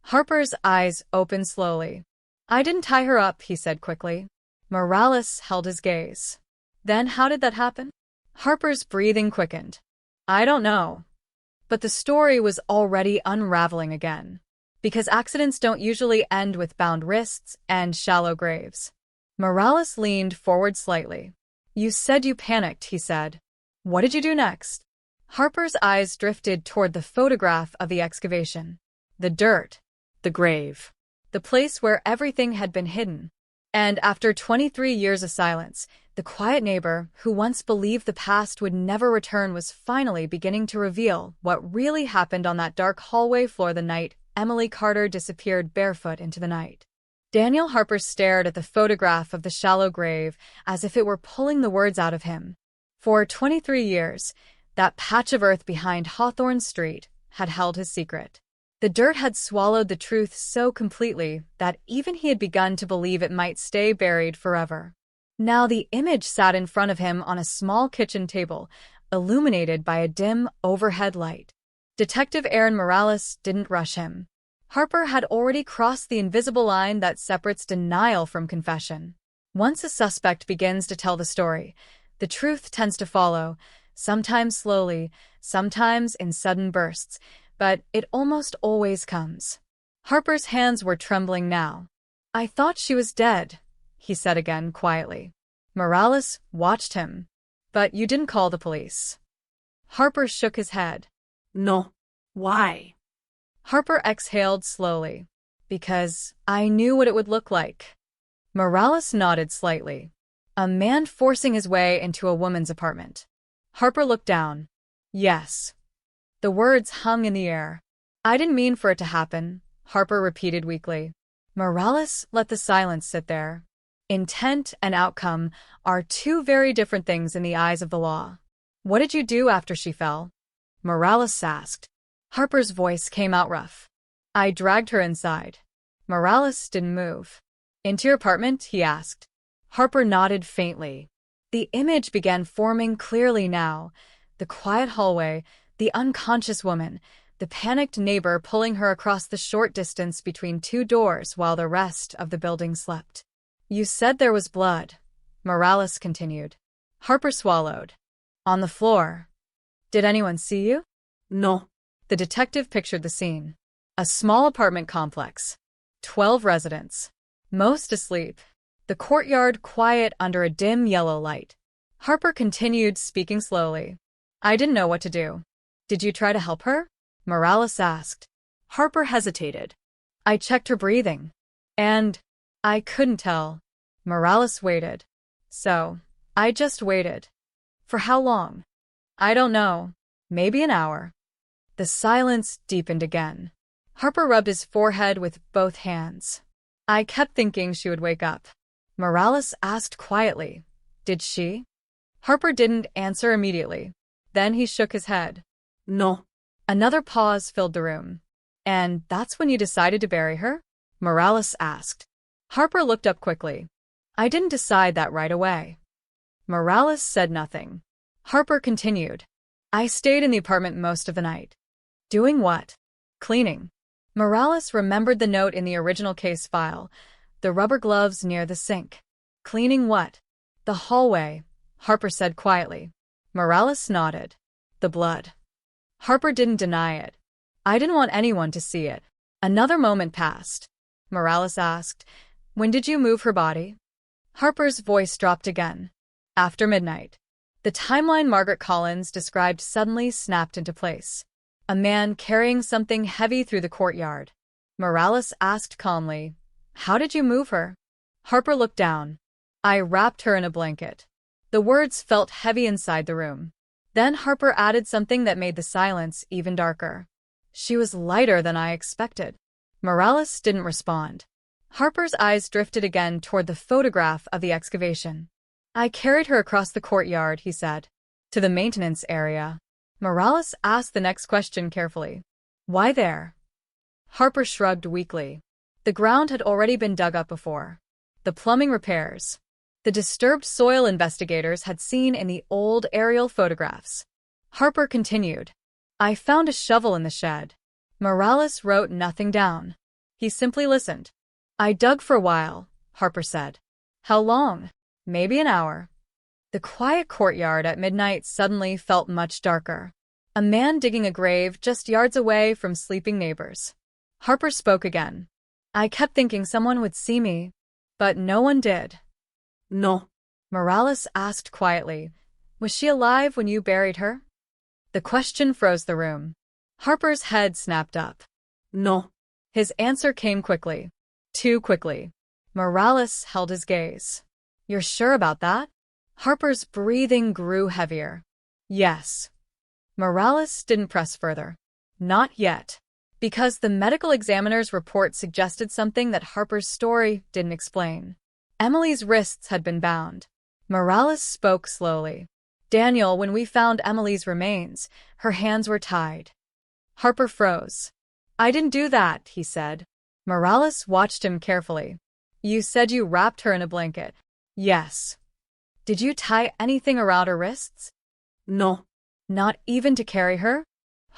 Harper's eyes opened slowly. I didn't tie her up, he said quickly. Morales held his gaze. Then how did that happen? Harper's breathing quickened. I don't know. But the story was already unraveling again. Because accidents don't usually end with bound wrists and shallow graves. Morales leaned forward slightly. You said you panicked, he said. What did you do next? Harper's eyes drifted toward the photograph of the excavation. The dirt. The grave. The place where everything had been hidden. And after 23 years of silence, the quiet neighbor who once believed the past would never return was finally beginning to reveal what really happened on that dark hallway floor the night Emily Carter disappeared barefoot into the night. Daniel Harper stared at the photograph of the shallow grave as if it were pulling the words out of him. For 23 years, that patch of earth behind Hawthorne Street had held his secret. The dirt had swallowed the truth so completely that even he had begun to believe it might stay buried forever. Now the image sat in front of him on a small kitchen table, illuminated by a dim overhead light. Detective Aaron Morales didn't rush him. Harper had already crossed the invisible line that separates denial from confession. Once a suspect begins to tell the story, the truth tends to follow, sometimes slowly, sometimes in sudden bursts, but it almost always comes. Harper's hands were trembling now. I thought she was dead, he said again quietly. Morales watched him. But you didn't call the police. Harper shook his head. No. Why? Harper exhaled slowly. Because I knew what it would look like. Morales nodded slightly. A man forcing his way into a woman's apartment. Harper looked down. Yes. The words hung in the air. I didn't mean for it to happen, Harper repeated weakly. Morales let the silence sit there. Intent and outcome are two very different things in the eyes of the law. What did you do after she fell? Morales asked. Harper's voice came out rough. I dragged her inside. Morales didn't move. Into your apartment? He asked. Harper nodded faintly. The image began forming clearly now. The quiet hallway, the unconscious woman, the panicked neighbor pulling her across the short distance between two doors while the rest of the building slept. You said there was blood, Morales continued. Harper swallowed. On the floor. Did anyone see you? No. The detective pictured the scene. A small apartment complex. 12 residents. Most asleep. The courtyard quiet under a dim yellow light. Harper continued, speaking slowly. I didn't know what to do. Did you try to help her? Morales asked. Harper hesitated. I checked her breathing. And I couldn't tell. Morales waited. So, I just waited. For how long? I don't know. Maybe an hour. The silence deepened again. Harper rubbed his forehead with both hands. I kept thinking she would wake up. Morales asked quietly, "Did she?" Harper didn't answer immediately. Then he shook his head. No. Another pause filled the room. "And that's when you decided to bury her?" Morales asked. Harper looked up quickly. "I didn't decide that right away." Morales said nothing. Harper continued. "I stayed in the apartment most of the night." "Doing what?" "Cleaning." Morales remembered the note in the original case file, the rubber gloves near the sink. "Cleaning what?" "The hallway," Harper said quietly. Morales nodded. "The blood." Harper didn't deny it. "I didn't want anyone to see it." Another moment passed. Morales asked, "When did you move her body?" Harper's voice dropped again. "After midnight." The timeline Margaret Collins described suddenly snapped into place. A man carrying something heavy through the courtyard. Morales asked calmly, "How did you move her?" Harper looked down. "I wrapped her in a blanket." The words felt heavy inside the room. Then Harper added something that made the silence even darker. "She was lighter than I expected." Morales didn't respond. Harper's eyes drifted again toward the photograph of the excavation. "I carried her across the courtyard," he said, "to the maintenance area." Morales asked the next question carefully. "Why there?" Harper shrugged weakly. The ground had already been dug up before. The plumbing repairs. The disturbed soil investigators had seen in the old aerial photographs. Harper continued. "I found a shovel in the shed." Morales wrote nothing down. He simply listened. "I dug for a while," Harper said. "How long?" "Maybe an hour." The quiet courtyard at midnight suddenly felt much darker. A man digging a grave just yards away from sleeping neighbors. Harper spoke again. "I kept thinking someone would see me, but no one did." No. Morales asked quietly, "Was she alive when you buried her?" The question froze the room. Harper's head snapped up. No. His answer came quickly. Too quickly. Morales held his gaze. "You're sure about that?" Harper's breathing grew heavier. "Yes." Morales didn't press further. Not yet. Because the medical examiner's report suggested something that Harper's story didn't explain. Emily's wrists had been bound. Morales spoke slowly. "Daniel, when we found Emily's remains, her hands were tied." Harper froze. "I didn't do that," he said. Morales watched him carefully. "You said you wrapped her in a blanket." "Yes." "Did you tie anything around her wrists?" No. "Not even to carry her?"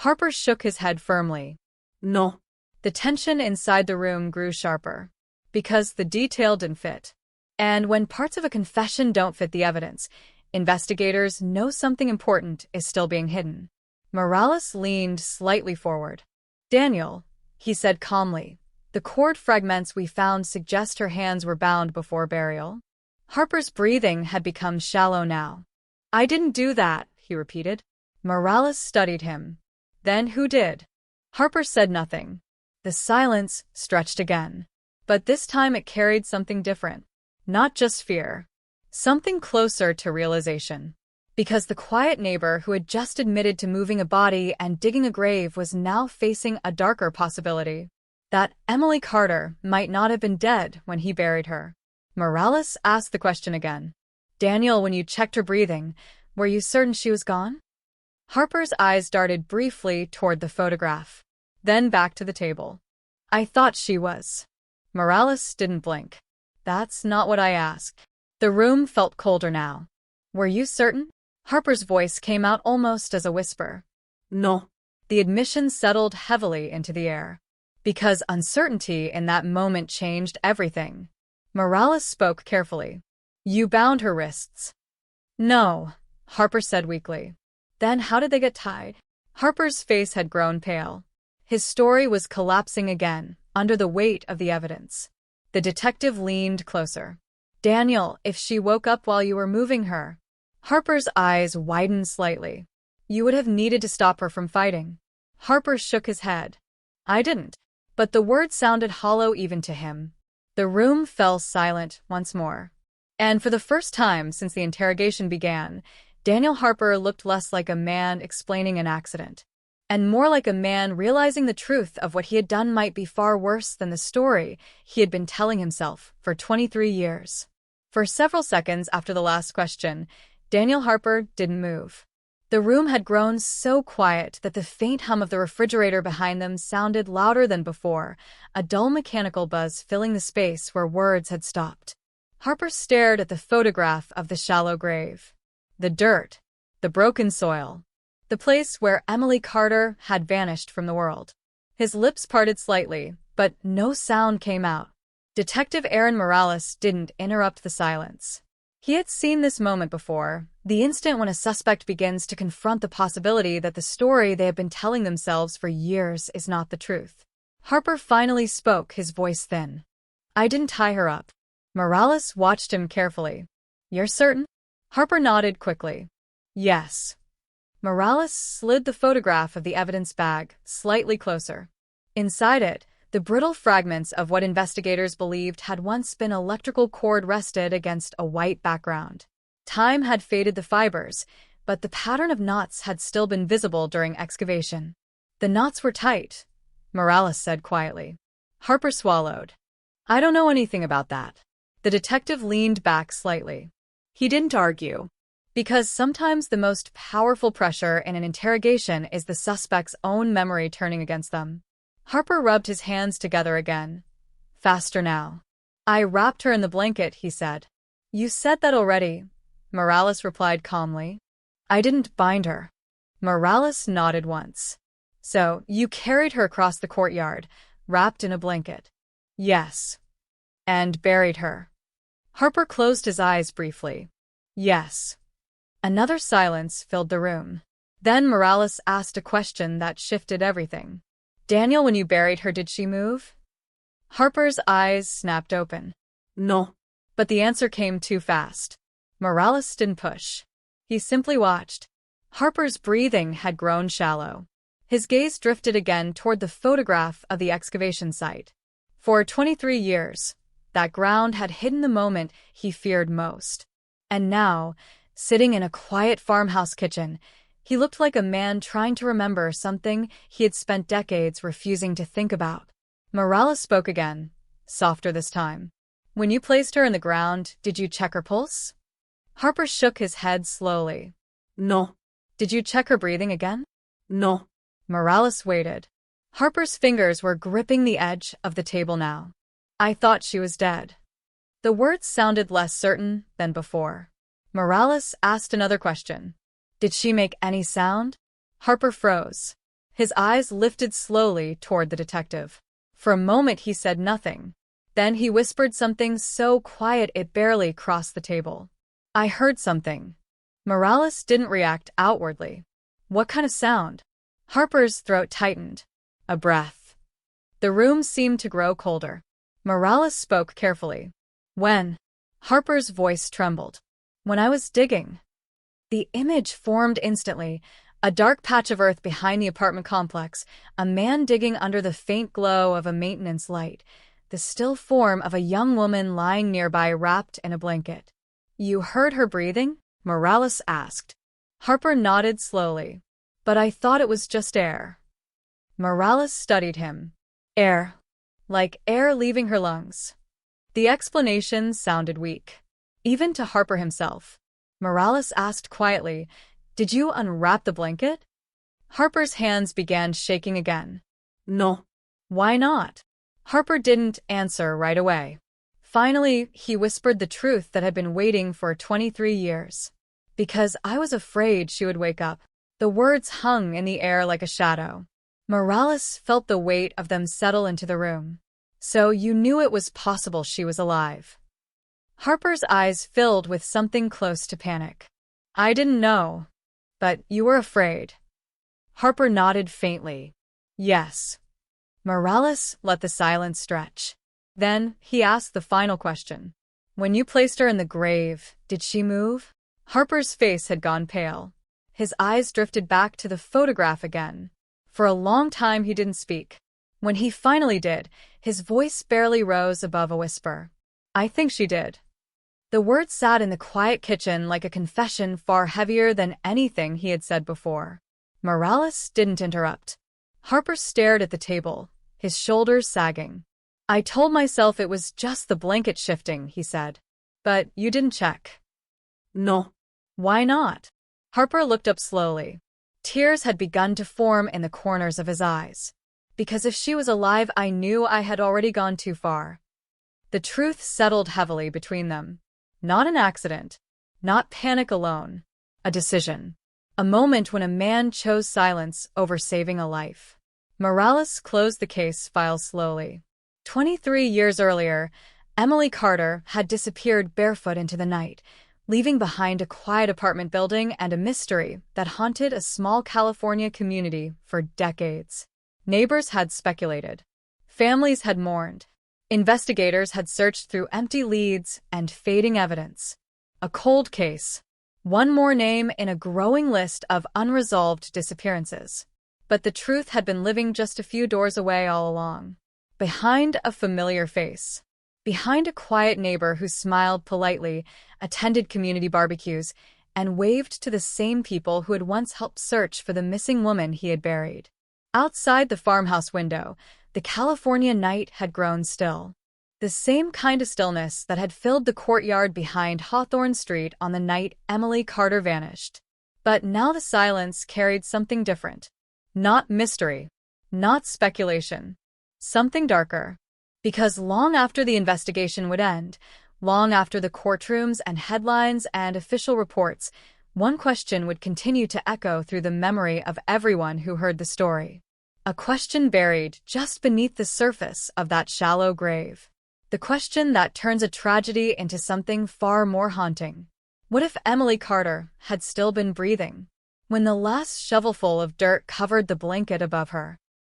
Harper shook his head firmly. No. The tension inside the room grew sharper. Because the detail didn't fit. And when parts of a confession don't fit the evidence, investigators know something important is still being hidden. Morales leaned slightly forward. "Daniel," he said calmly, "the cord fragments we found suggest her hands were bound before burial." Harper's breathing had become shallow now. "I didn't do that," he repeated. Morales studied him. "Then who did?" Harper said nothing. The silence stretched again. But this time it carried something different. Not just fear. Something closer to realization. Because the quiet neighbor who had just admitted to moving a body and digging a grave was now facing a darker possibility. That Emily Carter might not have been dead when he buried her. Morales asked the question again. "Daniel, when you checked her breathing, were you certain she was gone?" Harper's eyes darted briefly toward the photograph, then back to the table. "I thought she was." Morales didn't blink. "That's not what I asked." The room felt colder now. "Were you certain?" Harper's voice came out almost as a whisper. No. The admission settled heavily into the air. Because uncertainty in that moment changed everything. Morales spoke carefully. "You bound her wrists." "No," Harper said weakly. "Then how did they get tied?" Harper's face had grown pale. His story was collapsing again, under the weight of the evidence. The detective leaned closer. "Daniel, if she woke up while you were moving her." Harper's eyes widened slightly. "You would have needed to stop her from fighting." Harper shook his head. "I didn't." But the words sounded hollow even to him. The room fell silent once more. And for the first time since the interrogation began, Daniel Harper looked less like a man explaining an accident, and more like a man realizing the truth of what he had done might be far worse than the story he had been telling himself for 23 years. For several seconds after the last question, Daniel Harper didn't move. The room had grown so quiet that the faint hum of the refrigerator behind them sounded louder than before, a dull mechanical buzz filling the space where words had stopped. Harper stared at the photograph of the shallow grave. The dirt, the broken soil, the place where Emily Carter had vanished from the world. His lips parted slightly, but no sound came out. Detective Aaron Morales didn't interrupt the silence. He had seen this moment before, the instant when a suspect begins to confront the possibility that the story they have been telling themselves for years is not the truth. Harper finally spoke, his voice thin. "I didn't tie her up." Morales watched him carefully. "You're certain?" Harper nodded quickly. "Yes." Morales slid the photograph of the evidence bag slightly closer. Inside it, the brittle fragments of what investigators believed had once been electrical cord rested against a white background. Time had faded the fibers, but the pattern of knots had still been visible during excavation. "The knots were tight," Morales said quietly. Harper swallowed. "I don't know anything about that." The detective leaned back slightly. He didn't argue, because sometimes the most powerful pressure in an interrogation is the suspect's own memory turning against them. Harper rubbed his hands together again. "Faster now." "I wrapped her in the blanket," he said. "You said that already," Morales replied calmly. "I didn't bind her." Morales nodded once. "So, you carried her across the courtyard, wrapped in a blanket?" "Yes." "And buried her?" Harper closed his eyes briefly. "Yes." Another silence filled the room. Then Morales asked a question that shifted everything. "Daniel, when you buried her, did she move?" Harper's eyes snapped open. No. But the answer came too fast. Morales didn't push. He simply watched. Harper's breathing had grown shallow. His gaze drifted again toward the photograph of the excavation site. For 23 years, that ground had hidden the moment he feared most. And now, sitting in a quiet farmhouse kitchen, he looked like a man trying to remember something he had spent decades refusing to think about. Morales spoke again, softer this time. "When you placed her in the ground, did you check her pulse?" Harper shook his head slowly. No. "Did you check her breathing again?" No. Morales waited. Harper's fingers were gripping the edge of the table now. "I thought she was dead." The words sounded less certain than before. Morales asked another question. "Did she make any sound?" Harper froze. His eyes lifted slowly toward the detective. For a moment he said nothing. Then he whispered something so quiet it barely crossed the table. "I heard something." Morales didn't react outwardly. "What kind of sound?" Harper's throat tightened. "A breath." The room seemed to grow colder. Morales spoke carefully. "When?" Harper's voice trembled. "When I was digging." The image formed instantly, a dark patch of earth behind the apartment complex, a man digging under the faint glow of a maintenance light, the still form of a young woman lying nearby wrapped in a blanket. "You heard her breathing?" Morales asked. Harper nodded slowly. "But I thought it was just air." Morales studied him. "Air. Like air leaving her lungs." The explanation sounded weak, even to Harper himself. Morales asked quietly, "Did you unwrap the blanket?" Harper's hands began shaking again. No. "Why not?" Harper didn't answer right away. Finally, he whispered the truth that had been waiting for 23 years. "Because I was afraid she would wake up." The words hung in the air like a shadow. Morales felt the weight of them settle into the room. "So you knew it was possible she was alive?" Harper's eyes filled with something close to panic. "I didn't know. But you were afraid." Harper nodded faintly. "Yes." Morales let the silence stretch. Then he asked the final question. "When you placed her in the grave, did she move?" Harper's face had gone pale. His eyes drifted back to the photograph again. For a long time he didn't speak. When he finally did, his voice barely rose above a whisper. I think she did. The words sat in the quiet kitchen like a confession far heavier than anything he had said before. Morales didn't interrupt. Harper stared at the table, his shoulders sagging. I told myself it was just the blanket shifting, he said. But you didn't check. No. Why not? Harper looked up slowly. Tears had begun to form in the corners of his eyes. Because if she was alive, I knew I had already gone too far. The truth settled heavily between them. Not an accident. Not panic alone. A decision. A moment when a man chose silence over saving a life. Morales closed the case file slowly. 23 years earlier, Emily Carter had disappeared barefoot into the night, leaving behind a quiet apartment building and a mystery that haunted a small California community for decades. Neighbors had speculated. Families had mourned. Investigators had searched through empty leads and fading evidence. A cold case. One more name in a growing list of unresolved disappearances. But the truth had been living just a few doors away all along. Behind a familiar face. Behind a quiet neighbor who smiled politely, attended community barbecues, and waved to the same people who had once helped search for the missing woman he had buried. Outside the farmhouse window, the California night had grown still. The same kind of stillness that had filled the courtyard behind Hawthorne Street on the night Emily Carter vanished. But now the silence carried something different. Not mystery. Not speculation. Something darker. Because long after the investigation would end, long after the courtrooms and headlines and official reports, one question would continue to echo through the memory of everyone who heard the story. A question buried just beneath the surface of that shallow grave. The question that turns a tragedy into something far more haunting. What if Emily Carter had still been breathing? When the last shovelful of dirt covered the blanket above her,